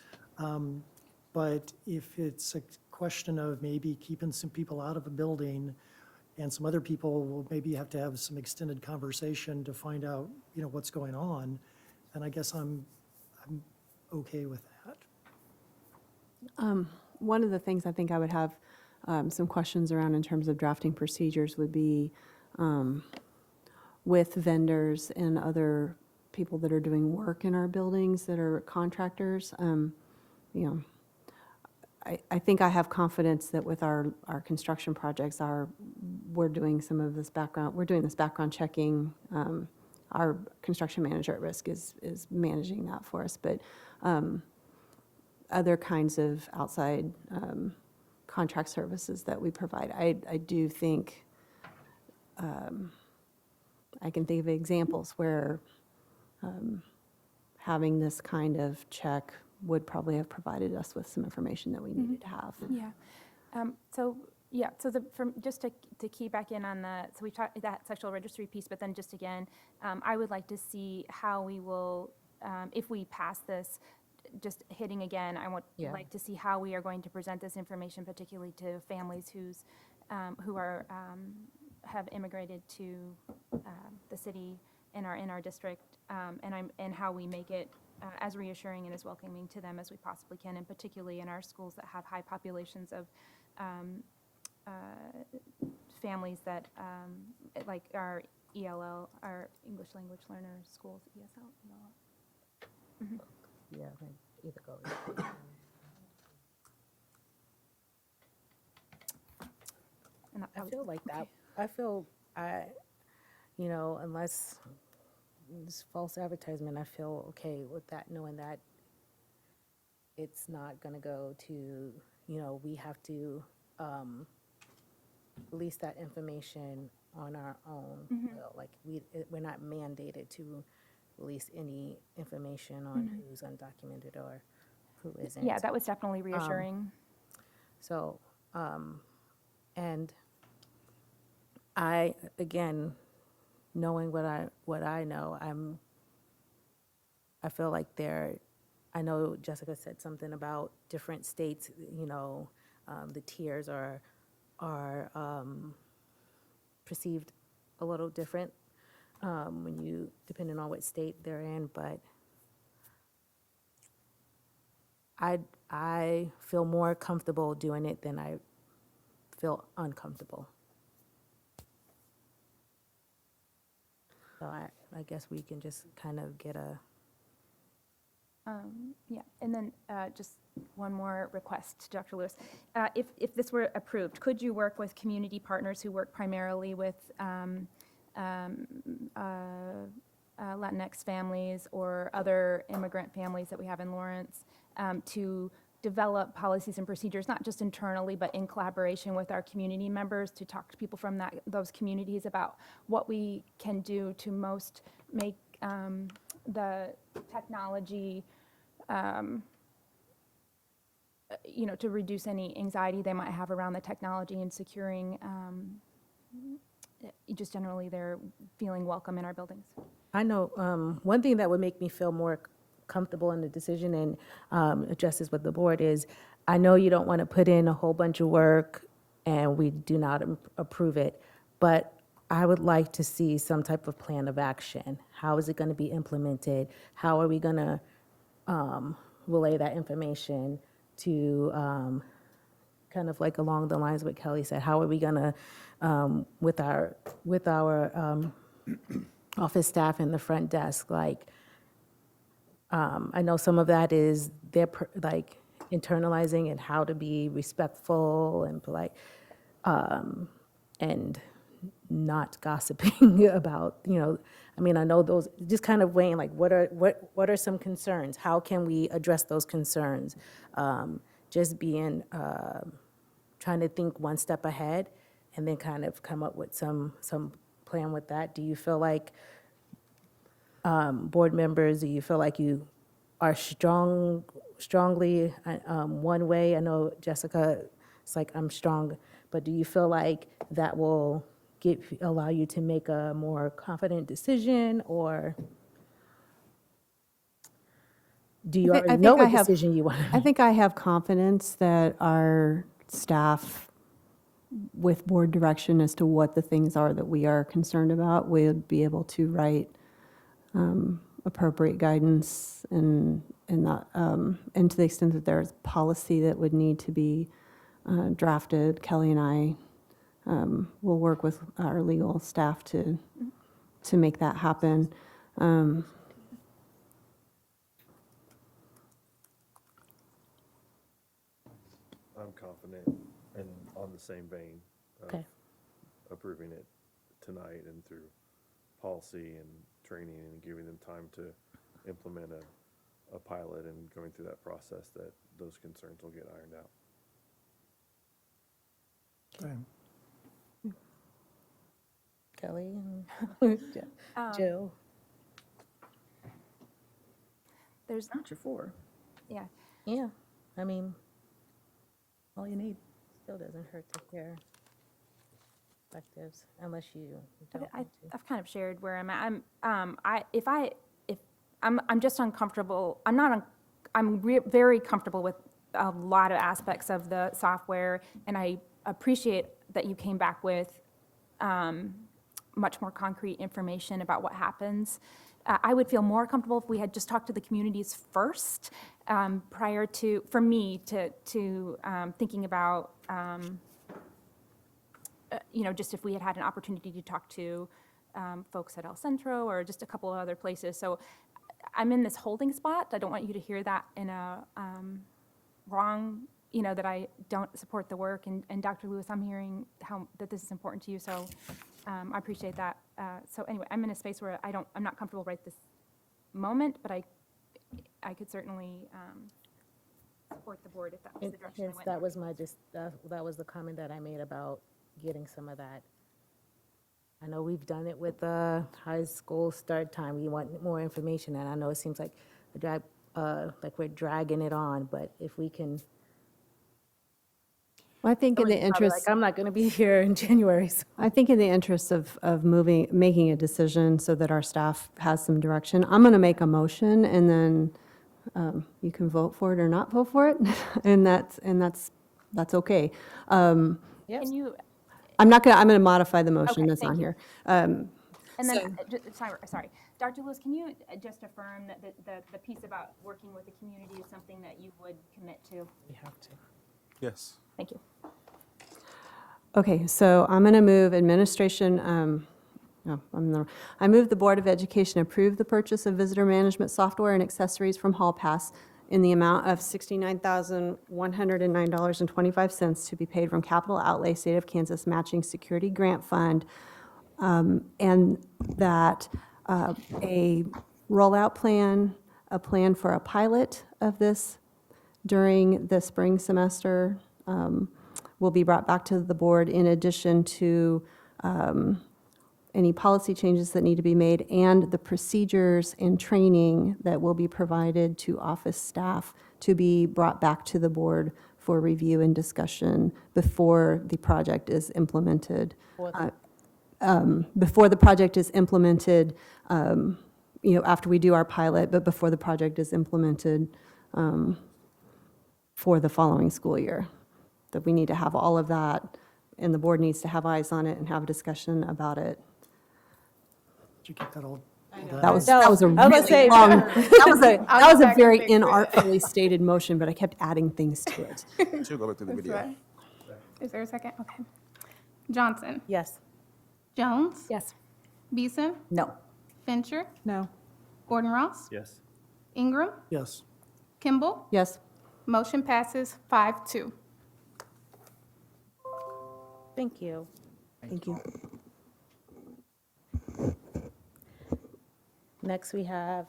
But if it's a question of maybe keeping some people out of a building, and some other people will maybe have to have some extended conversation to find out, what's going on, then I guess I'm okay with that. One of the things I think I would have some questions around in terms of drafting procedures would be with vendors and other people that are doing work in our buildings that are contractors. I think I have confidence that with our construction projects, we're doing some of this background, we're doing this background checking our construction manager at risk is managing that for us. But other kinds of outside contract services that we provide, I do think I can think of examples where having this kind of check would probably have provided us with some information that we needed to have. Yeah. Just to key back in on so we talked that sexual registry piece, but then just again, I would like to see how we will, if we pass this, just hitting again, I would like to see how we are going to present this information, particularly to families who are have immigrated to the city and are in our district, and how we make it as reassuring and as welcoming to them as we possibly can, and particularly in our schools that have high populations of families that, like our ELL, our English language learner schools, ESL, ELL. Mhm. Yeah, either go. I feel like that. I feel unless it's false advertisement, I feel okay with that, knowing that it's not going to go to, we have to release that information on our own. Like we're not mandated to release any information on who's undocumented or who isn't. Yeah, that was definitely reassuring. And I, again, knowing what I know, I feel like I know Jessica said something about different states, the tiers are perceived a little different depending on what state they're in, but I feel more comfortable doing it than I feel uncomfortable. So I guess we can just kind of get a... Yeah, and then just one more request, Dr. Lewis. If this were approved, could you work with community partners who work primarily with Latinx families or other immigrant families that we have in Lawrence to develop policies and procedures, not just internally, but in collaboration with our community members, to talk to people from those communities about what we can do to most make the technology, to reduce any anxiety they might have around the technology and securing just generally they're feeling welcome in our buildings. I know one thing that would make me feel more comfortable in the decision and address this with the board is, I know you don't want to put in a whole bunch of work and we do not approve it, but I would like to see some type of plan of action. How is it going to be implemented? How are we going to relay that information to kind of like along the lines of what Kelly said? How are we going to, with our office staff and the front desk, I know some of that is they're internalizing and how to be respectful and polite, and not gossiping about, I know those, just kind of weighing what are some concerns? How can we address those concerns? Just being, trying to think one step ahead and then kind of come up with some plan with that. Do you feel like, board members, do you feel like you are strongly one way? I know Jessica, it's like I'm strong, but do you feel like that will allow you to make a more confident decision, or do you already know what decision you want to make? I think I have confidence that our staff, with board direction as to what the things are that we are concerned about, would be able to write appropriate guidance and to the extent that there's policy that would need to be drafted. Kelly and I will work with our legal staff to make that happen. I'm confident and on the same vein of approving it tonight and through policy and training and giving them time to implement a pilot and going through that process, that those concerns will get ironed out. Okay. Kelly and Jill. There's, Not your 4. yeah. Yeah, I mean, all you need still doesn't hurt to hear perspectives, unless you don't want to. I've kind of shared where I'm at. I'm just uncomfortable. I'm very comfortable with a lot of aspects of the software, and I appreciate that you came back with much more concrete information about what happens. I would feel more comfortable if we had just talked to the communities first, prior to, for me, to thinking about, just if we had had an opportunity to talk to folks at El Centro or just a couple of other places. So I'm in this holding spot. I don't want you to hear that in a wrong, that I don't support the work. And Dr. Lewis, I'm hearing that this is important to you, so I appreciate that. So anyway, I'm in a space where I'm not comfortable right this moment, but I could certainly support the board if that was the direction I went. That was that was the comment that I made about getting some of that. I know we've done it with high school start time. We want more information, and I know it seems like we're dragging it on, but if we can. Well, I think in the interest, I'm not going to be here in January. So. I think in the interest of making a decision so that our staff has some direction, I'm going to make a motion, and then you can vote for it or not vote for it, and that's okay. Can you? I'm going to modify the motion Okay, that's thank on you. here. And then, sorry, Dr. Lewis, can you just affirm that the piece about working with the community is something that you would commit to? We have to. Yes. Thank you. Okay, so I'm going to move administration, I move the Board of Education approve the purchase of visitor management software and accessories from Hall Pass in the amount of $69,109.25 to be paid from Capital Outlay State of Kansas Matching Security Grant Fund, and that a rollout plan, a plan for a pilot of this during the spring semester will be brought back to the board, in addition to any policy changes that need to be made, and the procedures and training that will be provided to office staff to be brought back to the board for review and discussion before the project is implemented. Before the project is implemented, after we do our pilot, but before the project is implemented for the following school year. That we need to have all of that, and the board needs to have eyes on it and have a discussion about it. Did you get that all? That was a really long, that was a very inartfully stated motion, but I kept adding things to it. She'll go back through the video. Is there a second? Okay. Johnson? Yes. Jones? Yes. Beeson? No. Fincher? No. Gordon Ross? Yes. Ingram? Yes. Kimball? Yes. Motion passes 5-2. Thank you. Thank you. Next, we have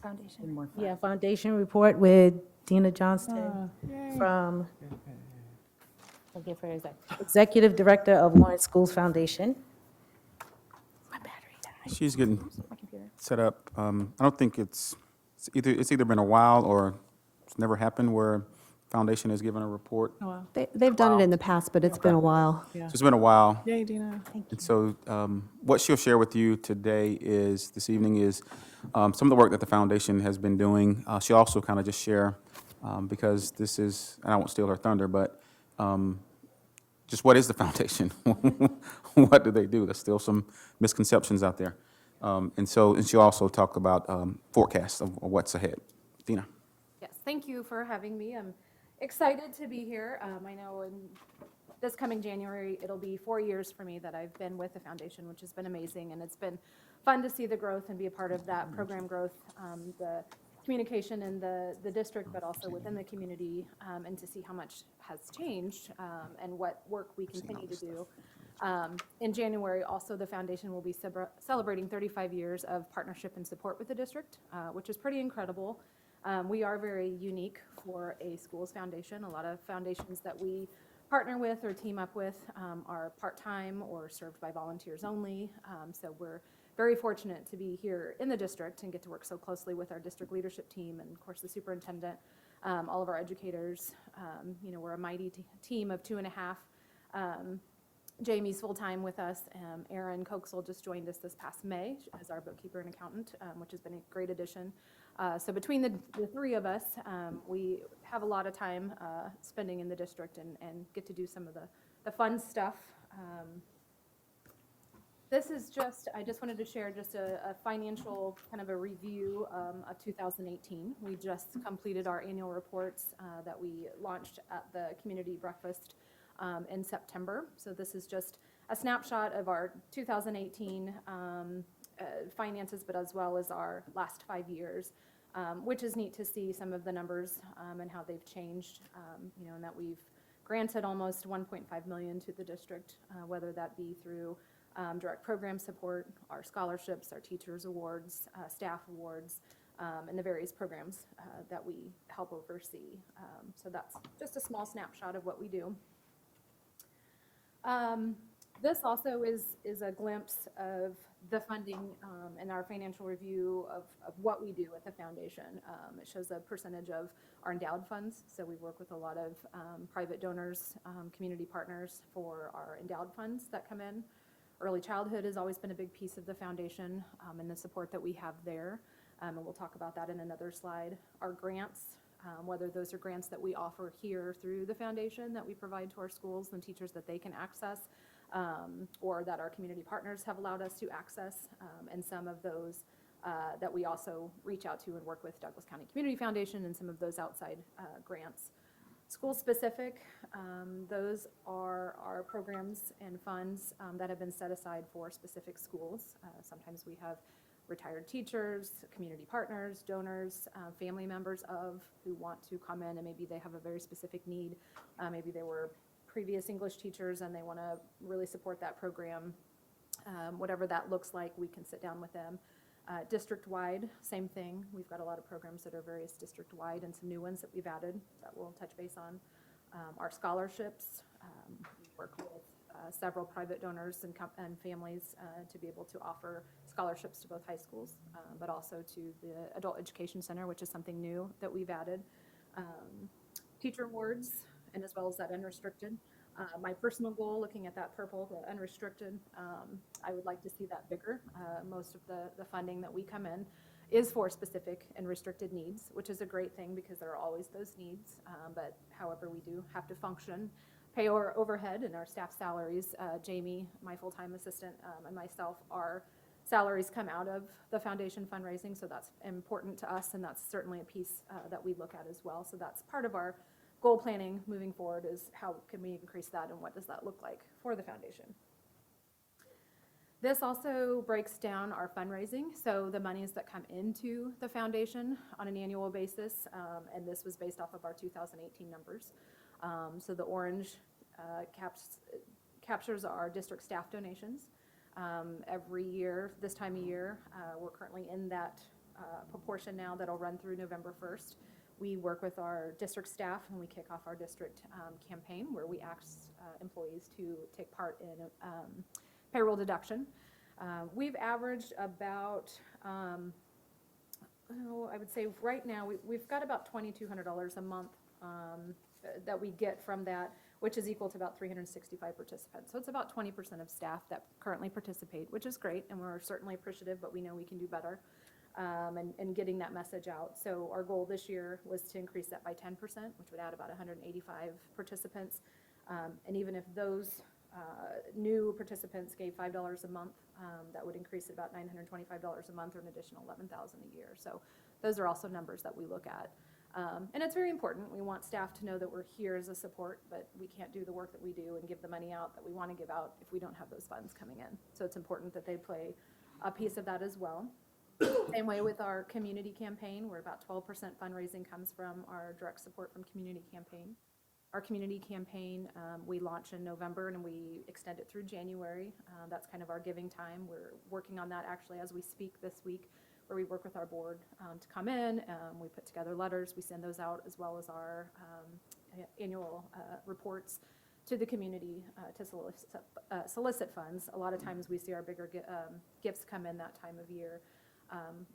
Foundation. foundation report with Dina Johnston from, I'll give her Executive Director of Lawrence Schools Foundation. My battery died. She's getting My computer. set up. I don't think it's either been a while or it's never happened where foundation has given a report. Oh, wow. They've done it in the past, but it's been a while. Yeah. So it's been a while. Yay, Dina. And so what she'll share with you today this evening is some of the work that the foundation has been doing. She'll also kind of just share, because this is, and I won't steal her thunder, but just what is the foundation? What do they do? There's still some misconceptions out there. And she'll also talk about forecasts of what's ahead. Dina. Yes, thank you for having me. I'm excited to be here. I know in this coming January, it'll be 4 years for me that I've been with the foundation, which has been amazing, and it's been fun to see the growth and be a part of that program growth, the communication in the district, but also within the community, and to see how much has changed and what work we continue to do. In January, also, the foundation will be celebrating 35 years of partnership and support with the district, which is pretty incredible. We are very unique for a schools foundation. A lot of foundations that we partner with or team up with are part-time or served by volunteers only. So we're very fortunate to be here in the district and get to work so closely with our district leadership team and, of course, the superintendent, all of our educators. You know, we're a mighty team of 2.5. Jamie's full-time with us. Erin Coaxel just joined us this past May as our bookkeeper and accountant, which has been a great addition. So between the three of us, we have a lot of time spending in the district and get to do some of the fun stuff. This is just, I just wanted to share just a financial kind of a review of 2018. We just completed our annual reports that we launched at the community breakfast in September. So this is just a snapshot of our 2018 finances, but as well as our last 5 years, which is neat to see some of the numbers and how they've changed, you know, and that we've granted almost $1.5 million to the district, whether that be through direct program support, our scholarships, our teachers awards, staff awards, and the various programs that we help oversee. So that's just a small snapshot of what we do. This also is a glimpse of the funding and our financial review of what we do at the foundation. It shows a percentage of our endowed funds. So we work with a lot of private donors, community partners for our endowed funds that come in. Early childhood has always been a big piece of the foundation and the support that we have there. And we'll talk about that in another slide. Our grants, whether those are grants that we offer here through the foundation that we provide to our schools and teachers that they can access, or that our community partners have allowed us to access, and some of those that we also reach out to and work with Douglas County Community Foundation and some of those outside grants. School specific, those are our programs and funds that have been set aside for specific schools. Sometimes we have retired teachers, community partners, donors, family members of who want to come in and maybe they have a very specific need. Maybe they were previous English teachers and they want to really support that program. Whatever that looks like, we can sit down with them. District-wide, same thing. We've got a lot of programs that are various district-wide and some new ones that we've added that we'll touch base on. Our scholarships, we work with several private donors and families to be able to offer scholarships to both high schools, but also to the Adult Education Center, which is something new that we've added. Teacher awards, and as well as that unrestricted. My personal goal, looking at that purple, the unrestricted, I would like to see that bigger. Most of the funding that we come in is for specific and restricted needs, which is a great thing because there are always those needs. But however, we do have to function, pay our overhead and our staff salaries. Jamie, my full-time assistant, and myself, our salaries come out of the foundation fundraising, so that's important to us, and that's certainly a piece that we look at as well. So that's part of our goal planning moving forward, is how can we increase that and what does that look like for the foundation. This also breaks down our fundraising, so the monies that come into the foundation on an annual basis, and this was based off of our 2018 numbers. So the orange captures our district staff donations. Every year, this time of year, we're currently in that proportion now that'll run through November 1st. We work with our district staff and we kick off our district campaign where we ask employees to take part in payroll deduction. We've averaged about, I would say right now, we've got about $2,200 a month that we get from that, which is equal to about 365 participants. So it's about 20% of staff that currently participate, which is great, and we're certainly appreciative, but we know we can do better. And getting that message out. So our goal this year was to increase that by 10%, which would add about 185 participants. And even if those new participants gave $5 a month, that would increase it about $925 a month, or an additional $11,000 a year. So those are also numbers that we look at. And it's very important. We want staff to know that we're here as a support, but we can't do the work that we do and give the money out that we want to give out if we don't have those funds coming in. So it's important that they play a piece of that as well. Same way with our community campaign, where about 12% fundraising comes from our direct support from community campaign. Our community campaign, we launch in November and we extend it through January. That's kind of our giving time. We're working on that actually as we speak this week, where we work with our board to come in. We put together letters, we send those out, as well as our annual reports to the community to solicit funds. A lot of times we see our bigger gifts come in that time of year.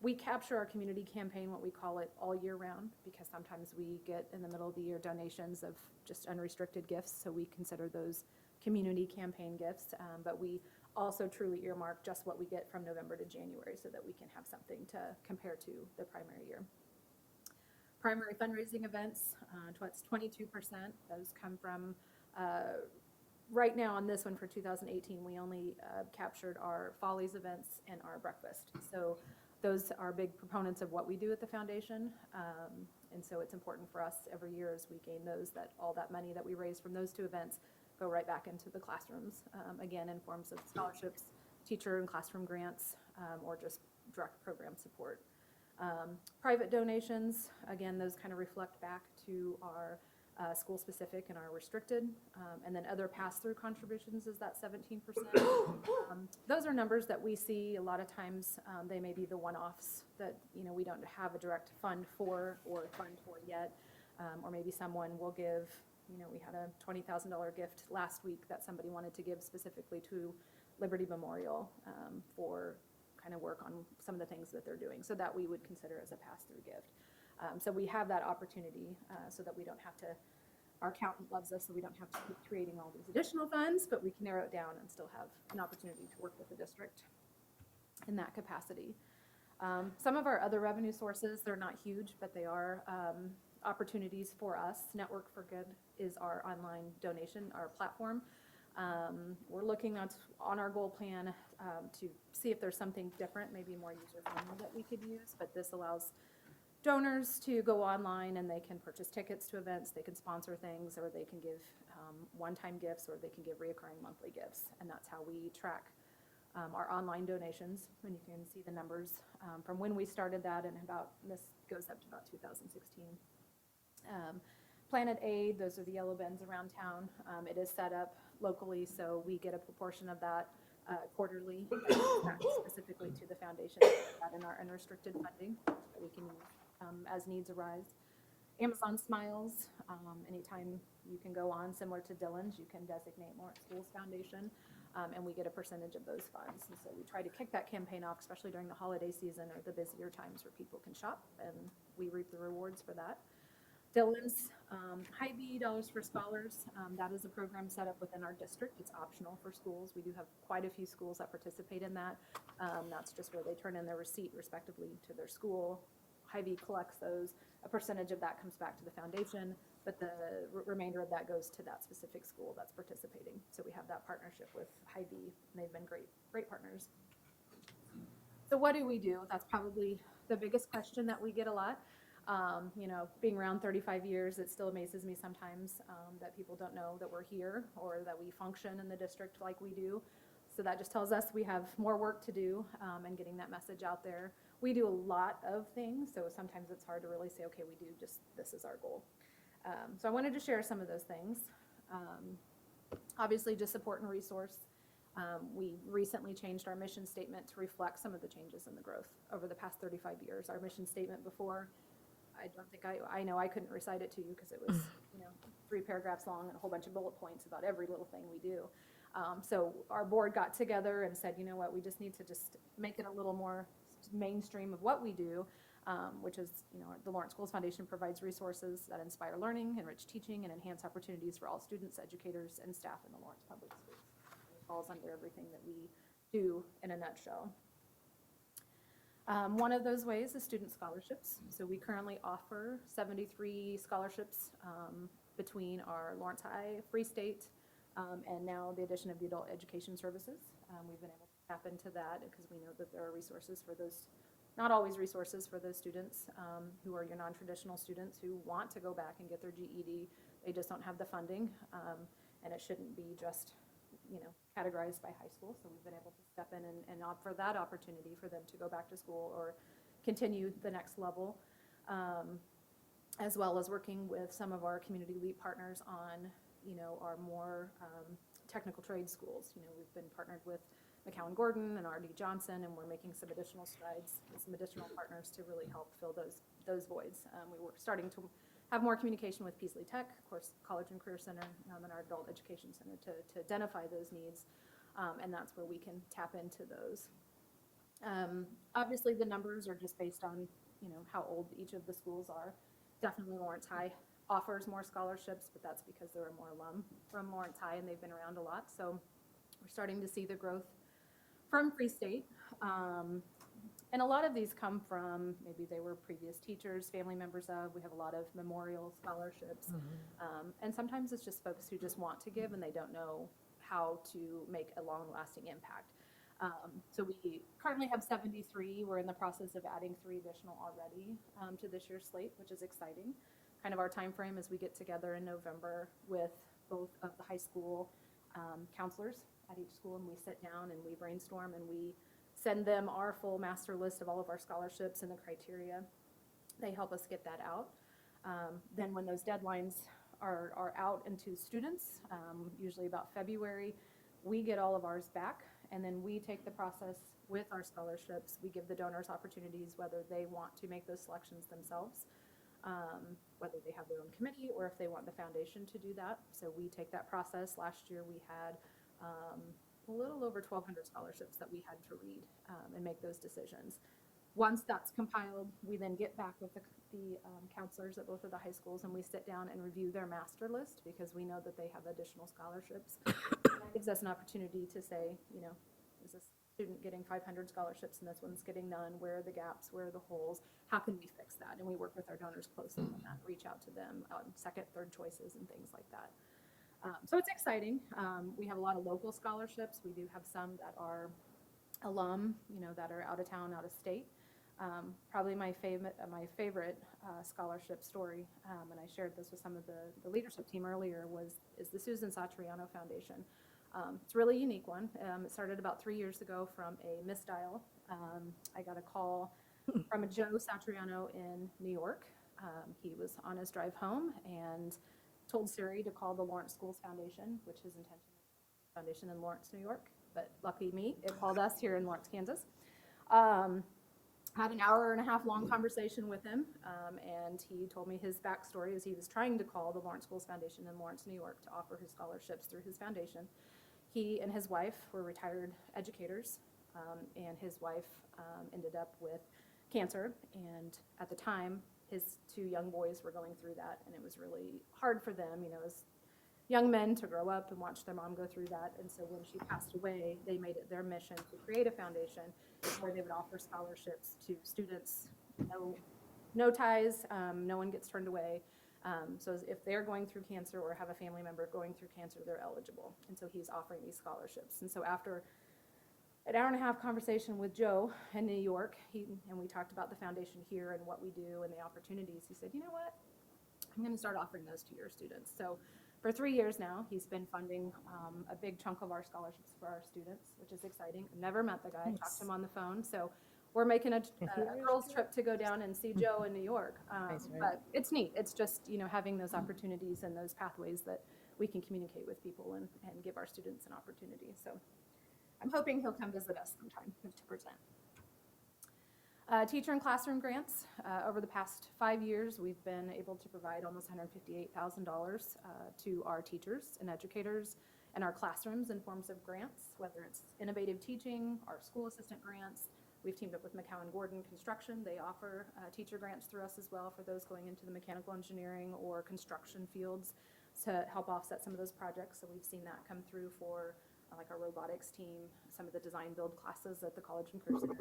We capture our community campaign, what we call it, all year round, because sometimes we get in the middle of the year donations of just unrestricted gifts, so we consider those community campaign gifts. But we also truly earmark just what we get from November to January so that we can have something to compare to the primary year. Primary fundraising events, it's 22%. Those come from, right now on this one for 2018, we only captured our Follies events and our breakfast. So those are big proponents of what we do at the foundation. And so it's important for us every year as we gain those, that all that money that we raise from those two events go right back into the classrooms, again, in forms of scholarships, teacher and classroom grants, or just direct program support. Private donations, again, those kind of reflect back to our school-specific and our restricted, and then other pass-through contributions is that 17%. Those are numbers that we see a lot of times. They may be the one-offs that we don't have a direct fund for or fund for yet, or maybe someone will give. We had a $20,000 gift last week that somebody wanted to give specifically to Liberty Memorial for kind of work on some of the things that they're doing, so that we would consider as a pass-through gift. So we have that opportunity so that we don't have to, our accountant loves us, so we don't have to keep creating all these additional funds, but we can narrow it down and still have an opportunity to work with the district in that capacity. Some of our other revenue sources, they're not huge, but they are opportunities for us. Network for Good is our online donation, our platform. We're looking on our goal plan to see if there's something different, maybe more user-friendly that we could use, but this allows donors to go online and they can purchase tickets to events, they can sponsor things, or they can give one-time gifts, or they can give reoccurring monthly gifts. And that's how we track our online donations. And you can see the numbers from when we started that, and this goes up to about 2016. Planet Aid, those are the yellow bins around town. It is set up locally, so we get a proportion of that quarterly, back specifically to the foundation, that in our unrestricted funding that we can use as needs arise. Amazon Smiles, anytime you can go on, similar to Dylan's, you can designate Lawrence Schools Foundation, and we get a percentage of those funds. And so we try to kick that campaign off, especially during the holiday season or the busier times where people can shop, and we reap the rewards for that. Dylan's, Hy-Vee Dollars for Scholars, that is a program set up within our district. It's optional for schools. We do have quite a few schools that participate in that. That's just where they turn in their receipt respectively to their school. Hy-Vee collects those. A percentage of that comes back to the foundation, but the remainder of that goes to that specific school that's participating. So we have that partnership with Hy-Vee, and they've been great partners. So what do we do? That's probably the biggest question that we get a lot. Being around 35 years, it still amazes me sometimes that people don't know that we're here or that we function in the district like we do. So that just tells us we have more work to do in getting that message out there. We do a lot of things, so sometimes it's hard to really say, okay, we do just, this is our goal. So I wanted to share some of those things. Obviously, just support and resource. We recently changed our mission statement to reflect some of the changes in the growth over the past 35 years. Our mission statement before, I don't think I know I couldn't recite it to you because it was 3 paragraphs long and a whole bunch of bullet points about every little thing we do. So our board got together and said, you know what, we just need to just make it a little more mainstream of what we do, which is, the Lawrence Schools Foundation provides resources that inspire learning, enrich teaching, and enhance opportunities for all students, educators, and staff in the Lawrence Public Schools. It falls under everything that we do in a nutshell. One of those ways is student scholarships. So we currently offer 73 scholarships between our Lawrence High, Free State, and now the addition of the adult education services. We've been able to tap into that because we know that there are resources for those, not always resources for those students who are your non-traditional students who want to go back and get their GED. They just don't have the funding, and it shouldn't be just categorized by high school. So we've been able to step in and offer that opportunity for them to go back to school or continue the next level. as well as working with some of our community elite partners on, our more technical trade schools. We've been partnered with McCowan Gordon and R.D. Johnson, and we're making some additional strides with some additional partners to really help fill those voids. We were starting to have more communication with Peasley Tech, of course, College and Career Center, and our Adult Education Center to identify those needs, and that's where we can tap into those. Obviously, the numbers are just based on, how old each of the schools are. Definitely Lawrence High offers more scholarships, but that's because there are more alum from Lawrence High, and they've been around a lot. So we're starting to see the growth from Free State. And a lot of these come from, maybe they were previous teachers, family members of. We have a lot of memorial scholarships. And sometimes it's just folks who just want to give and they don't know how to make a long-lasting impact. So we currently have 73. We're in the process of adding 3 additional already to this year's slate, which is exciting. Kind of our time frame is we get together in November with both of the high school counselors at each school, and we sit down and we brainstorm and we send them our full master list of all of our scholarships and the criteria. They help us get that out. Then when those deadlines are out into students, usually about February, we get all of ours back, and then we take the process with our scholarships. We give the donors opportunities whether they want to make those selections themselves, whether they have their own committee or if they want the foundation to do that. So we take that process. Last year we had a little over 1,200 scholarships that we had to read and make those decisions. Once that's compiled, we then get back with the counselors at both of the high schools, and we sit down and review their master list because we know that they have additional scholarships. That gives us an opportunity to say, is this student getting 500 scholarships and this one's getting none? Where are the gaps? Where are the holes? How can we fix that? And we work with our donors closely on that, reach out to them on second, third choices and things like that. So it's exciting. We have a lot of local scholarships. We do have some that are alum, that are out of town, out of state. Probably my favorite scholarship story, and I shared this with some of the leadership team earlier, is the Susan Satriano Foundation. It's a really unique one. It started about 3 years ago from a misdial. I got a call from a Joe Satriano in New York. He was on his drive home and told Siri to call the Lawrence Schools Foundation, which his intention is foundation in Lawrence, New York. But lucky me, it called us here in Lawrence, Kansas. Had an hour-and-a-half long conversation with him, and he told me his backstory as he was trying to call the Lawrence Schools Foundation in Lawrence, New York to offer his scholarships through his foundation. He and his wife were retired educators, and his wife ended up with cancer, and at the time, his 2 young boys were going through that, and it was really hard for them, as young men to grow up and watch their mom go through that. And so when she passed away, they made it their mission to create a foundation where they would offer scholarships to students, no ties, no one gets turned away. So if they're going through cancer or have a family member going through cancer, they're eligible. And so he's offering these scholarships. And so after an hour-and-a-half conversation with Joe in New York, and we talked about the foundation here and what we do and the opportunities, he said, you know what, I'm going to start offering those to your students. So for 3 years now, he's been funding a big chunk of our scholarships for our students, which is exciting. I've never met the guy, talked to him on the phone. So we're making a girls trip to go down and see Joe in New York. But it's neat. It's just, having those opportunities and those pathways that we can communicate with people and give our students an opportunity. So I'm hoping he'll come visit us sometime to present. Teacher and classroom grants. Over the past 5 years, we've been able to provide almost $158,000 to our teachers and educators and our classrooms in forms of grants, whether it's innovative teaching, our school assistant grants. We've teamed up with McCowan Gordon Construction. They offer teacher grants through us as well for those going into the mechanical engineering or construction fields to help offset some of those projects. So we've seen that come through for like our robotics team, some of the design build classes at the College and Career Center.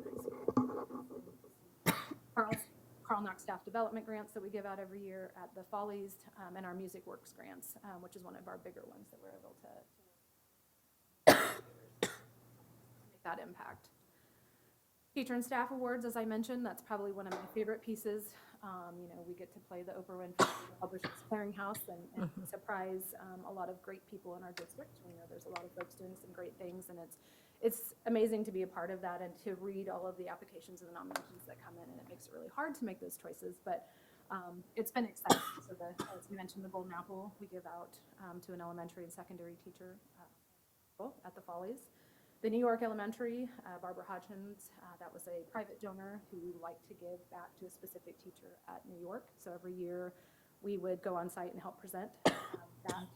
Carl Knox staff development grants that we give out every year at the Follies, and our Music Works grants, which is one of our bigger ones that we're able to make that impact. Teacher and staff awards, as I mentioned, that's probably one of my favorite pieces. We get to play the Oprah Winfrey Publishers Clearinghouse and surprise a lot of great people in our district. We know there's a lot of folks doing some great things, and it's amazing to be a part of that and to read all of the applications and the nominations that come in, and it makes it really hard to make those choices. But It's been exciting. So as we mentioned, the Golden Apple we give out to an elementary and secondary teacher at the Follies. The New York Elementary, Barbara Hodgins, that was a private donor who liked to give back to a specific teacher at New York. So every year we would go on site and help present that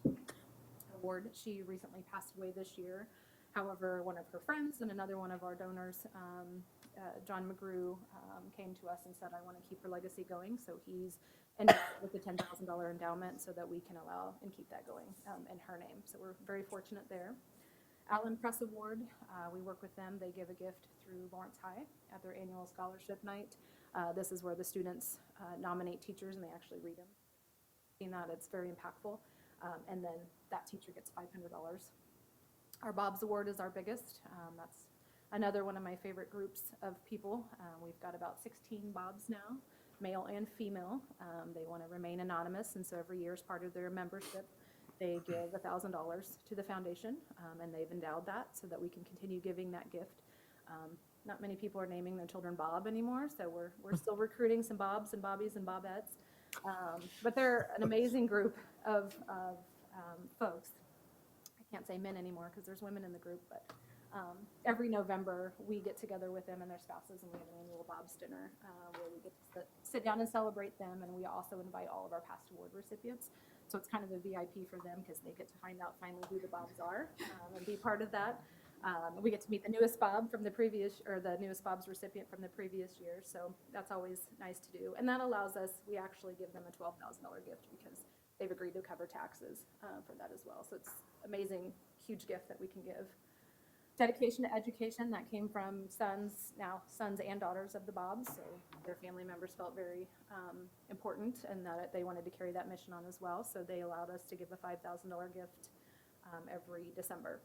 award. She recently passed away this year. However, one of her friends and another one of our donors, John McGrew, came to us and said, I want to keep her legacy going. So he's endowed with a $10,000 endowment so that we can allow and keep that going in her name. So we're very fortunate there. Allen Press Award, we work with them. They give a gift through Lawrence High at their annual scholarship night. This is where the students nominate teachers and they actually read them. Seeing that, it's very impactful. And then that teacher gets $500. Our Bob's Award is our biggest. That's another one of my favorite groups of people. We've got about 16 Bobs now, male and female. They want to remain anonymous, and so every year as part of their membership, they give $1,000 to the foundation, and they've endowed that so that we can continue giving that gift. Not many people are naming their children Bob anymore, so we're still recruiting some Bobs and Bobbies and Bobettes. But they're an amazing group of folks. I can't say men anymore because there's women in the group, but every November we get together with them and their spouses and we have an annual Bob's dinner where we get to sit down and celebrate them, and we also invite all of our past award recipients. So it's kind of a VIP for them because they get to find out finally who the Bobs are and be part of that. We get to meet the newest Bob from the previous, or the newest Bob's recipient from the previous year. So that's always nice to do. And that allows us, we actually give them a $12,000 gift because they've agreed to cover taxes for that as well. So it's amazing, huge gift that we can give. Dedication to education, that came from now sons and daughters of the Bobs. So their family members felt very important and that they wanted to carry that mission on as well. So they allowed us to give a $5,000 gift every December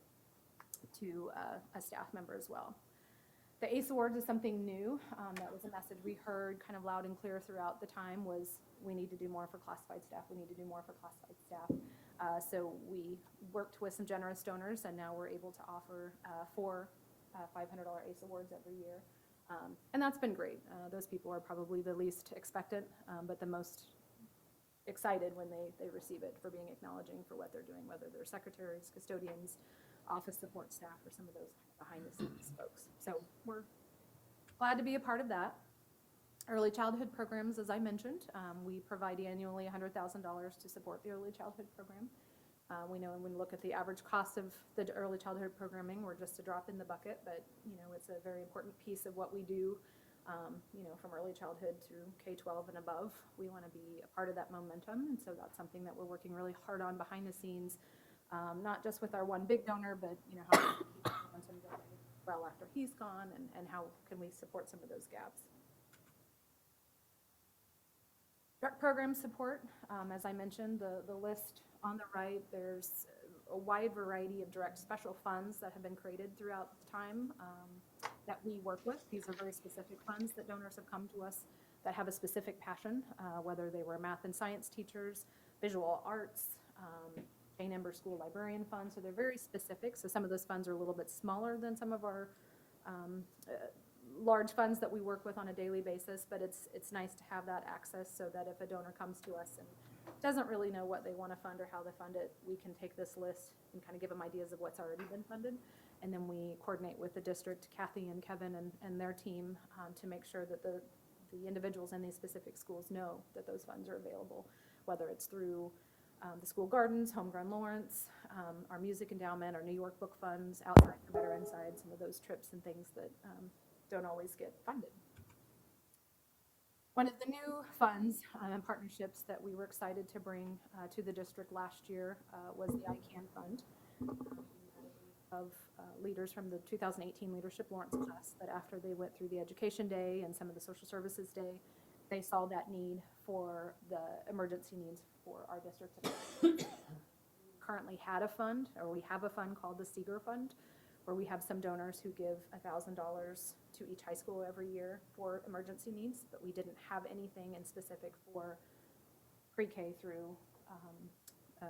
to a staff member as well. The ACE Awards is something new. That was a message we heard kind of loud and clear throughout the time was we need to do more for classified staff. We need to do more for classified staff. So we worked with some generous donors, and now we're able to offer 4 $500 ACE Awards every year. And that's been great. Those people are probably the least expectant, but the most excited when they receive it for being acknowledging for what they're doing, whether they're secretaries, custodians, office support staff, or some of those behind-the-scenes folks. So we're glad to be a part of that. Early childhood programs, as I mentioned, we provide annually $100,000 to support the early childhood program. We know when we look at the average cost of the early childhood programming, we're just a drop in the bucket, but it's a very important piece of what we do. From early childhood through K-12 and above, we want to be a part of that momentum, and so that's something that we're working really hard on behind the scenes. Not just with our one big donor, but how can we keep the momentum going well after he's gone, and how can we support some of those gaps. Direct program support, as I mentioned, the list on the right, there's a wide variety of direct special funds that have been created throughout the time that we work with. These are very specific funds that donors have come to us that have a specific passion, whether they were math and science teachers, visual arts, Jane Ember School Librarian Fund, so they're very specific. So some of those funds are a little bit smaller than some of our large funds that we work with on a daily basis, but it's nice to have that access so that if a donor comes to us and doesn't really know what they want to fund or how to fund it, we can take this list and kind of give them ideas of what's already been funded. And then we coordinate with the district, Kathy and Kevin and their team to make sure that the individuals in these specific schools know that those funds are available, whether it's through the school gardens, Homegrown Lawrence, our music endowment, our New York book funds, Outside for Better Inside, some of those trips and things that don't always get funded. One of the new funds and partnerships that we were excited to bring to the district last year was the ICANN Fund of leaders from the 2018 Leadership Lawrence class that after they went through the Education Day and some of the Social Services Day, they saw that need for the emergency needs for our district. We currently had a fund, or we have a fund called the Seeger Fund, where we have some donors who give $1,000 to each high school every year for emergency needs, but we didn't have anything in specific for pre-K through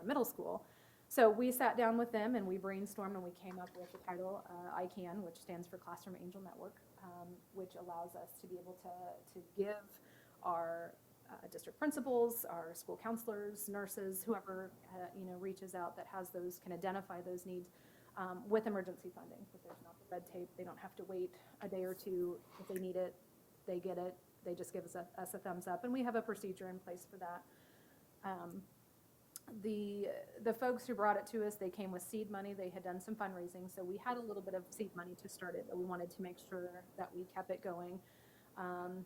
middle school. So we sat down with them and we brainstormed and we came up with the title ICANN, which stands for Classroom Angel Network, which allows us to be able to give our district principals, our school counselors, nurses, whoever, reaches out that has those, can identify those needs with emergency funding. But there's not the red tape. They don't have to wait a day or two. If they need it, they get it. They just give us a thumbs up, and we have a procedure in place for that. The folks who brought it to us, they came with seed money. They had done some fundraising, so we had a little bit of seed money to start it, but we wanted to make sure that we kept it going.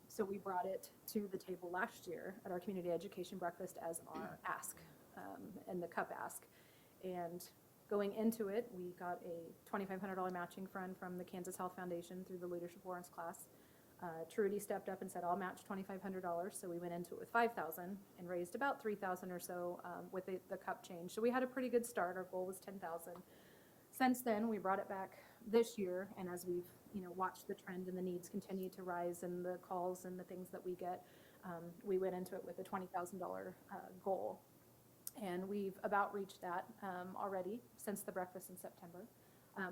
So we brought it to the table last year at our community education breakfast as our ask, and the cup ask. And going into it, we got a $2,500 matching fund from the Kansas Health Foundation through the Leadership Lawrence class. Trudy stepped up and said, I'll match $2,500. So we went into it with $5,000 and raised about $3,000 or so with the cup change. So we had a pretty good start. Our goal was $10,000. Since then, we brought it back this year, and as we've watched the trend and the needs continue to rise and the calls and the things that we get, we went into it with a $20,000 goal. And we've about reached that already since the breakfast in September.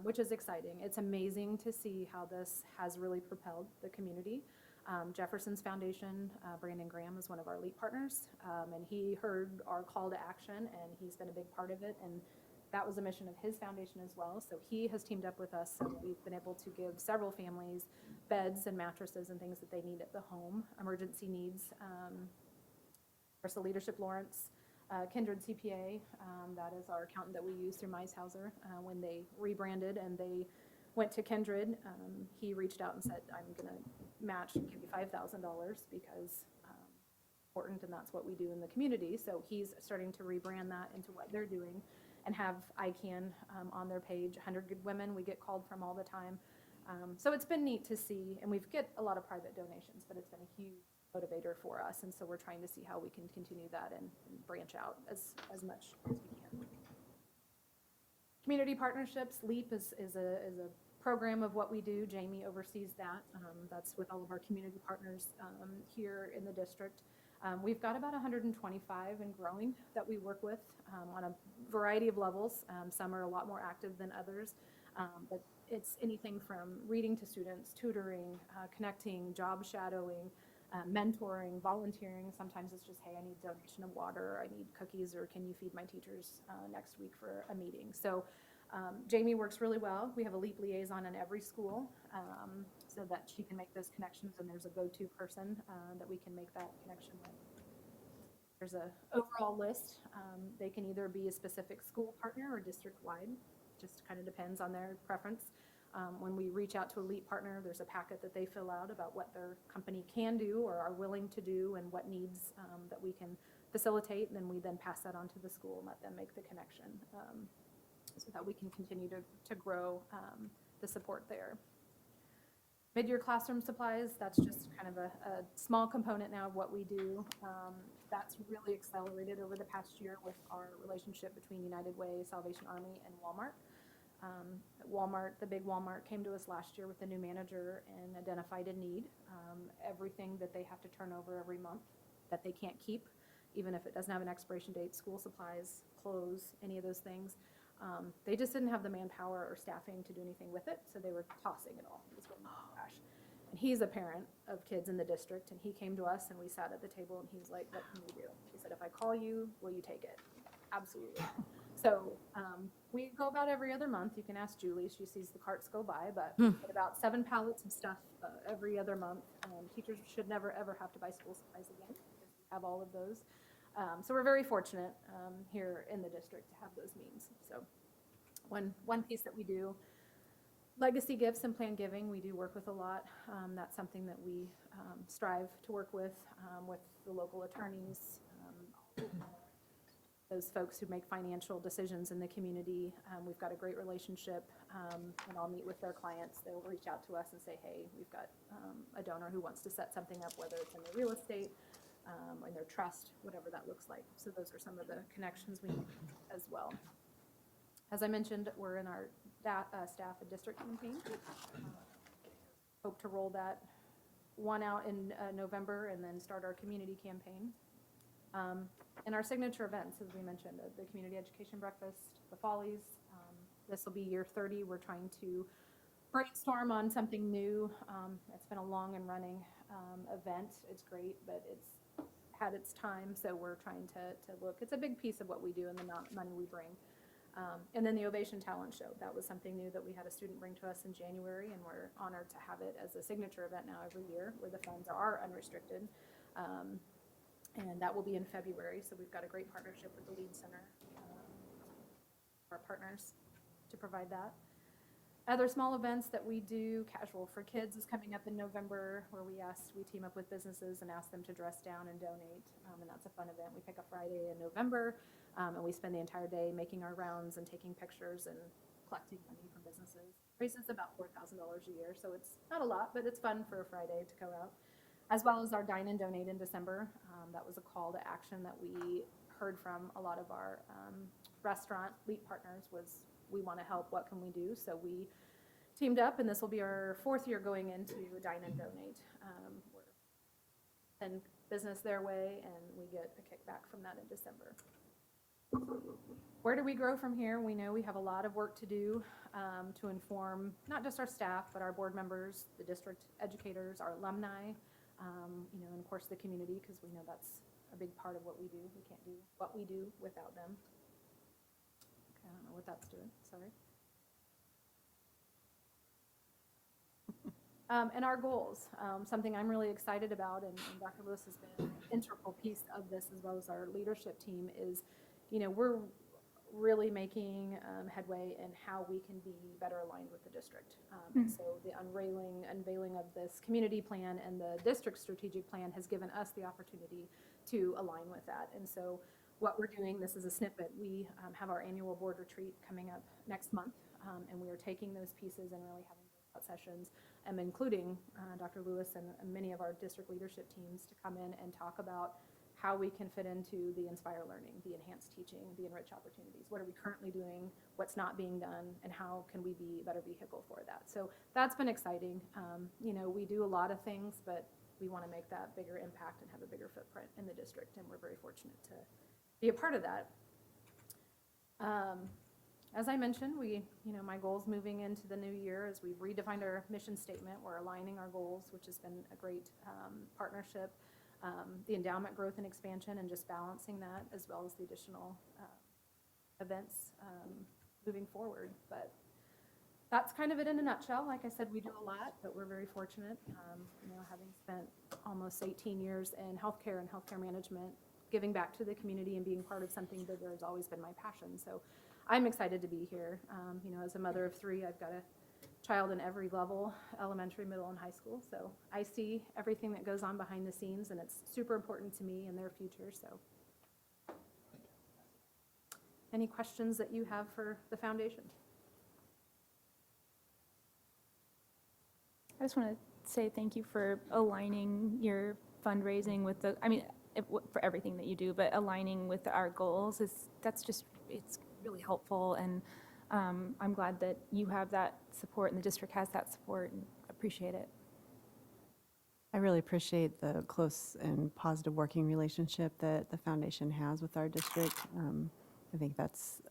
Which is exciting. It's amazing to see how this has really propelled the community. Jefferson's Foundation, Brandon Graham is one of our LEAP partners, and he heard our call to action, and he's been a big part of it, and that was a mission of his foundation as well. So he has teamed up with us, and we've been able to give several families beds and mattresses and things that they need at the home, emergency needs. Of course, the Leadership Lawrence, Kindred CPA, that is our accountant that we use through Meishauser. When they rebranded and they went to Kindred, he reached out and said, I'm going to match and give you $5,000 because important, and that's what we do in the community. So he's starting to rebrand that into what they're doing and have ICANN on their page. 100 Good Women we get called from all the time. So it's been neat to see, and we've get a lot of private donations, but it's been a huge motivator for us, and so we're trying to see how we can continue that and branch out as much as we can. Community partnerships, LEAP is a program of what we do. Jamie oversees that. That's with all of our community partners here in the district. We've got about 125 and growing that we work with on a variety of levels. Some are a lot more active than others, but it's anything from reading to students, tutoring, connecting, job shadowing, mentoring, volunteering. Sometimes it's just, hey, I need a donation of water, I need cookies, or can you feed my teachers next week for a meeting? So Jamie works really well. We have a LEAP liaison in every school so that she can make those connections, and there's a go-to person that we can make that connection with. There's an overall list. They can either be a specific school partner or district-wide. Just kind of depends on their preference. When we reach out to a LEAP partner, there's a packet that they fill out about what their company can do or are willing to do and what needs that we can facilitate, and then we then pass that on to the school and let them make the connection so that we can continue to grow the support there. Mid-year classroom supplies, that's just kind of a small component now of what we do. That's really accelerated over the past year with our relationship between United Way, Salvation Army, and Walmart. Walmart, the big Walmart, came to us last year with a new manager and identified a need. Everything that they have to turn over every month that they can't keep, even if it doesn't have an expiration date, school supplies, clothes, any of those things. They just didn't have the manpower or staffing to do anything with it, so they were tossing it all. It was going, oh gosh. And he's a parent of kids in the district, and he came to us and we sat at the table and he was like, what can we do? He said, if I call you, will you take it? Absolutely. So we go about every other month. You can ask Julie, she sees the carts go by, but we get about 7 pallets of stuff every other month. Teachers should never ever have to buy school supplies again because we have all of those. So we're very fortunate here in the district to have those means. So one piece that we do, legacy gifts and planned giving, we do work with a lot. That's something that we strive to work with the local attorneys, those folks who make financial decisions in the community. We've got a great relationship, and I'll meet with their clients. They'll reach out to us and say, hey, we've got a donor who wants to set something up, whether it's in their real estate, or their trust, whatever that looks like. So those are some of the connections we make as well. As I mentioned, we're in our staff and district campaign. Hope to roll that one out in November and then start our community campaign. And our signature events, as we mentioned, the community education breakfast, the Follies. This will be year 30. We're trying to brainstorm on something new. It's been a long and running event. It's great, but it's had its time, so we're trying to look. It's a big piece of what we do and the amount of money we bring. And then the Ovation Talent Show, that was something new that we had a student bring to us in January, and we're honored to have it as a signature event now every year, where the funds are unrestricted. And that will be in February, so we've got a great partnership with the Lead Center, our partners, to provide that. Other small events that we do, Casual for Kids is coming up in November, where we team up with businesses and ask them to dress down and donate, and that's a fun event. We pick a Friday in November, and we spend the entire day making our rounds and taking pictures and collecting money from businesses. Raises about $4,000 a year, so it's not a lot, but it's fun for a Friday to go out. As well as our Dine and Donate in December. That was a call to action that we heard from a lot of our restaurant LEAP partners was, we want to help, what can we do? So we teamed up, and this will be our 4th year going into Dine and Donate. We're send business their way, and we get a kickback from that in December. Where do we grow from here? We know we have a lot of work to do to inform not just our staff, but our board members, the district educators, our alumni, and of course the community, because we know that's a big part of what we do. We can't do what we do without them. Okay, I don't know what that's doing, sorry. And our goals, something I'm really excited about, and Dr. Lewis has been an integral piece of this, as well as our leadership team, is, we're really making headway in how we can be better aligned with the district. And so the unveiling of this community plan and the district strategic plan has given us the opportunity to align with that. And so what we're doing, this is a snippet, we have our annual board retreat coming up next month, and we are taking those pieces and really having sessions, and including Dr. Lewis and many of our district leadership teams to come in and talk about how we can fit into the Inspire Learning, the enhanced teaching, the enrich opportunities. What are we currently doing? What's not being done? And how can we be a better vehicle for that? So that's been exciting. We do a lot of things, but we want to make that bigger impact and have a bigger footprint in the district, and we're very fortunate to be a part of that. As I mentioned, my goals moving into the new year is we've redefined our mission statement. We're aligning our goals, which has been a great partnership. The endowment growth and expansion, and just balancing that, as well as the additional events moving forward. But that's kind of it in a nutshell. Like I said, we do a lot, but we're very fortunate. Having spent almost 18 years in healthcare and healthcare management, giving back to the community and being part of something bigger has always been my passion. So I'm excited to be here. As a mother of 3, I've got a child in every level, elementary, middle, and high school. So I see everything that goes on behind the scenes, and it's super important to me and their future. So any questions that you have for the foundation? I just want to say thank you for aligning your fundraising with for everything that you do, but aligning with our goals it's really helpful, and I'm glad that you have that support and the district has that support, and appreciate it. I really appreciate the close and positive working relationship that the foundation has with our district. I think that's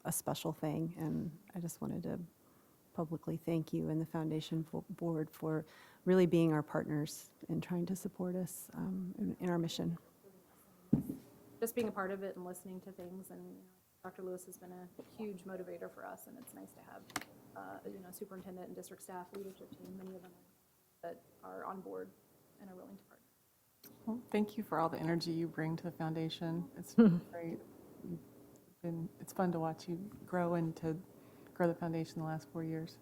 a special thing, and I just wanted to publicly thank you and the foundation board for really being our partners in trying to support us in our mission. Just being a part of it and listening to things, and Dr. Lewis has been a huge motivator for us, and it's nice to have superintendent and district staff, leadership team, many of them that are on board and are willing to partner. Well, thank you for all the energy you bring to the foundation. It's great. It's fun to watch you grow and to grow the foundation the last 4 years.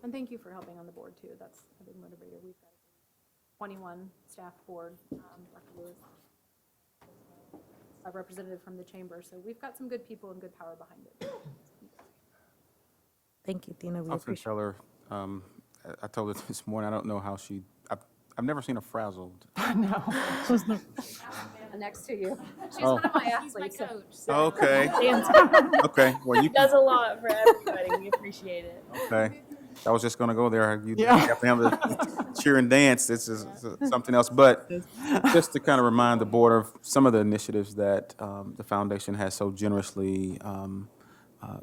And thank you for helping on the board too. That's a big motivator. We've got a 21 staff board, Dr. Lewis, a representative from the chamber. So we've got some good people and good power behind it. Thank you, Dina. We Officer appreciate Teller, I told her this morning, I don't know how I've never seen her frazzled. No. Next to you. She's Oh. one of my athletes. She's my coach. Okay. Okay. Well, you does a lot for everybody. We appreciate it. Okay. I was just going to go there. You have to have the cheer and dance. This is something else. But just to kind of remind the board of some of the initiatives that the foundation has so generously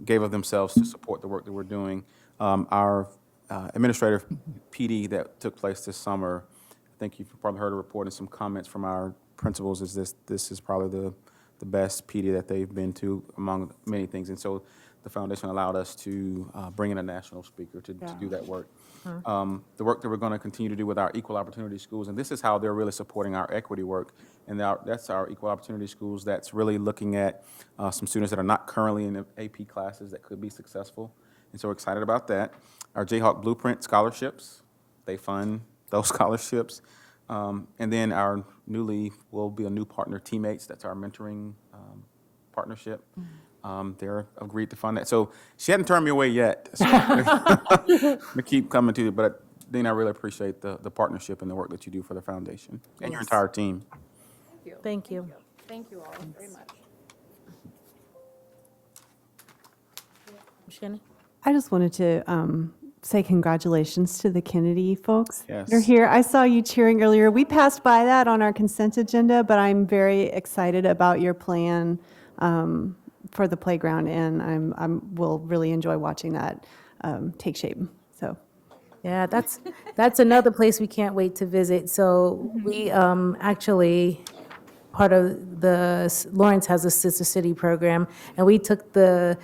gave of themselves to support the work that we're doing. Our administrative PD that took place this summer, I think you've probably heard a report and some comments from our principals is this is probably the best PD that they've been to among many things. And so the foundation allowed us to bring in a national speaker to do that work. The work that we're going to continue to do with our equal opportunity schools, and this is how they're really supporting our equity work. And that's our equal opportunity schools that's really looking at some students that are not currently in the AP classes that could be successful. And so we're excited about that. Our Jayhawk Blueprint scholarships, they fund those scholarships. And then our will be a new partner, Teammates. That's our mentoring partnership. They're agreed to fund that. So she hadn't turned me away yet. So we keep coming to you, but Dean, I really appreciate the partnership and the work that you do for the foundation and your entire team. Thank you. Thank you all very much. Shannon? I just wanted to say congratulations to the Kennedy folks. Yes. They're here. I saw you cheering earlier. We passed by that on our consent agenda, but I'm very excited about your plan for the playground, and will really enjoy watching that take shape. So. Yeah, that's another place we can't wait to visit. So we actually, part of Lawrence has a Sister City program, and we took the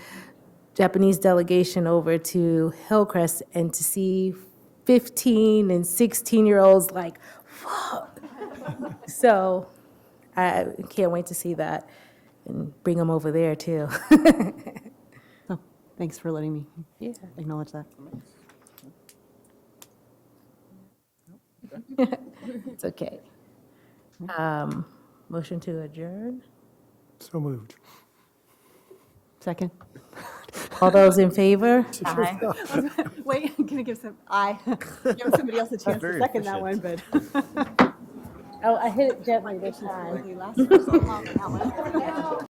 Japanese delegation over to Hillcrest, and to see 15 and 16-year-olds like, whoa. So I can't wait to see that and bring them over there too. So, thanks for letting me acknowledge that. It's okay. Motion to adjourn. So moved. Second. All those in favor? Wait, I'm gonna give somebody else a chance to second that one, but. Oh, I hit it gently this time. You last so long on that one.